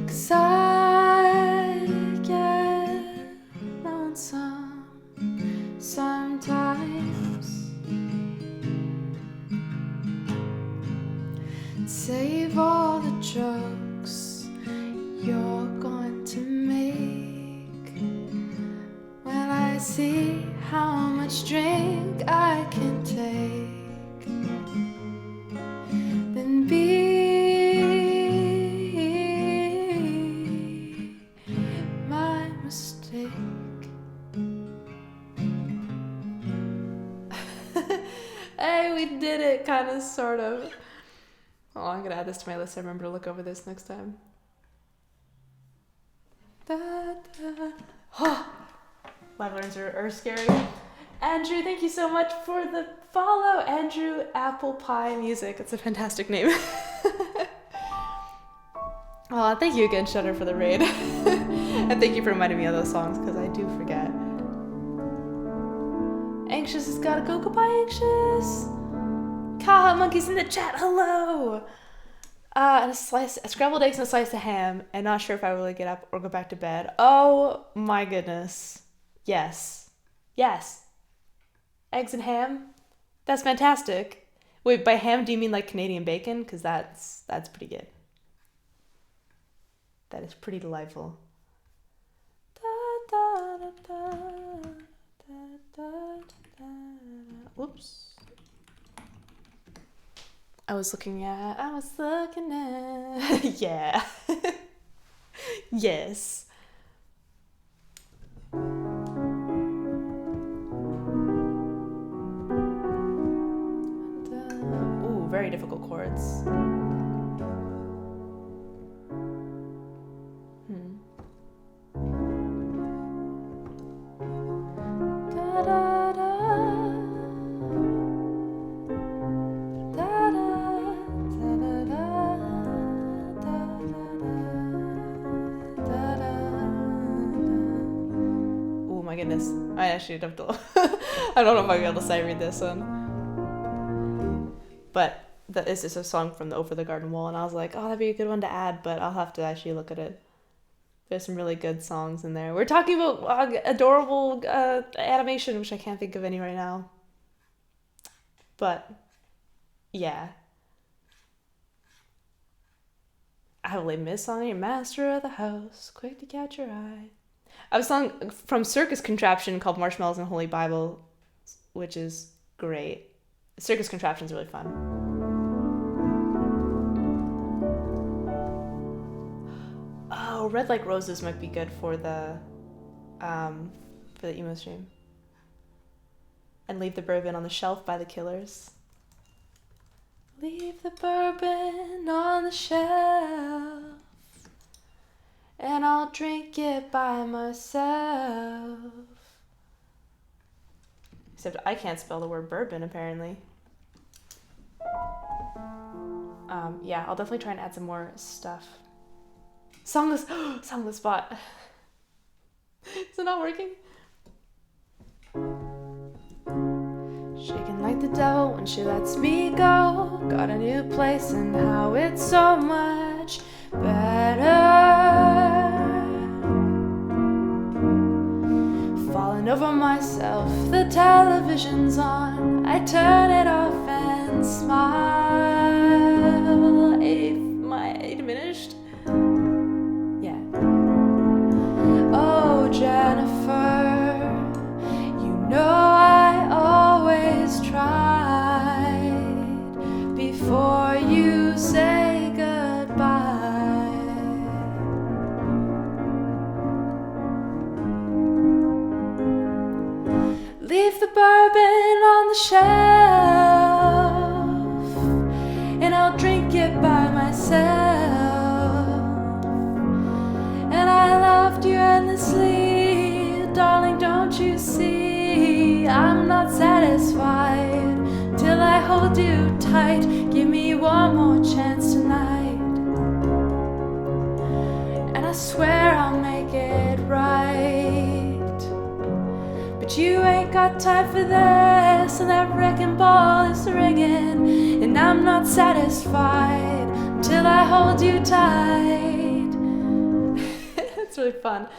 'cause I get lonesome sometimes. Save all the jokes you're going to make. When I see how much drink I can take, then be my mistake. Hey, we did it, kind of, sort of. Oh, I'm gonna add this to my list. I remember to look over this next time. Oh, live learns are scary. Andrew, thank you so much for the follow. Andrew Apple Pie Music. It's a fantastic name. Oh, thank you again, Shutter, for the raid. And thank you for reminding me of those songs, because I do forget. Anxious has gotta go. Goodbye, Anxious. Haha, monkeys in the chat, hello! And a scrambled eggs and a slice of ham, and not sure if I will get up or go back to bed. Oh my goodness. Yes. Yes. Eggs and ham? That's fantastic. Wait, by ham do you mean like Canadian bacon? Because that's pretty good. That is pretty delightful. Whoops. I was looking at, yeah. Yes. Ooh, very difficult chords. Goodness, I actually have to. I don't know if I'll be able to sight read this one, but that is just a song from the Over the Garden Wall, and I was like, oh, that'd be a good one to add, but I'll have to actually look at it. There's some really good songs in there. We're talking about adorable animation, which I can't think of any right now, but yeah. I will miss on your master of the house, quick to catch your eye. I have a song from Circus Contraption called Marshmallows and Holy Bible, which is great. Circus Contraption is really fun. Oh, Red Like Roses might be good for the emo stream. And Leave the Bourbon on the Shelf by the Killers. Leave the bourbon on the shelf, and I'll drink it by myself. Except I can't spell the word bourbon, apparently. Yeah, I'll definitely try and add some more stuff. Songless spot. Is it not working? Shaking like the devil when she lets me go. Got a new place and how it's so much better. Falling over myself, the television's on. I turn it off and smile. A diminished? Yeah. Oh, Jennifer, you know I always tried before you say goodbye. Leave the bourbon on the shelf, and I'll drink it by myself. And I loved you endlessly, darling, don't you see? I'm not satisfied till I hold you tight. Give me one more chance tonight, and I swear I'll make it right. But you ain't got time for this, and that wrecking ball is ringing, and I'm not satisfied till I hold you tight. It's really fun.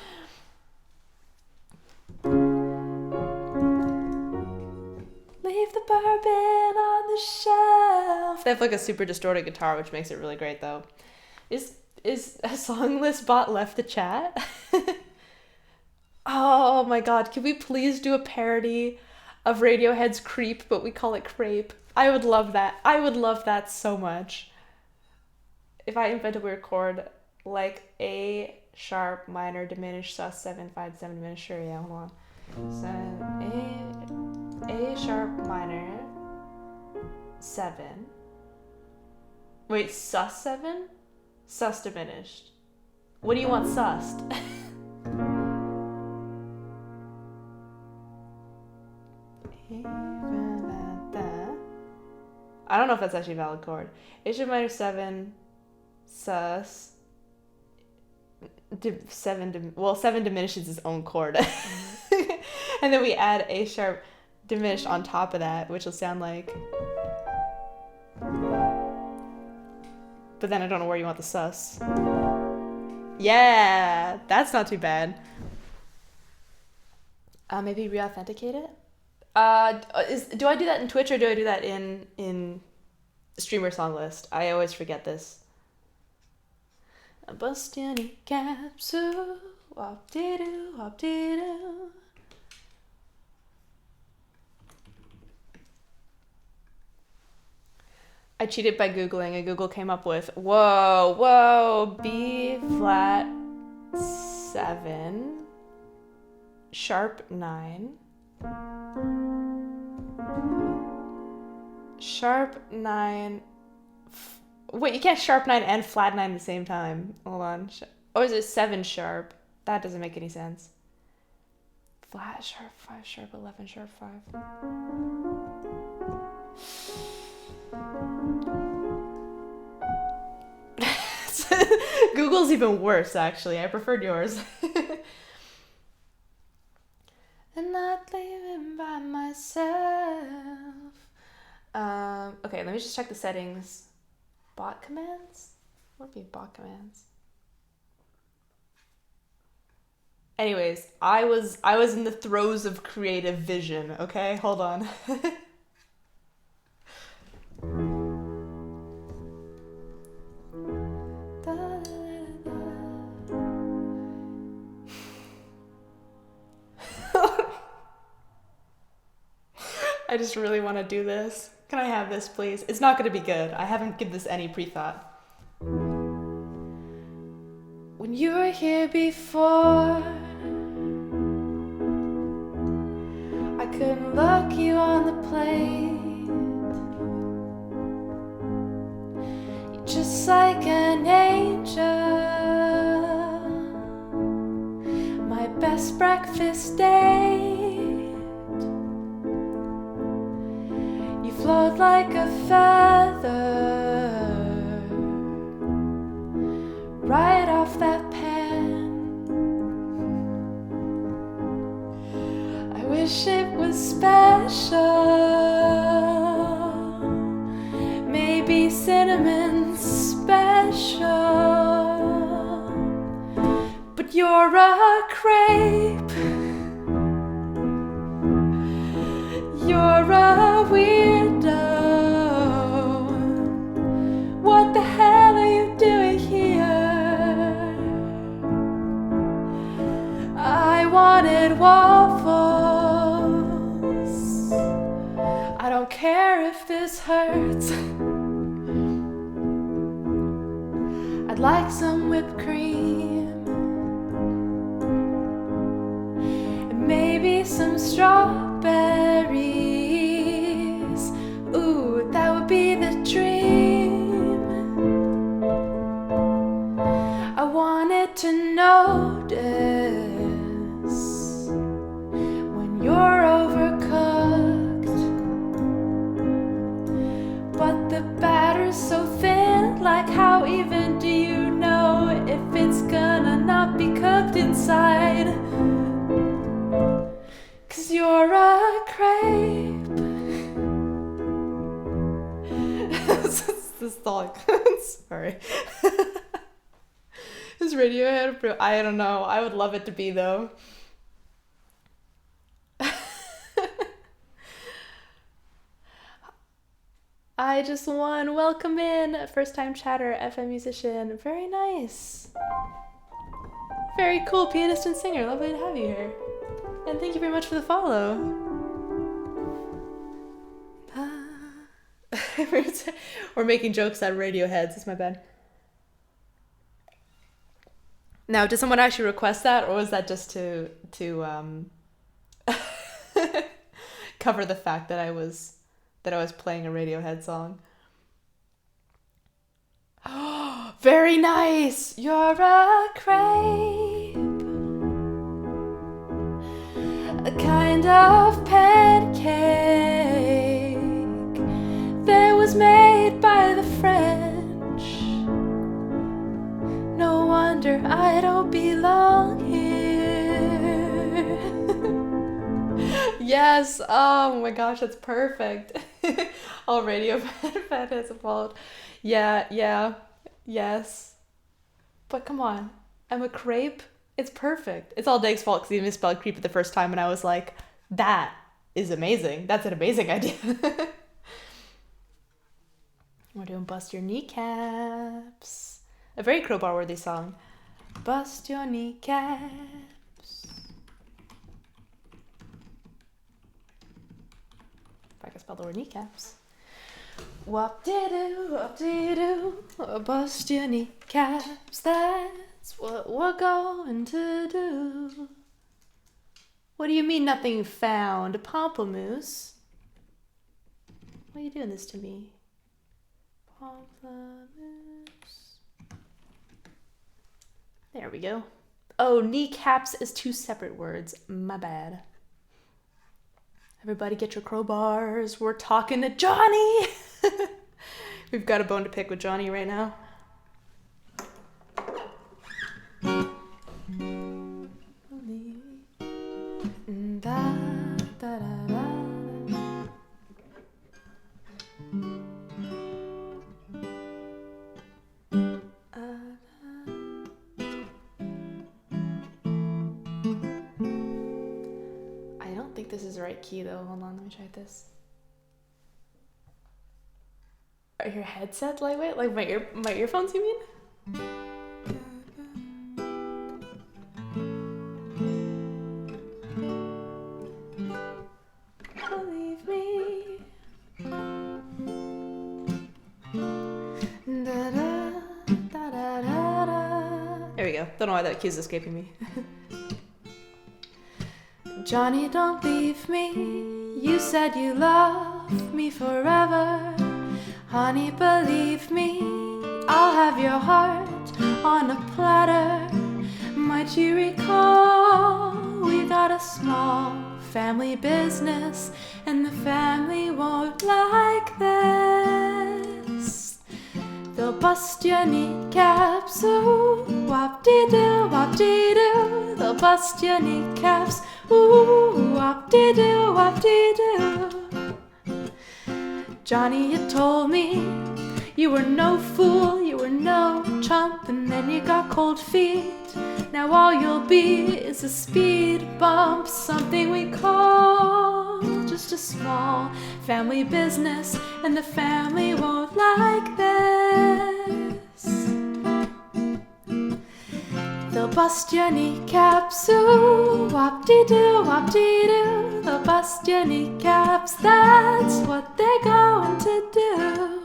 Leave the bourbon on the shelf. They have like a super distorted guitar, which makes it really great though. Is a songless bot left the chat? Oh my god, can we please do a parody of Radiohead's Creep, but we call it Crepe? I would love that. I would love that so much. If I invented a weird chord like A sharp minor diminished sus 7 5 7 diminished, sure, yeah, hold on. So A sharp minor 7. Wait, sus 7? Sus diminished. What do you want sussed? I don't know if that's actually a valid chord. A sharp minor 7 sus 7 diminishes its own chord. And then we add A sharp diminished on top of that, which will sound like But then I don't know where you want the sus. Yeah, that's not too bad. Maybe re-authenticate it? Do I do that in Twitch or do I do that in streamer song list? I always forget this. A bustin' a capsule, wop-dee-doo, wop-dee-doo. I cheated by Googling and Google came up with, B flat 7, sharp 9, sharp 9, wait, you can't sharp 9 and flat 9 at the same time. Hold on. Or is it 7 sharp? That doesn't make any sense. Flat, sharp 5, sharp 11, sharp 5. Google's even worse, actually. I preferred yours. And not leaving by myself. Okay, let me just check the settings. Bot commands? What would be bot commands? Anyways, I was in the throes of creative vision, okay? Hold on. I just really want to do this. Can I have this, please? It's not going to be good. I haven't given this any pre-thought. When you were here before, I couldn't look you on the plate. You're just like an angel, my best breakfast date. You float like a feather right off that pan. I wish it was special, maybe cinnamon special, but you're a crepe, you're a weirdo. What the hell are you doing here? I wanted waffles. I don't care if this hurts. I'd like some whipped cream and maybe some strawberries. Ooh, that would be the dream. I wanted to notice when you're overcooked, but the batter's so thin. Like, how even do you know if it's gonna not be cooked inside? 'Cause you're a crepe. This is all. Sorry. Is Radiohead? I don't know. I would love it to be though. I just won. Welcome in, first time chatter, FM musician. Very nice. Very cool pianist and singer. Lovely to have you here. And thank you very much for the follow. We're making jokes at Radioheads. It's my bad. Now, did someone actually request that, or was that just to cover the fact that I was playing a Radiohead song? Oh, very nice. You're a crepe, a kind of pancake that was made by the French. No wonder I don't belong here. Yes, oh my gosh, that's perfect. All radio fat has evolved. Yeah, yeah, yes. But come on, I'm a crepe. It's perfect. It's all Dave's fault because he misspelled creep the first time, and I was like, that is amazing. That's an amazing idea. We're doing Bust Your Kneecaps. A very crowbar-worthy song. Bust your kneecaps. If I can spell the word kneecaps. Wop-de-doo, bust your kneecaps. That's what we're going to do. What do you mean nothing found? Pomplamoose? Why are you doing this to me? Pomplamoose. There we go. Oh, kneecaps is two separate words. My bad. Everybody get your crowbars. We're talking to Johnny. We've got a bone to pick with Johnny right now. I don't think this is the right key though. Hold on, let me try this. Are your headsets lightweight? Like my earphones, you mean? Believe me. Da, da, da, da, da, da. There we go. Don't know why that key's escaping me. Johnny, don't leave me. You said you love me forever. Honey, believe me, I'll have your heart on a platter. Might you recall we got a small family business, and the family won't like this. They'll bust your kneecaps, ooh, wop-dee-doo, wop-dee-doo. They'll bust your kneecaps, ooh, wop-dee-doo, wop-dee-doo. Johnny, you told me you were no fool, you were no chump, and then you got cold feet. Now all you'll be is a speed bump, something we call just a small family business, and the family won't like this. They'll bust your kneecaps, ooh, wop-dee-doo, wop-dee-doo. They'll bust your kneecaps, that's what they're going to do.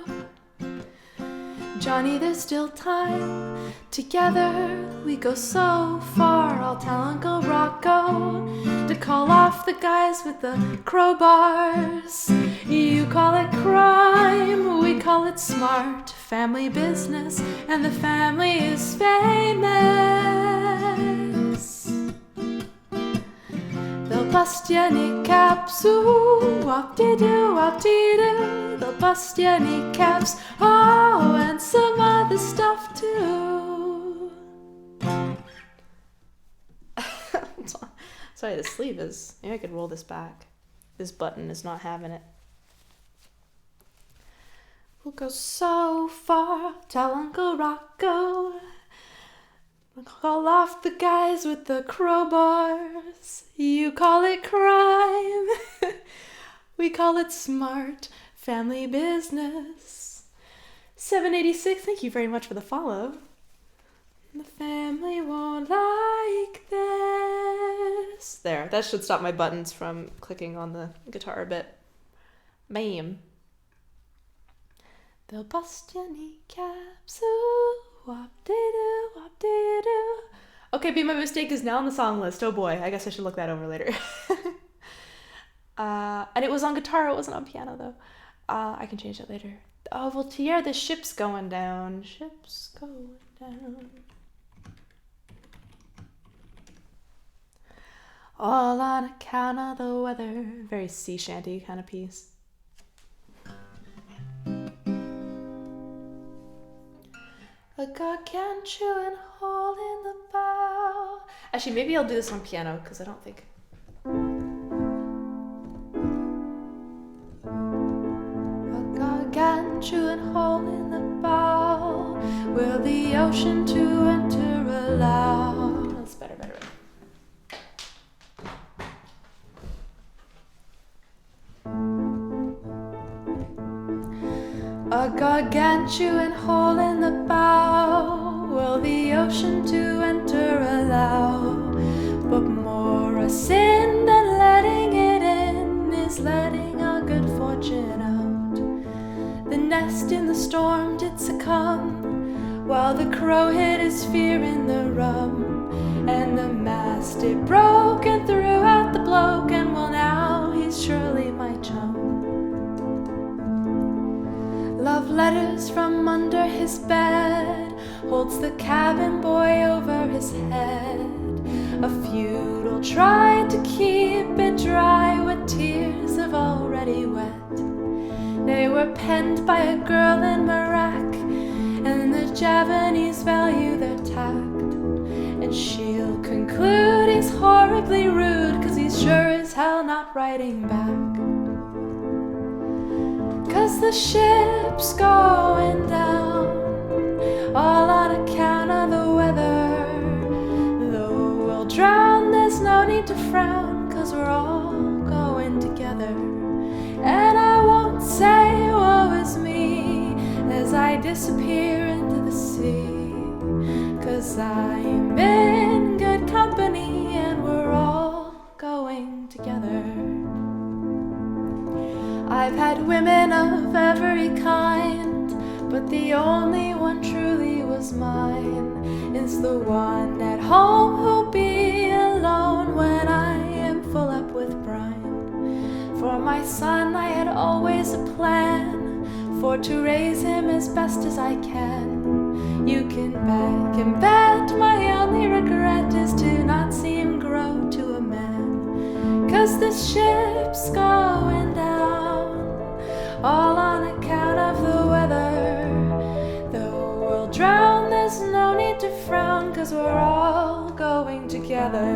Johnny, there's still time. Together we go so far. I'll tell Uncle Rocco to call off the guys with the crowbars. You call it crime, we call it smart family business, and the family is famous. They'll bust your kneecaps, ooh, wop-dee-doo, wop-dee-doo. They'll bust your kneecaps, oh, and some other stuff too. Sorry, the sleeve is... Maybe I could roll this back. This button is not having it. We'll go so far, tell Uncle Rocco. We'll call off the guys with the crowbars. You call it crime. We call it smart family business. 786, thank you very much for the follow. The family won't like this. There, that should stop my buttons from clicking on the guitar a bit. Bam. They'll bust your kneecaps, ooh, wop-dee-doo, wop-dee-doo. Okay, but my mistake is now on the song list. Oh boy, I guess I should look that over later. And it was on guitar, it wasn't on piano though. I can change that later. Oh, well, Tierra, the ship's going down. Ship's going down. All on account of the weather. Very sea shanty kind of piece. A gargantuan hole in the bow. Actually, maybe I'll do this on piano because I don't think. gargantuan hole in the bow will the ocean to enter allow. That's better. A gargantuan hole in the bow will the ocean to enter allow. But more a sin than letting it in is letting our good fortune out. The nest in the storm did succumb, while the crow hid his fear in the rum. And the mast it broke and threw out the bloke, and well now he's surely my chum. Love letters from under his bed holds the cabin boy over his head. A futile try to keep it dry what tears have already wet. They were penned by a girl in Iraq, and the Javanese value their tact. And she'll conclude he's horribly rude, 'cause he's sure as hell not writing back. 'Cause the ship's going down, all on account of the weather. Though we'll drown, there's no need to frown, 'cause we're all going together. And I won't say woe is me as I disappear into the sea, 'cause I'm in good company and we're all going together. I've had women of every kind, but the only one truly was mine is the one at home who'll be alone when I am full up with brine. For my son I had always a plan, for to raise him as best as I can. You can beg and bet my only regret is to not see him grow to a man. 'Cause this ship's going down, all on account of the weather. Though we'll drown, there's no need to frown, 'cause we're all going together.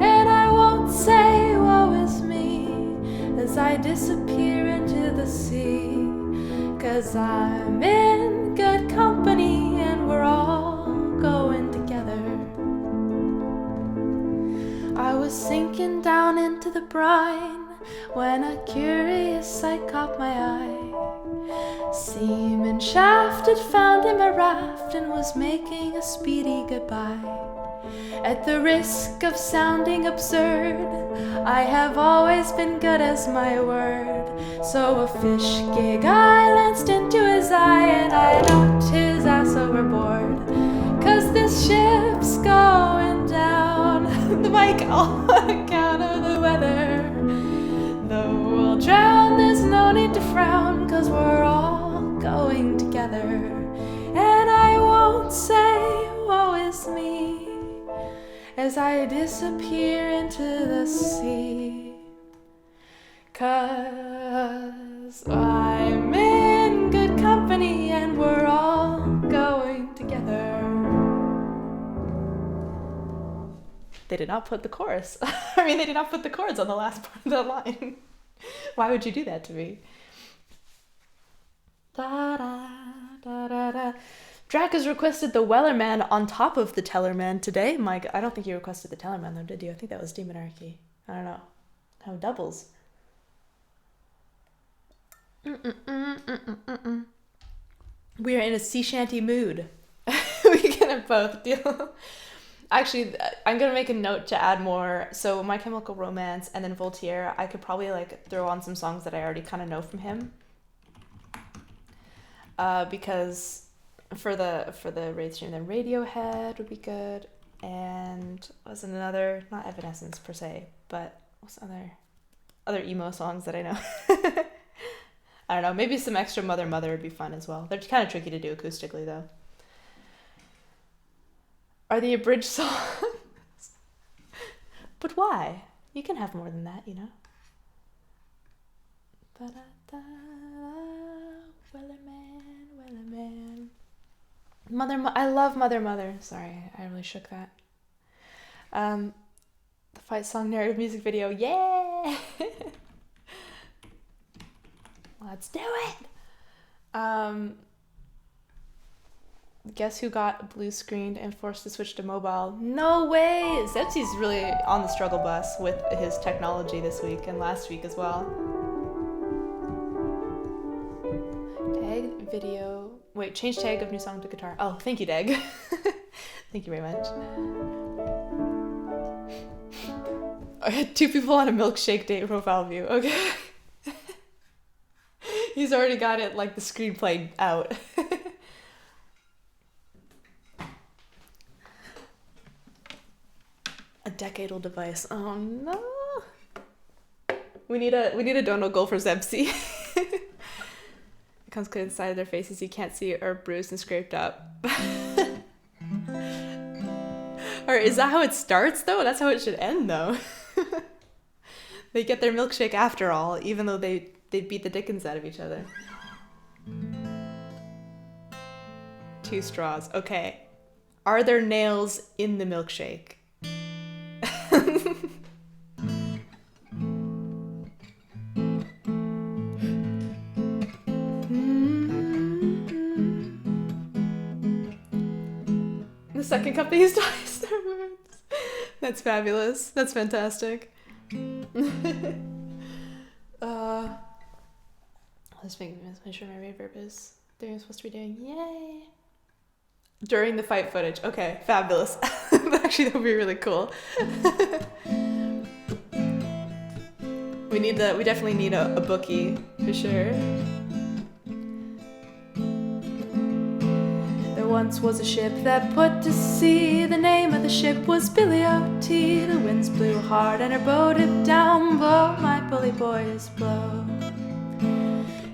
And I won't say woe is me as I disappear into the sea, 'cause I'm in good company and we're all going together. I was sinking down into the brine when a curious sight caught my eye. Seaman Shaft had found him a raft and was making a speedy goodbye. At the risk of sounding absurd, I have always been good as my word. So a fish gig I lanced into his eye, and I knocked his ass overboard. 'Cause this ship's going down, the mic on account of the weather. Though we'll drown, there's no need to frown, 'cause we're all going together. And I won't say woe is me as I disappear into the sea, 'cause I'm in good company and we're all going together. They did not put the chorus. They did not put the chords on the last part of the line. Why would you do that to me? Da da da da da. Drac has requested the Wellerman on top of the Tellerman today. Mike, I don't think you requested the Tellerman though, did you? I think that was Demonarchy. I don't know. How doubles. We are in a sea shanty mood. We can both deal. Actually, I'm gonna make a note to add more. So My Chemical Romance and then Voltaire, I could probably throw on some songs that I already kind of know from him. Because for the Wraith stream, then Radiohead would be good, and was another, not Evanescence per se, but what's other emo songs that I know. I don't know. Maybe some extra Mother Mother would be fun as well. They're kind of tricky to do acoustically though. Are the abridged songs? But why? You can have more than that, you know. Wellerman. I love Mother Mother. Sorry, I really shook that. The fight song narrative music video. Yeah. Let's do it. Um, guess who got blue screened and forced to switch to mobile? No way! Zepsi's really on the struggle bus with his technology this week and last week as well. Tag video. Wait, change tag of new song to guitar. Oh, thank you, Dag. Thank you very much. I had 2 people on a milkshake date profile view. Okay. He's already got it like the screenplay out. A decade-old device. Oh no. We need a donut goal for Zepsi. It comes clear inside of their faces. You can't see are bruised and scraped up. Or is that how it starts though? That's how it should end though. They get their milkshake after all, even though they beat the dickens out of each other. 2 straws. Okay. Are there nails in the milkshake? The second cup they used to ice their words. That's fabulous. That's fantastic. Let's make sure my reverb is doing what I'm supposed to be doing. Yay! During the fight footage. Okay, fabulous. Actually, that would be really cool. We definitely need a bookie for sure. There once was a ship that put to sea. The name of the ship was Billy O.T. The winds blew hard and her boat dipped down. Blow, my bully boys, blow.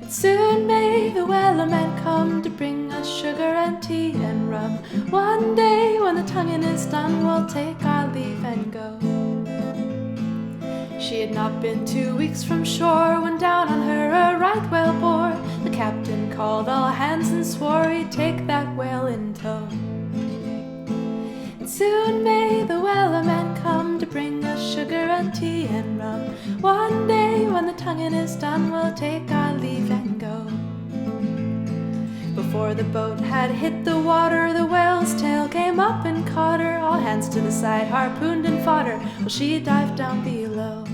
Soon may the wellerman come to bring us sugar and tea and rum. One day when the tonguing is done, we'll take our leave and go. She had not been 2 weeks from shore when down on her a right whale bore. The captain called all hands and swore he'd take that whale in tow. And soon may the wellerman come to bring us sugar and tea and rum. One day when the tonguing is done, we'll take our leave and go. Before the boat had hit the water, the whale's tail came up and caught her. All hands to the side, harpooned and fought her, while she dived down below.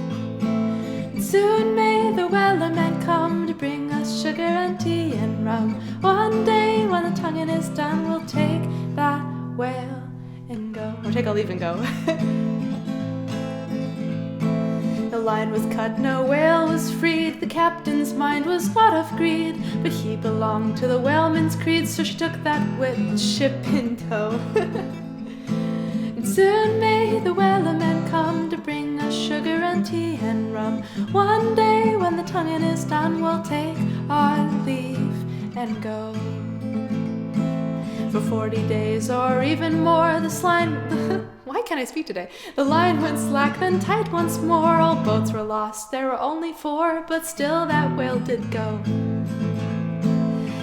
And soon may the wellerman come to bring us sugar and tea and rum. One day when the tonguing is done, we'll take that whale and go. Or take our leave and go. The line was cut, no whale was freed. The captain's mind was not of greed, but he belonged to the whaleman's creed, so she took that whipped ship in tow. And soon may the wellerman come to bring us sugar and tea and rum. One day when the tonguing is done, we'll take our leave and go. For 40 days or even more, this line... Why can't I speak today? The line went slack, then tight once more. All boats were lost, there were only 4, but still that whale did go.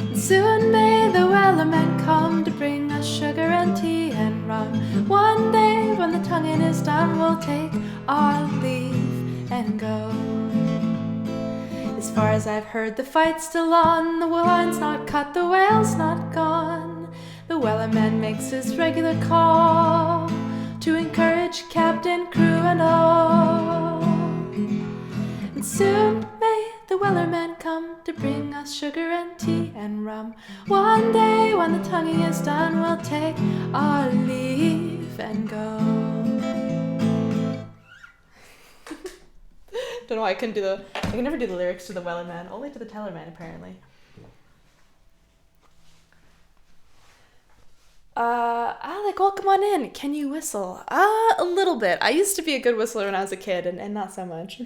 And soon may the wellerman come to bring us sugar and tea and rum. One day when the tonguing is done, we'll take our leave and go. As far as I've heard, the fight's still on. The line's not cut, the whale's not gone. The wellerman makes his regular call to encourage captain, crew, and all. And soon may the wellerman come to bring us sugar and tea and rum. One day when the tonguing is done, we'll take our leave and go. Don't know why I can never do the lyrics to the wellerman, only to the tellerman apparently. Alec, welcome on in. Can you whistle? A little bit. I used to be a good whistler when I was a kid, and not so much.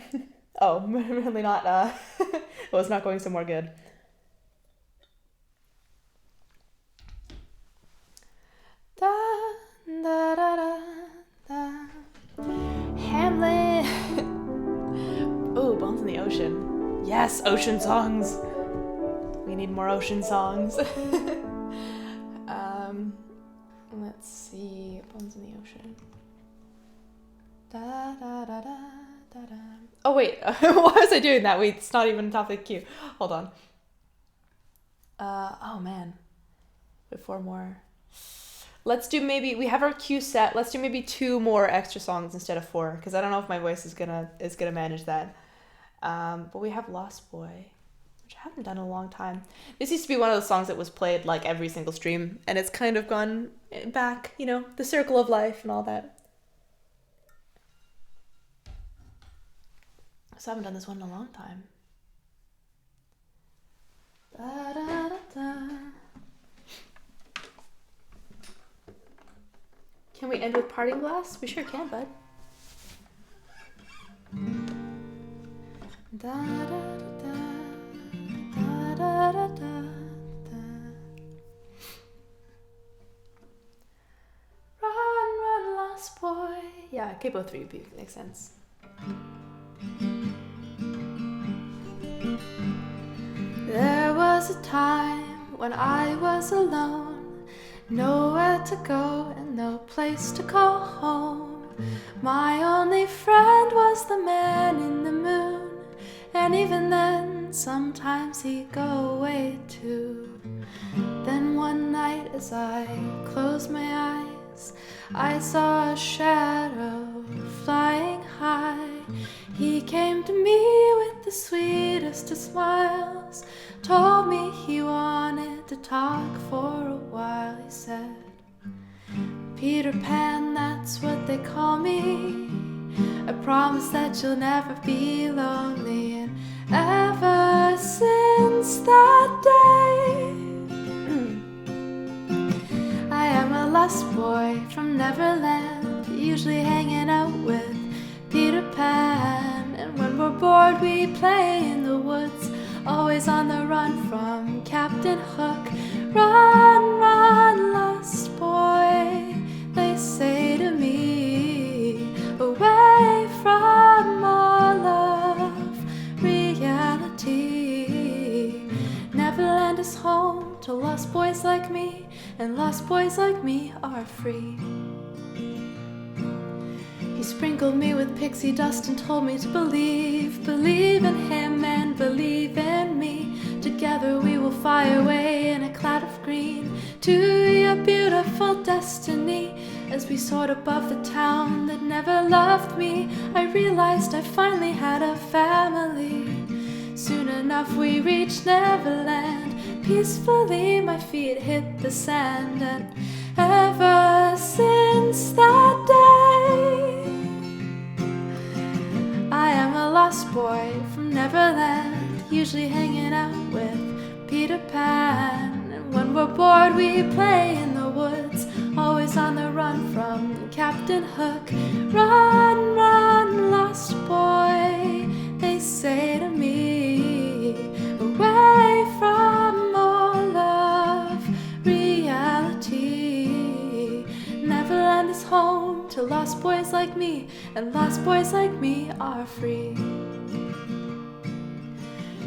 Oh, really not. Well, it's not going somewhere good. Da, da, da, da, da. Hamlet. Oh, Bones in the Ocean. Yes, ocean songs. We need more ocean songs. Let's see. Bones in the Ocean. Da da da da da da. Oh wait, why was I doing that? Wait, it's not even top of the queue. Hold on. Oh man, we have 4 more. Let's do maybe, we have our cue set. Let's do maybe 2 more extra songs instead of 4, because I don't know if my voice is gonna manage that. But we have Lost Boy, which I haven't done in a long time. This used to be one of the songs that was played like every single stream, and it's kind of gone back, you know, the circle of life and all that. So I haven't done this one in a long time. Da, da, da, da. Can we end with Parting Glass? We sure can, bud. Da, da, da, da, da, da, da, da. Run, run, lost boy. Yeah, okay, both 3 makes sense. There was a time when I was alone, nowhere to go and no place to call home. My only friend was the man in the moon, and even then sometimes he'd go away too. Then one night as I closed my eyes, I saw a shadow flying high. He came to me with the sweetest of smiles, told me he wanted to talk for a while. He said, Peter Pan, that's what they call me. I promise that you'll never be lonely. And ever since that day, I am a lost boy from Neverland, usually hanging out with Peter Pan. And when we're bored we play in the woods, always on the run from Captain Hook. Run, run, lost boy, they say to me, away from all of reality. Neverland is home to lost boys like me, and lost boys like me are free. He sprinkled me with pixie dust and told me to believe in him and believe in me. Together we will fly away in a cloud of green to your beautiful destiny. As we soared above the town that never loved me, I realized I finally had a family. Soon enough we reached Neverland. Peacefully my feet hit the sand, and ever since that day, I am a lost boy from Neverland, usually hanging out with Peter Pan. And when we're bored we play in the woods, always on the run from Captain Hook. Run, run, lost boy, they say to me, away from all of reality. Neverland is home to lost boys like me, and lost boys like me are free.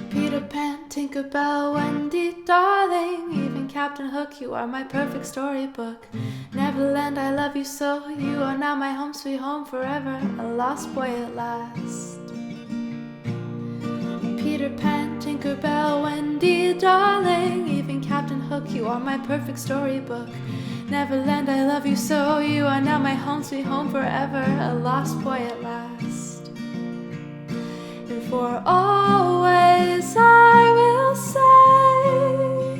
Peter Pan, Tinkerbell, Wendy, darling, even Captain Hook, you are my perfect storybook. Neverland, I love you so, you are now my home sweet home forever, a lost boy at last. Peter Pan, Tinkerbell, Wendy, darling, even Captain Hook, you are my perfect storybook. Neverland, I love you so, you are now my home sweet home forever, a lost boy at last. And for always I will say,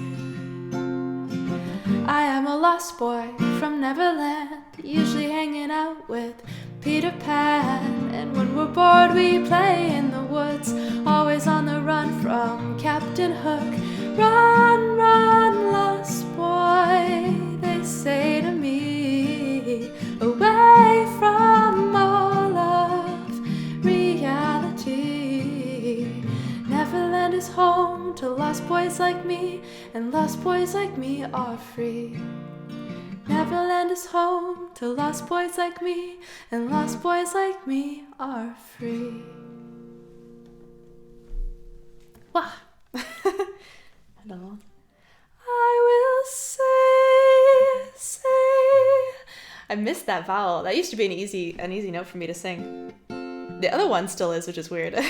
I am a lost boy from Neverland, usually hanging out with Peter Pan. And when we're bored we play in the woods, always on the run from Captain Hook. Run, run, lost boy, they say to me, away from all of reality. Neverland is home to lost boys like me, and lost boys like me are free. Neverland is home to lost boys like me, and lost boys like me are free. Wow. I don't know. I will say. I missed that vowel. That used to be an easy note for me to sing. The other one still is, which is weird. We'll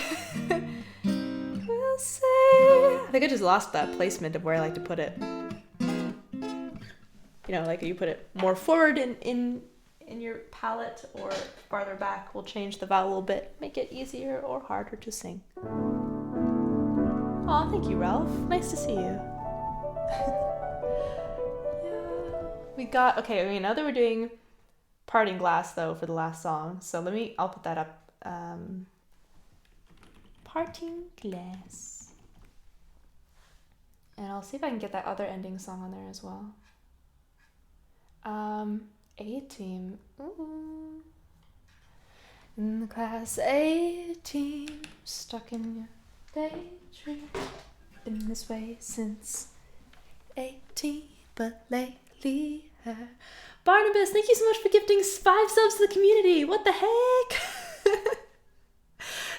say. I think I just lost that placement of where I like to put it. You know, like you put it more forward in your palette or farther back will change the vowel a little bit, make it easier or harder to sing. Aw, thank you, Ralph. Nice to see you. Yeah. We got, okay, we know that we're doing Parting Glass though for the last song, so I'll put that up. Parting Glass. And I'll see if I can get that other ending song on there as well. A-team. Ooh. In the class A-team, stuck in your daydream. Been this way since 18, but lately her. Barnabas, thank you so much for gifting 5 subs to the community. What the heck?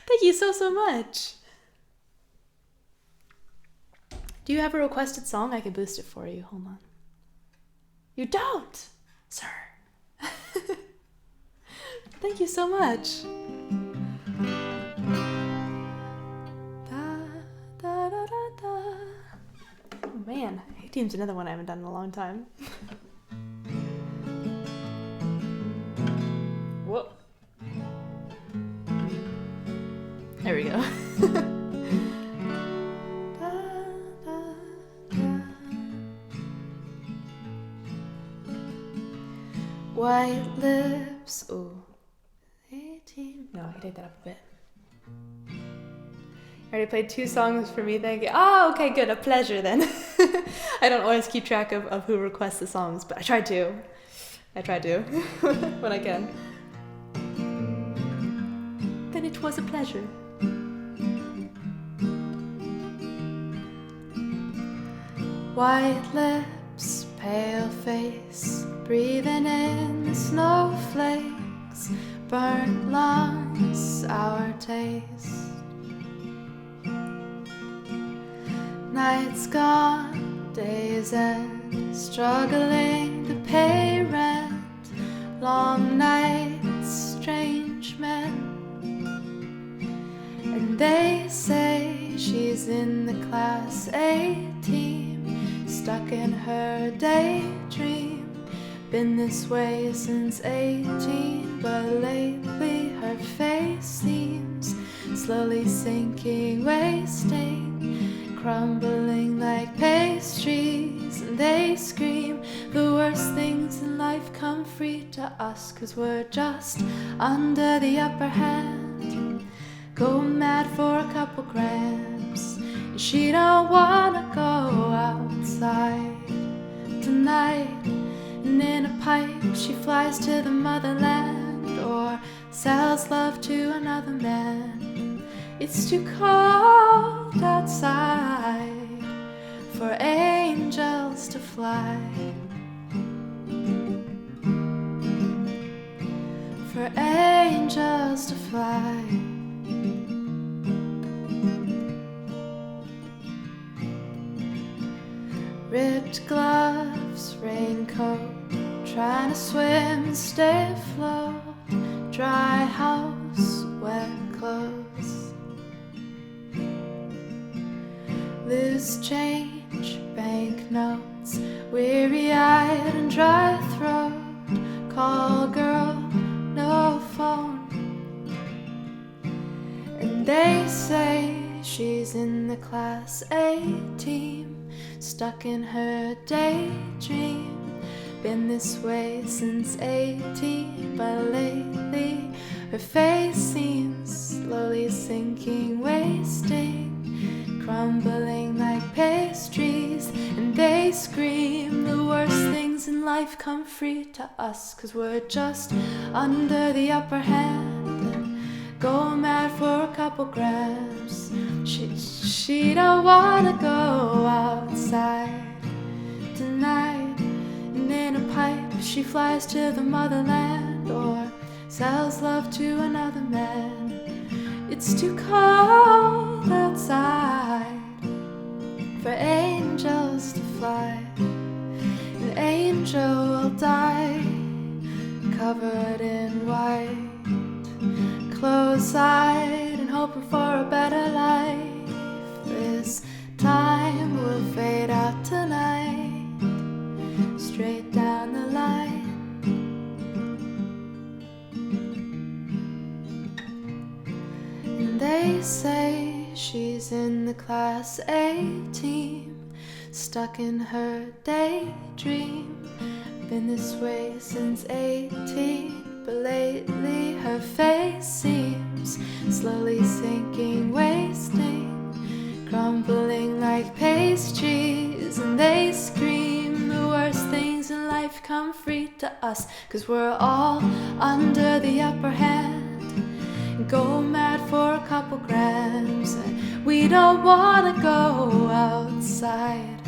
Thank you so much. Do you have a requested song? I can boost it for you. Hold on. You don't, sir. Thank you so much. Oh man, A-team's another one I haven't done in a long time. Whoa. There we go. White lips. Ooh. 18. No, I take that up a bit. I already played 2 songs for me, thank you. Oh, okay, good. A pleasure then. I don't always keep track of who requests the songs, but I try to. When I can. Then it was a pleasure. White lips, pale face, breathing in the snowflakes, burnt lungs, sour taste. Nights gone, days end, struggling to pay rent, long nights, strange men. And they say she's in the class A team, stuck in her daydream. Been this way since 18, but lately her face seems slowly sinking, wasting, crumbling like pastries. And they scream the worst things in life come free to us, 'cause we're just under the upper hand. Go mad for a couple grams, and she don't wanna go outside tonight. And in a pipe she flies to the motherland, or sells love to another man. It's too cold outside for angels to fly, for angels to fly. Ripped gloves, raincoat, trying to swim, stay afloat. Dry house, wet clothes. Loose change, banknotes, weary-eyed and dry throat. Call girl, no phone. And they say she's in the class A team, stuck in her daydream. Been this way since 18, but lately her face seems slowly sinking, wasting, crumbling like pastries. And they scream the worst things in life come free to us, 'cause we're just under the upper hand. And go mad for a couple grams. She don't wanna go outside tonight. And in a pipe she flies to the motherland, or sells love to another man. It's too cold outside for angels to fly. An angel will die covered in white, close-eyed and hoping for a better life. This Time will fade out tonight, straight down the line. And they say she's in the Class A team, stuck in her daydream. Been this way since 18, but lately her face seems slowly sinking, wasting, crumbling like pastries. And they scream the worst things in life come free to us, 'cause we're all under the upper hand, go mad for a couple grams. And we don't wanna go outside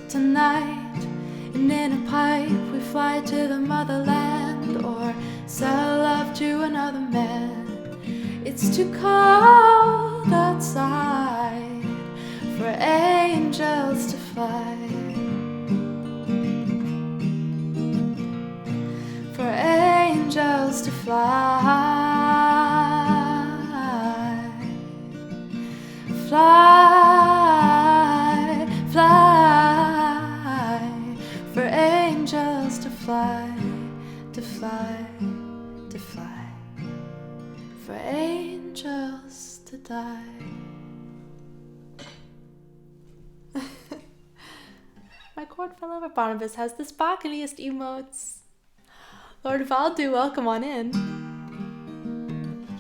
tonight, and in a pipe we fly to the motherland, or sell love to another man. It's too cold outside for angels to fly, for angels to fly, fly, fly, for angels to fly, to fly, to fly, for angels to die. My chord fell over. Barnabas has the sparkliest emotes. Lord Valdu, welcome on in.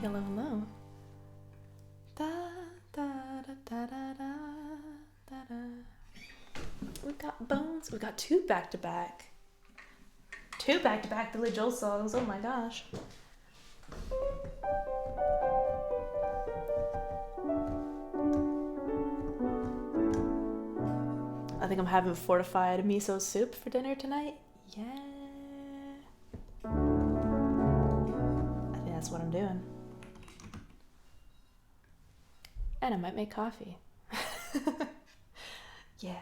Hello, hello. Da, da, da, da, da, da, da. We've got Bones. We've got two back-to-back. Two back-to-back Billy Joel songs. Oh my gosh. I think I'm having fortified miso soup for dinner tonight. Yeah. I think that's what I'm doing. And I might make coffee. Yeah.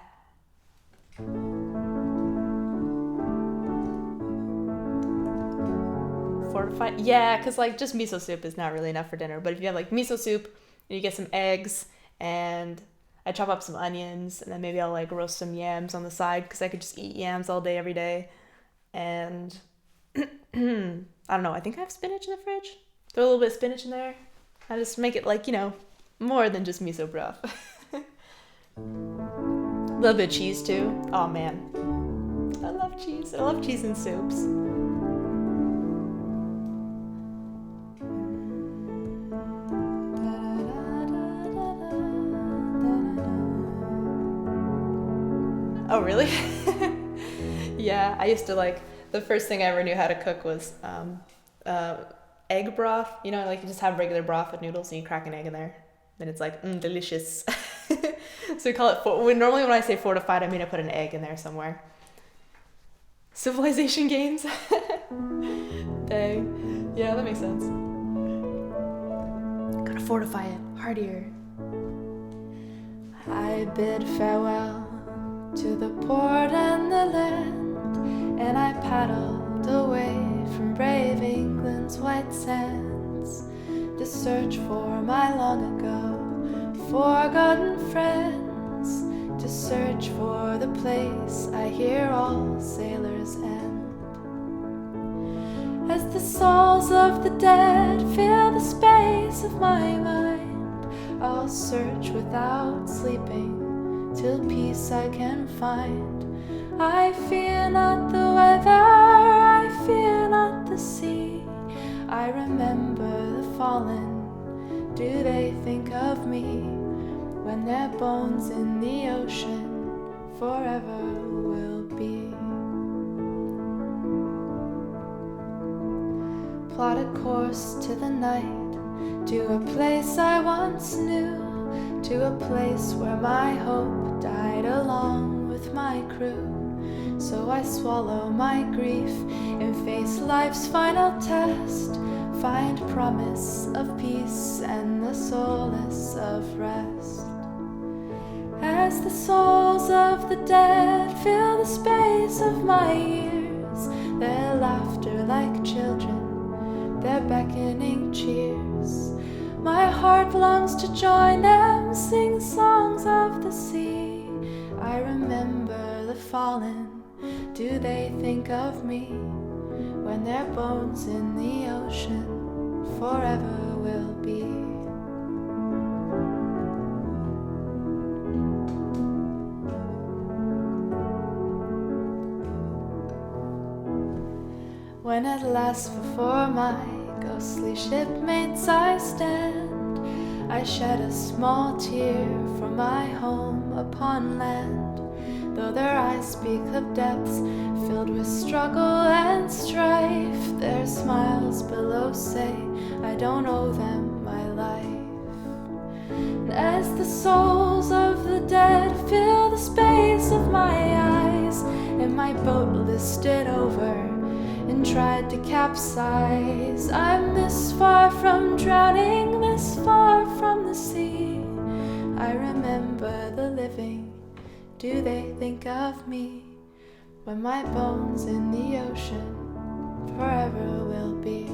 Fortified? Yeah, because like just miso soup is not really enough for dinner. But if you have like miso soup and you get some eggs, and I chop up some onions, and then maybe I'll like roast some yams on the side, because I could just eat yams all day, every day. And I don't know, I think I have spinach in the fridge. Throw a little bit of spinach in there. I just make it like, you know, more than just miso broth. A little bit of cheese too. Oh man, I love cheese. I love cheese in soups. Oh really? Yeah, I used to like, the first thing I ever knew how to cook was egg broth. You know, like you just have regular broth with noodles and you crack an egg in there. Then it's like, delicious. So we call it, normally when I say fortified, I mean I put an egg in there somewhere. Civilization gains. Dang. Yeah, that makes sense. Gotta fortify it, hardier. I bid farewell to the port and the land, and I paddled away from brave England's white sands, to search for my long ago forgotten friends, to search for the place I hear all sailors end. As the souls of the dead fill the space of my mind, I'll search without sleeping till peace I can find. I fear not the weather, I fear not the sea. I remember the fallen. Do they think of me when their bones in the ocean forever will be? Plot a course to the night, to a place I once knew, to a place where my hope died along with my crew. So I swallow my grief and face life's final test, find promise of peace and the solace of rest. As the souls of the dead fill the space of my ears, their laughter like children, their beckoning cheers, My heart longs to join them, sing songs of the sea. I remember the fallen, do they think of me when their bones in the ocean forever will be? When at last before my ghostly shipmates I stand, I shed a small tear for my home upon land. Though their eyes speak of depths filled with struggle and strife, their smiles below say I don't owe them my life. And as the souls of the dead fill the space of my eyes, and my boat listed over and tried to capsize, I'm this far from drowning, this far from the sea. I remember the living, do they think of me when my bones in the ocean forever will be?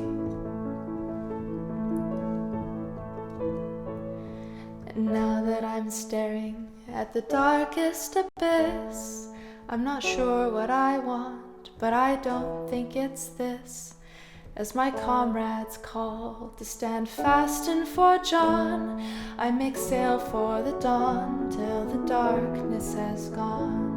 And now that I'm staring at the darkest abyss, I'm not sure what I want, but I don't think it's this. As my comrades call to stand fast and forge on, I make sail for the dawn till the darkness has gone.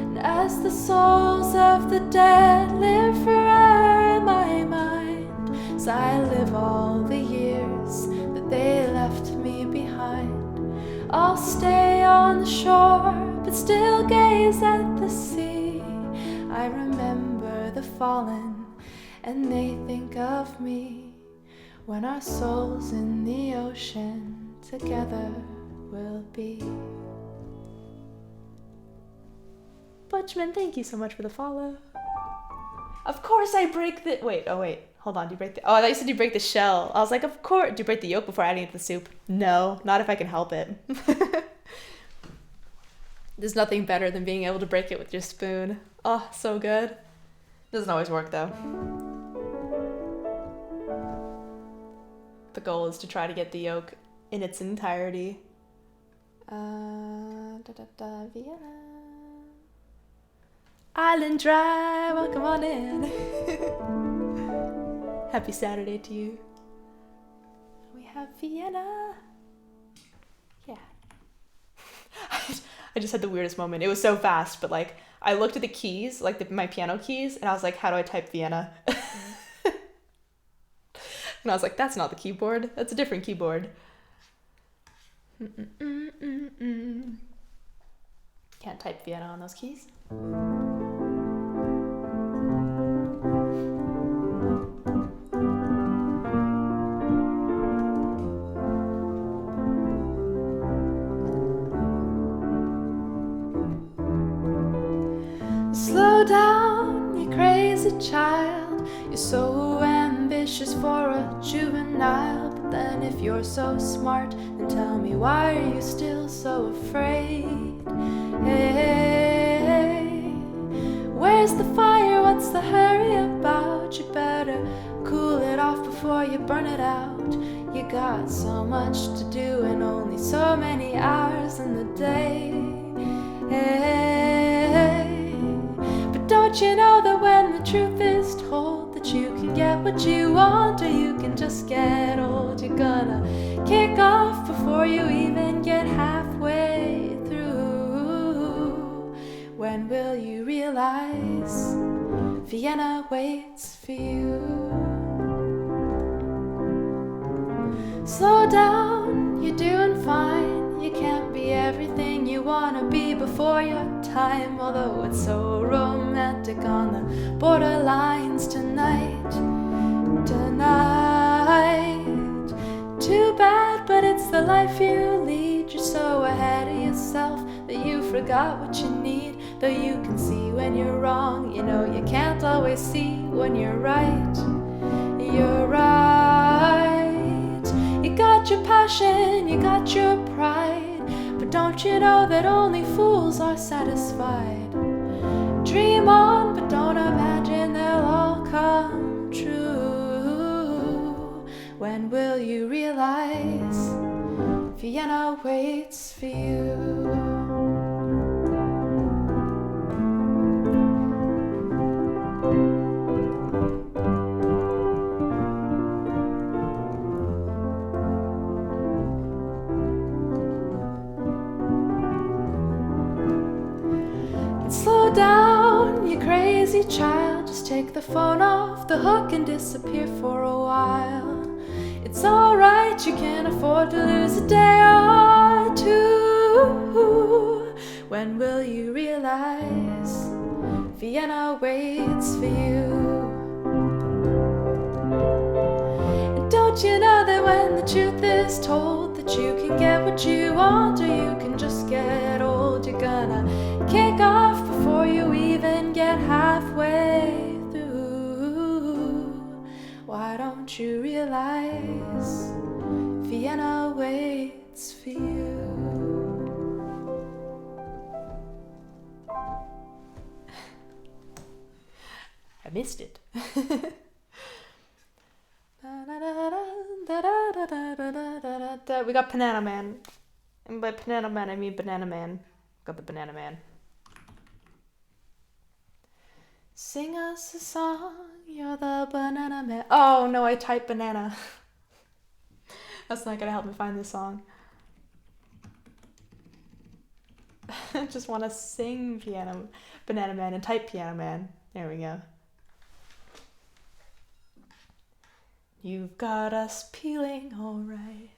And as the souls of the dead live forever in my mind, as I live all the years that they left me behind, I'll stay on the shore but still gaze at the sea. I remember the fallen, and they think of me when our souls in the ocean together will be. Butchman, thank you so much for the follow. Of course I break the... Wait, hold on, do you break the... Oh, I thought you said you break the shell. I was like, of course. Do you break the yolk before adding it to the soup? No, not if I can help it. There's nothing better than being able to break it with your spoon. Oh, so good. Doesn't always work though. The goal is to try to get the yolk in its entirety. Vienna. Island Dry, welcome on in. Happy Saturday to you. We have Vienna. Yeah. I just had the weirdest moment. It was so fast, but like I looked at the keys, like my piano keys, and I was like, how do I type Vienna? And I was like, that's not the keyboard. That's a different keyboard. Can't type Vienna on those keys. Slow down, you crazy child. You're so ambitious for a juvenile. But then if you're so smart, then tell me, why are you still so afraid? Hey, where's the fire? What's the hurry about? You better cool it off before you burn it out. You got so much to do and only so many hours in the day. Hey, but don't you know that when the truth is told, that you can get what you want or you can just get old? You're gonna kick off before you even get halfway through. When will you realize Vienna waits for you? Slow down, you're doing fine. You can't be everything you wanna be before your time. Although it's so romantic on the borderlines tonight. Too bad, but it's the life you lead. You're so ahead of yourself that you forgot what you need. Though you can see when you're wrong, you know you can't always see when you're right. You're right. You got your passion, you got your pride, but don't you know that only fools are satisfied? Dream on, but don't imagine they'll all come true. When will you realize Vienna waits for you? Slow down, you crazy child. Just take the phone off the hook and disappear for a while. It's alright, you can afford to lose a day or two. When will you realize Vienna waits for you? And don't you know that when the truth is told, that you can get what you want, or you can just get old? You're gonna kick off before you even get halfway through. Why don't you realize Vienna waits for you? I missed it. We got Banana Man. And by Banana Man, I mean Banana Man. Got the Banana Man. Sing us a song, you're the Banana Man. Oh no, I typed banana. That's not gonna help me find this song. I just want to sing Banana Man and type Piano Man. There we go. You've got us peeling alright.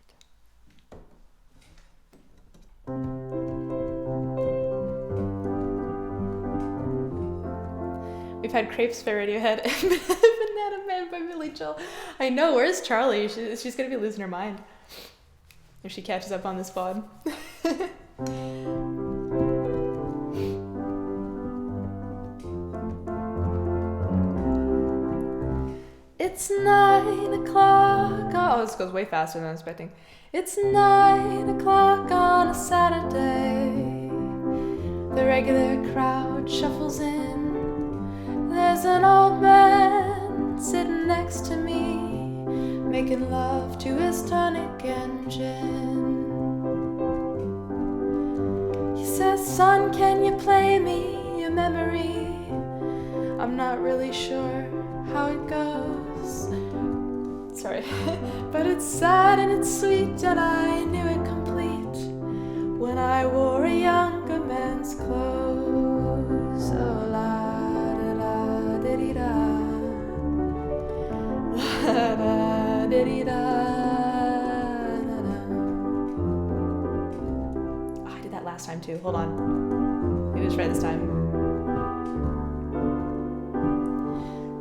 We've had Crepes by Radiohead and Banana Man by Billy Joel. I know, where's Charlie? She's gonna be losing her mind if she catches up on this pod. It's 9 o'clock. Oh, this goes way faster than I was expecting. It's 9 o'clock on a Saturday. The regular crowd shuffles in. There's an old man sitting next to me, making love to his tonic and gin. He says, son, can you play me a memory? I'm not really sure how it goes. Sorry. But it's sad and it's sweet, and I knew it complete when I wore a younger man's clothes. Oh, la da da diddy da, la da diddy da, da da. Oh, I did that last time too. Hold on. Maybe it's right this time.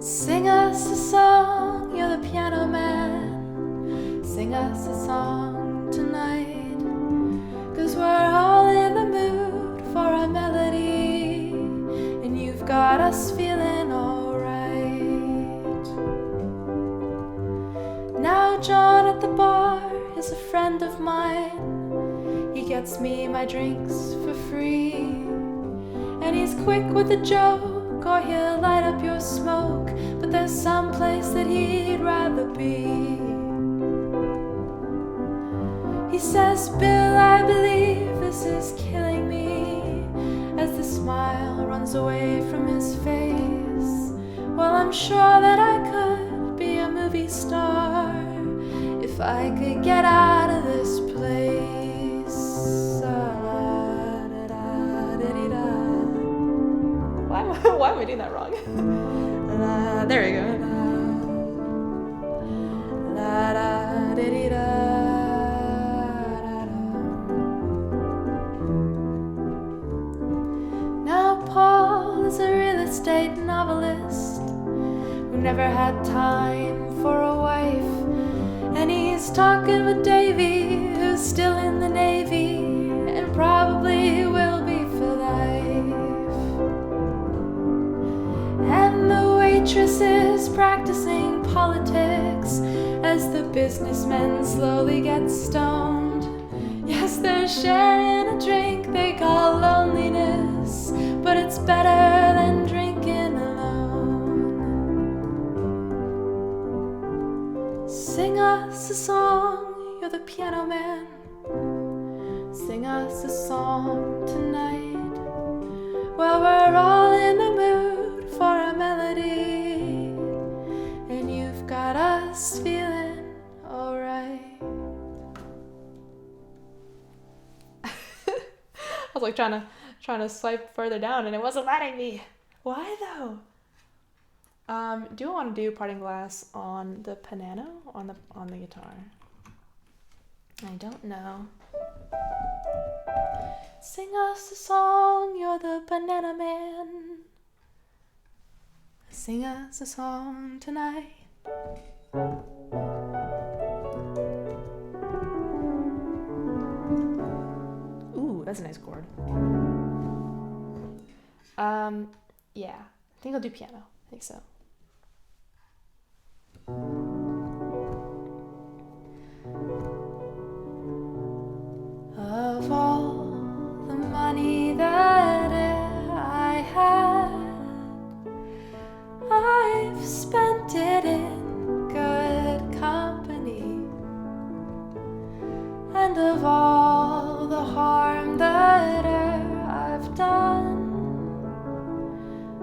Sing us a song, you're the piano man. Sing us a song tonight, 'cause we're all in the mood for a melody, and you've got us feeling alright. Now John at the bar is a friend of mine. He gets me my drinks for free, and he's quick with a joke, or he'll light up your smoke, but there's some place that he'd rather be. He says, Bill, I believe this is killing me, as the smile runs away from his face. Well, I'm sure that I could be a movie star if I could get out of this place. Why am I doing that wrong? There we go. La da diddy da. Now Paul is a real estate novelist who never had time for a wife, and he's talking with Davy, who's still in the Navy and probably will be for life. And the waitress is practicing politics as the businessmen slowly get stoned. Yes, they're sharing a drink they call loneliness, but it's better than drinking alone. Sing us piano man. Sing us a song tonight. Well, we're all in the mood for a melody, and you've got us feeling alright. I was like trying to swipe further down, and it wasn't letting me. Why though? Do you want to do Parting Glass on the piano, on the guitar? I don't know. Sing us a song, you're the banana man. Sing us a song tonight. Ooh, that's a nice chord. Yeah, I think I'll do piano. I think so. Of all the money that I had, I've spent it in good company, and of all the harm that I've done,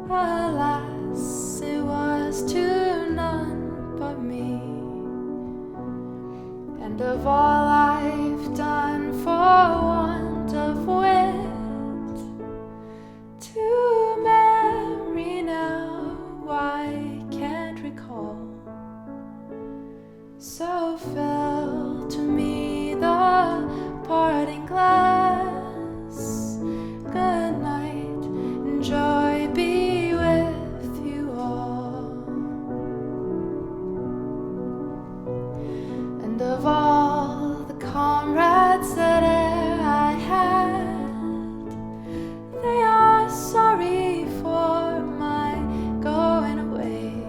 alas, it was to none but me. And of all I've done for want of wit, to memory now I can't recall. So fell to me the parting glass. Good night, and joy be with you all. And of all the comrades that I had, they are sorry for my going away.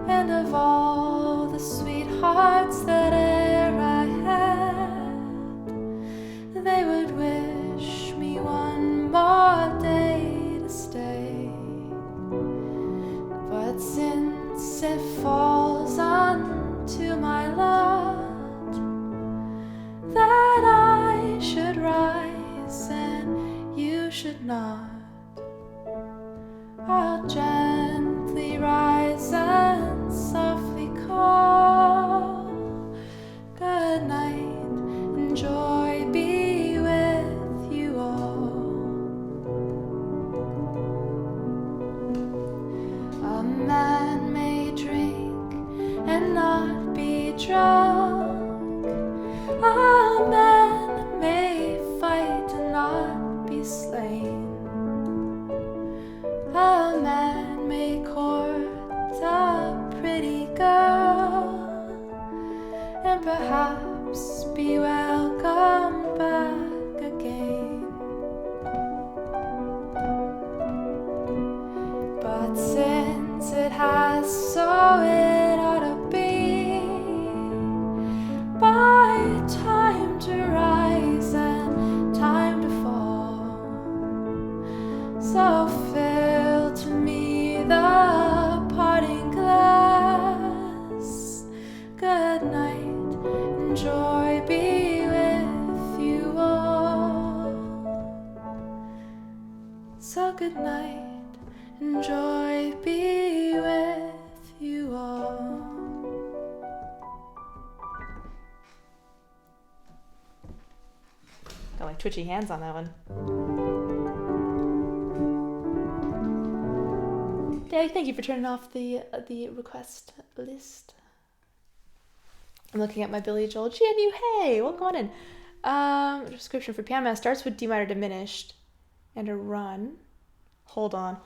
And of all the sweethearts that I had, they would wish me one more day to stay. But since it falls unto my lot that I should rise and you should not, I'll gently rise and softly call. Good night, and joy be with you all. A man may drink and not be drunk. A man may fight and not be slain. A man may court a pretty girl and perhaps be welcome back again. But since it has so it ought to be, by time to rise and time to fall, so fill to me the parting glass. Good night, and joy be with you all. So good night, and joy be with you all. Got like twitchy hands on that one. Dag, thank you for turning off the request list. I'm looking at my Billy Joel. Janu, hey, welcome on in. Description for piano man starts with D minor diminished and a run. Hold on.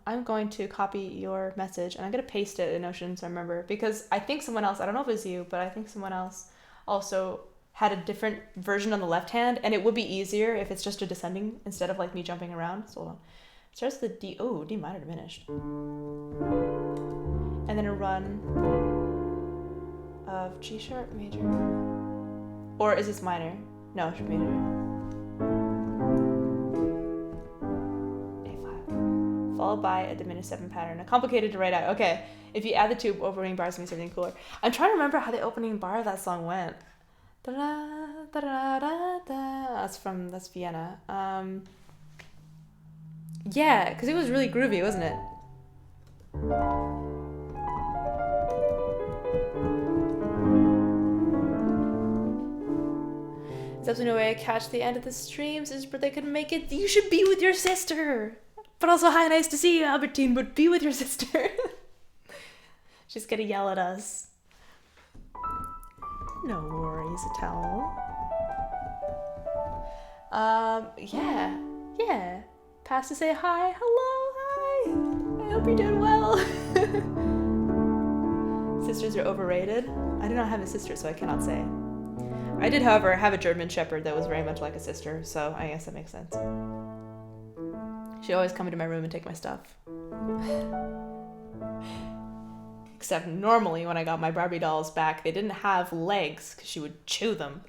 I'm going to copy your message and I'm going to paste it in Notion so I remember, because I think someone else, I don't know if it was you, but I think someone else also had a different version on the left hand, and it would be easier if it's just a descending instead of like me jumping around. So hold on. It starts with D minor diminished. And then a run of G sharp major. Or is this minor? No, it should be major. A5. followed by a diminished 7 pattern. Complicated to write out. Okay, if you add the 2 opening bars, it makes everything cooler. I'm trying to remember how the opening bar of that song went. Da-da, da-da, da-da. That's Vienna. Yeah, because it was really groovy, wasn't it? There's absolutely no way I catch the end of the streams. But they couldn't make it. You should be with your sister. But also, hi, nice to see you, Albertine. But be with your sister. She's gonna yell at us. No worries at all. Yeah. Pass to say hi. Hello, hi. I hope you're doing well. Sisters are overrated. I do not have a sister, so I cannot say. I did, however, have a German Shepherd that was very much like a sister, so I guess that makes sense. She'd always come into my room and take my stuff. Except normally when I got my Barbie dolls back, they didn't have legs because she would chew them.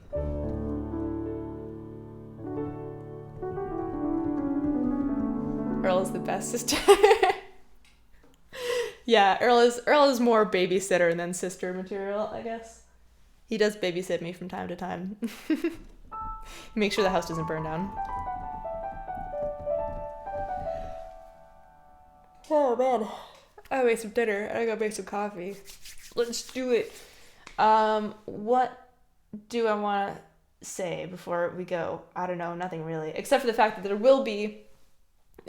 Earl is the best sister. Yeah, Earl is more babysitter than sister material, I guess. He does babysit me from time to time. Make sure the house doesn't burn down. Oh man, I gotta make some dinner and I gotta make some coffee. Let's do it. What do I want to say before we go? I don't know, nothing really, except for the fact that there will be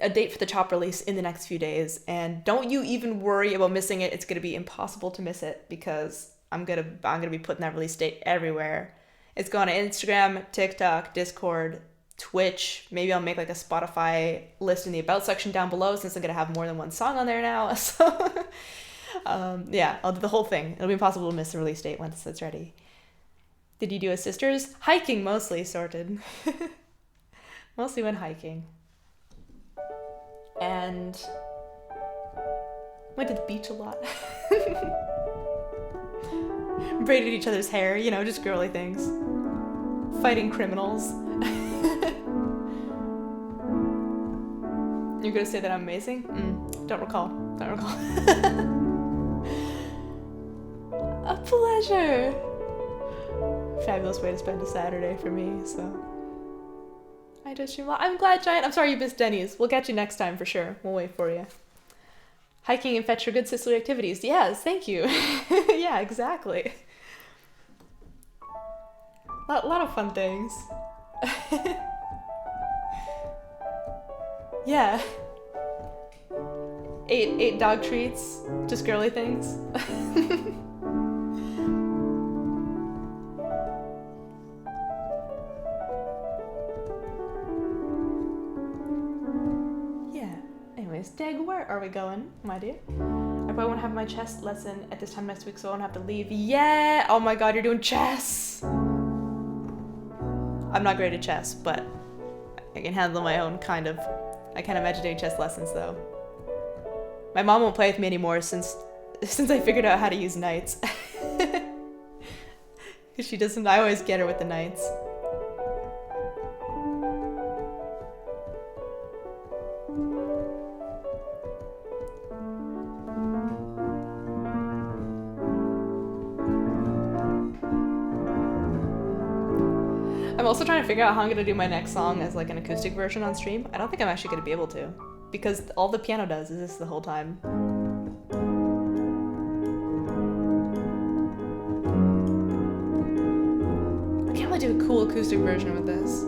a date for the Chop release in the next few days, and don't you even worry about missing it. It's gonna be impossible to miss it because I'm gonna be putting that release date everywhere. It's going to Instagram, TikTok, Discord, Twitch. Maybe I'll make like a Spotify list in the about section down below since I'm gonna have more than one song on there now. So yeah, I'll do the whole thing. It'll be impossible to miss the release date once it's ready. Did you do a sisters? Hiking mostly, sorted. Mostly went hiking. And went to the beach a lot. Braided each other's hair, you know, just girly things. Fighting criminals. You're gonna say that I'm amazing? Don't recall. A pleasure. Fabulous way to spend a Saturday for me, so. I just stream a lot. I'm glad, Giant. I'm sorry you missed Denny's. We'll get you next time for sure. We'll wait for you. Hiking and fetch for good sisterly activities. Yes, thank you. Yeah, exactly. A lot of fun things. Yeah. Ate dog treats. Just girly things. Dag, where are we going, my dear? I probably won't have my chess lesson at this time next week, so I won't have to leave. Yeah! Oh my god, you're doing chess! I'm not great at chess, but I can handle my own kind of. I can't imagine doing chess lessons, though. My mom won't play with me anymore since I figured out how to use knights. Because she doesn't. I always get her with the knights. I'm also trying to figure out how I'm going to do my next song as like an acoustic version on stream. I don't think I'm actually going to be able to, because all the piano does is this the whole time. I can't really do a cool acoustic version with this. I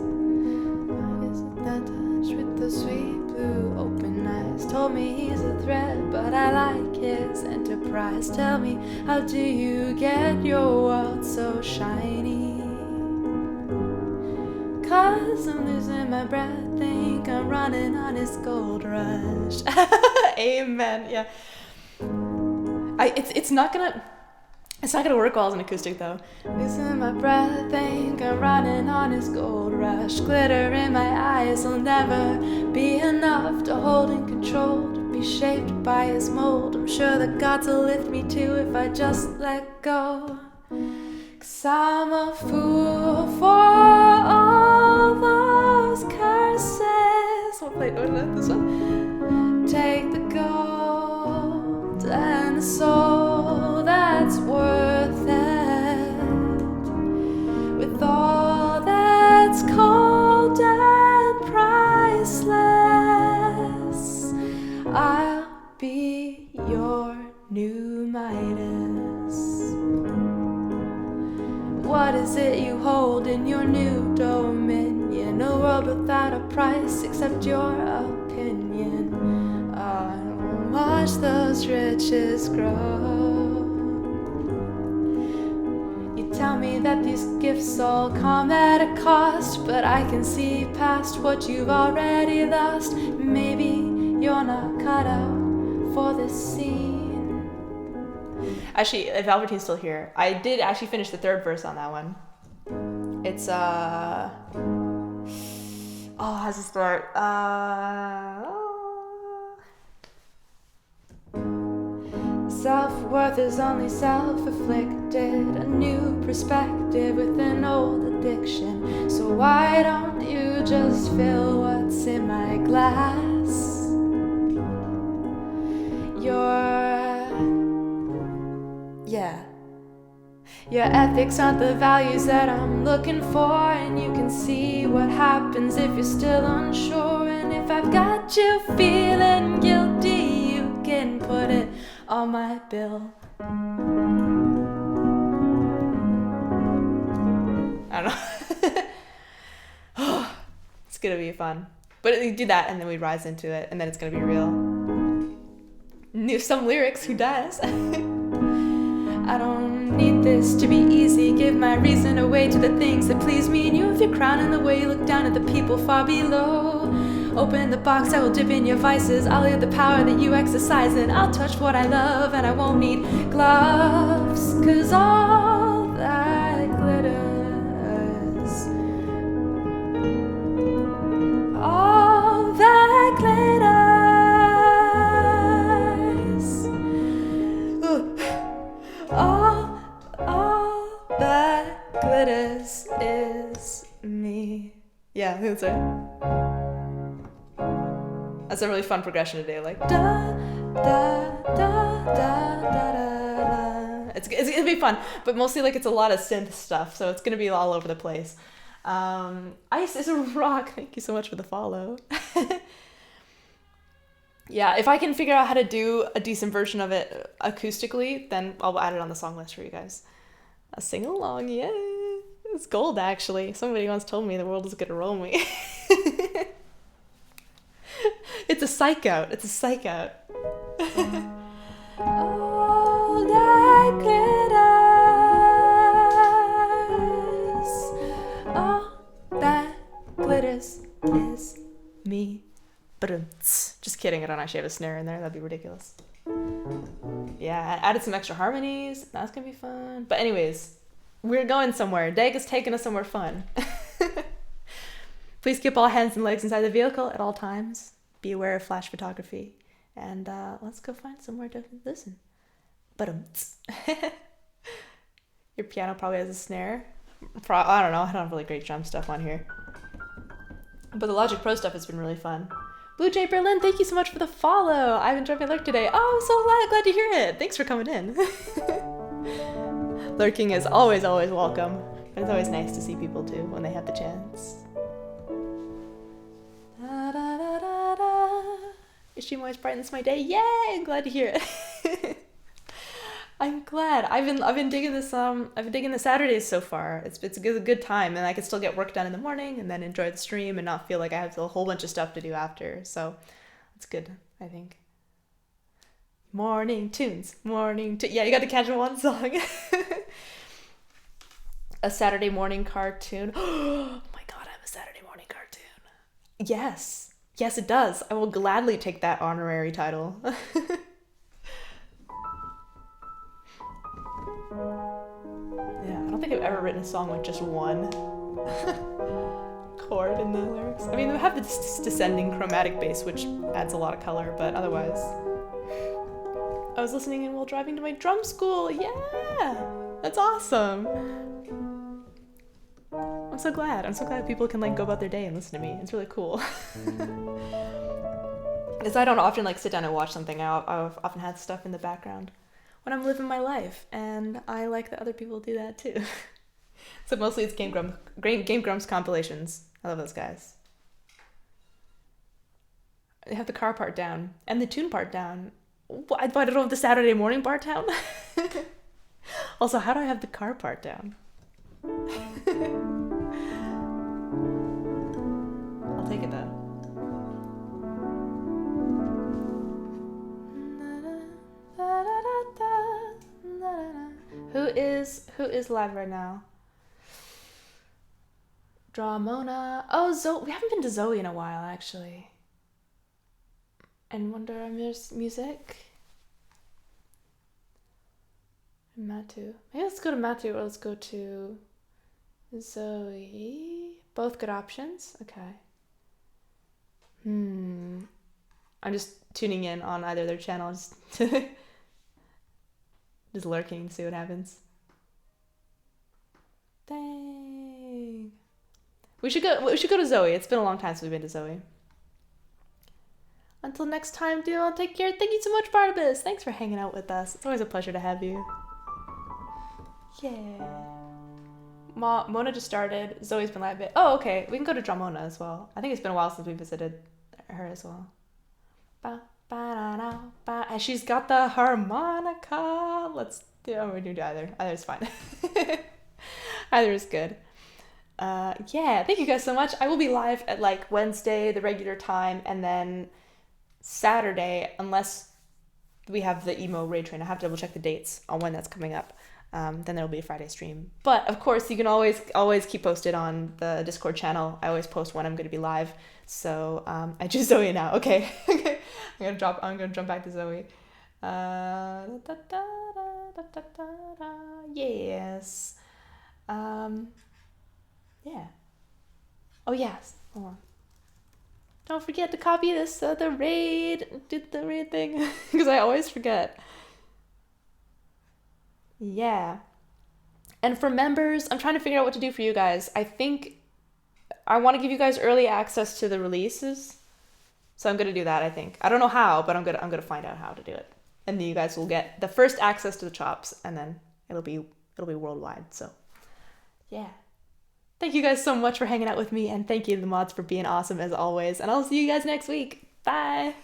guess that touch with the sweet blue open eyes told me he's a threat, but I like his enterprise. Tell me, how do you get your world so shiny? 'Cause I'm losing my breath, think I'm running on his gold rush. Amen. Yeah. It's not gonna work well as an acoustic though. Losing my breath, think I'm running on his gold rush. Glitter in my eyes will never be enough to hold in control, to be shaped by his mold. I'm sure the gods will lift me too if I just let go. 'Cause I'm a fool for all those curses. This one. Take the without a price except your opinion on watch those riches grow. You tell me that these gifts all come at a cost, but I can see past what you've already lost. Maybe you're not cut out for this scene. Actually, if Albertine's still here, I did actually finish the third verse on that one. It's how's it start? Self-worth is only self-afflicted, a new perspective with an old addiction. So why don't you just fill what's in my glass? Your ethics aren't the values that I'm looking for, and you can see what happens if you're still unsure. And if I've got you feeling guilty, you can put it on my bill. I don't know. It's gonna be fun. But we do that and then we rise into it, and then it's gonna be real. Some lyrics, who does? I don't need this to be easy. Give my reason away to the things that please me. And you with your crown in the way you look down at the people far below. Open the box, I will dip in your vices. I'll leave the power that you exercise, and I'll touch what I love, and I won't need gloves. 'Cause all that glitters, all that glitters, all that glitters is me. Yeah, that's right. That's a really fun progression today, like da da da da da da da. It's gonna be fun, but mostly like it's a lot of synth stuff, so it's gonna be all over the place. Ice is a rock. Thank you so much for the follow. Yeah, if I can figure out how to do a decent version of it acoustically, then I'll add it on the song list for you guys. A sing along, yeah. It's gold, actually. Somebody once told me the world is gonna roll me. It's a psych out. It's a psych out. All that glitters, all that glitters is me. Just kidding, I don't actually have a snare in there. That'd be ridiculous. Yeah, I added some extra harmonies. That's gonna be fun. But anyways, we're going somewhere. Dag is taking us somewhere fun. Please keep all hands and legs inside the vehicle at all times. Be aware of flash photography. And let's go find somewhere to listen. Your piano probably has a snare. I don't know. I don't have really great drum stuff on here. But the Logic Pro stuff has been really fun. Blue Jay Berlin, thank you so much for the follow. I've enjoyed my lurk today. Oh, I'm so glad to hear it. Thanks for coming in. Lurking is always welcome. But it's always nice to see people too when they have the chance. Da, da, da, da, da. Your stream always brightens my day. Yay! I'm glad to hear it. I'm glad. I've been digging this. I've been digging the Saturdays so far. It's a good time, and I can still get work done in the morning, and then enjoy the stream, and not feel like I have a whole bunch of stuff to do after. So, it's good. I think. Morning tunes. Yeah, you got to catch one song. A Saturday morning cartoon. Oh my God, I'm a Saturday morning cartoon. Yes, it does. I will gladly take that honorary title. Yeah, I don't think I've ever written a song with just one chord in the lyrics. I mean, they have this descending chromatic bass, which adds a lot of color, but otherwise... I was listening in while driving to my drum school. Yeah! That's awesome! I'm so glad people can like go about their day and listen to me. It's really cool. Because I don't often like sit down and watch something. I've often had stuff in the background when I'm living my life, and I like that other people do that too. So mostly it's Game Grumps compilations. I love those guys. They have the car part down and the tune part down. I don't have the Saturday morning part down. Also, how do I have the car part down? I'll take is live right now? Dramona. Oh, Zoe. We haven't been to Zoe in a while, actually. And Wonder Amir's music. And Matu. Maybe let's go to Matu or let's go to Zoe. Both good options. Okay. I'm just tuning in on either of their channels. Just lurking to see what happens. Dang. We should go to Zoe. It's been a long time since we've been to Zoe. Until next time, do all take care. Thank you so much, Barnabas. Thanks for hanging out with us. It's always a pleasure to have you. Yeah. Mona just started. Zoe's been live. Oh, okay. We can go to Dramona as well. I think it's been a while since we visited her as well. Ba, ba, da, da, ba. And she's got the harmonica. Let's do. Oh, we do either. Either's fine. Either is good. Yeah. Thank you guys so much. I will be live at like Wednesday, the regular time, and then Saturday, unless we have the emo raid train. I have to double check the dates on when that's coming up. Then there'll be a Friday stream. But of course, you can always keep posted on the Discord channel. I always post when I'm going to be live. So I choose Zoe now. Okay, okay. I'm gonna jump back to Zoe. Yes. Yeah. Oh yes. Hold on. Don't forget to copy this the raid. Did the raid thing because I always forget. Yeah. And for members, I'm trying to figure out what to do for you guys. I think I want to give you guys early access to the releases. So I'm going to do that, I think. I don't know how, but I'm going to find out how to do it. And then you guys will get the first access to the chops, and then it'll be worldwide. So, yeah. Thank you guys so much for hanging out with me, and thank you to the mods for being awesome as always. And I'll see you guys next week. Bye.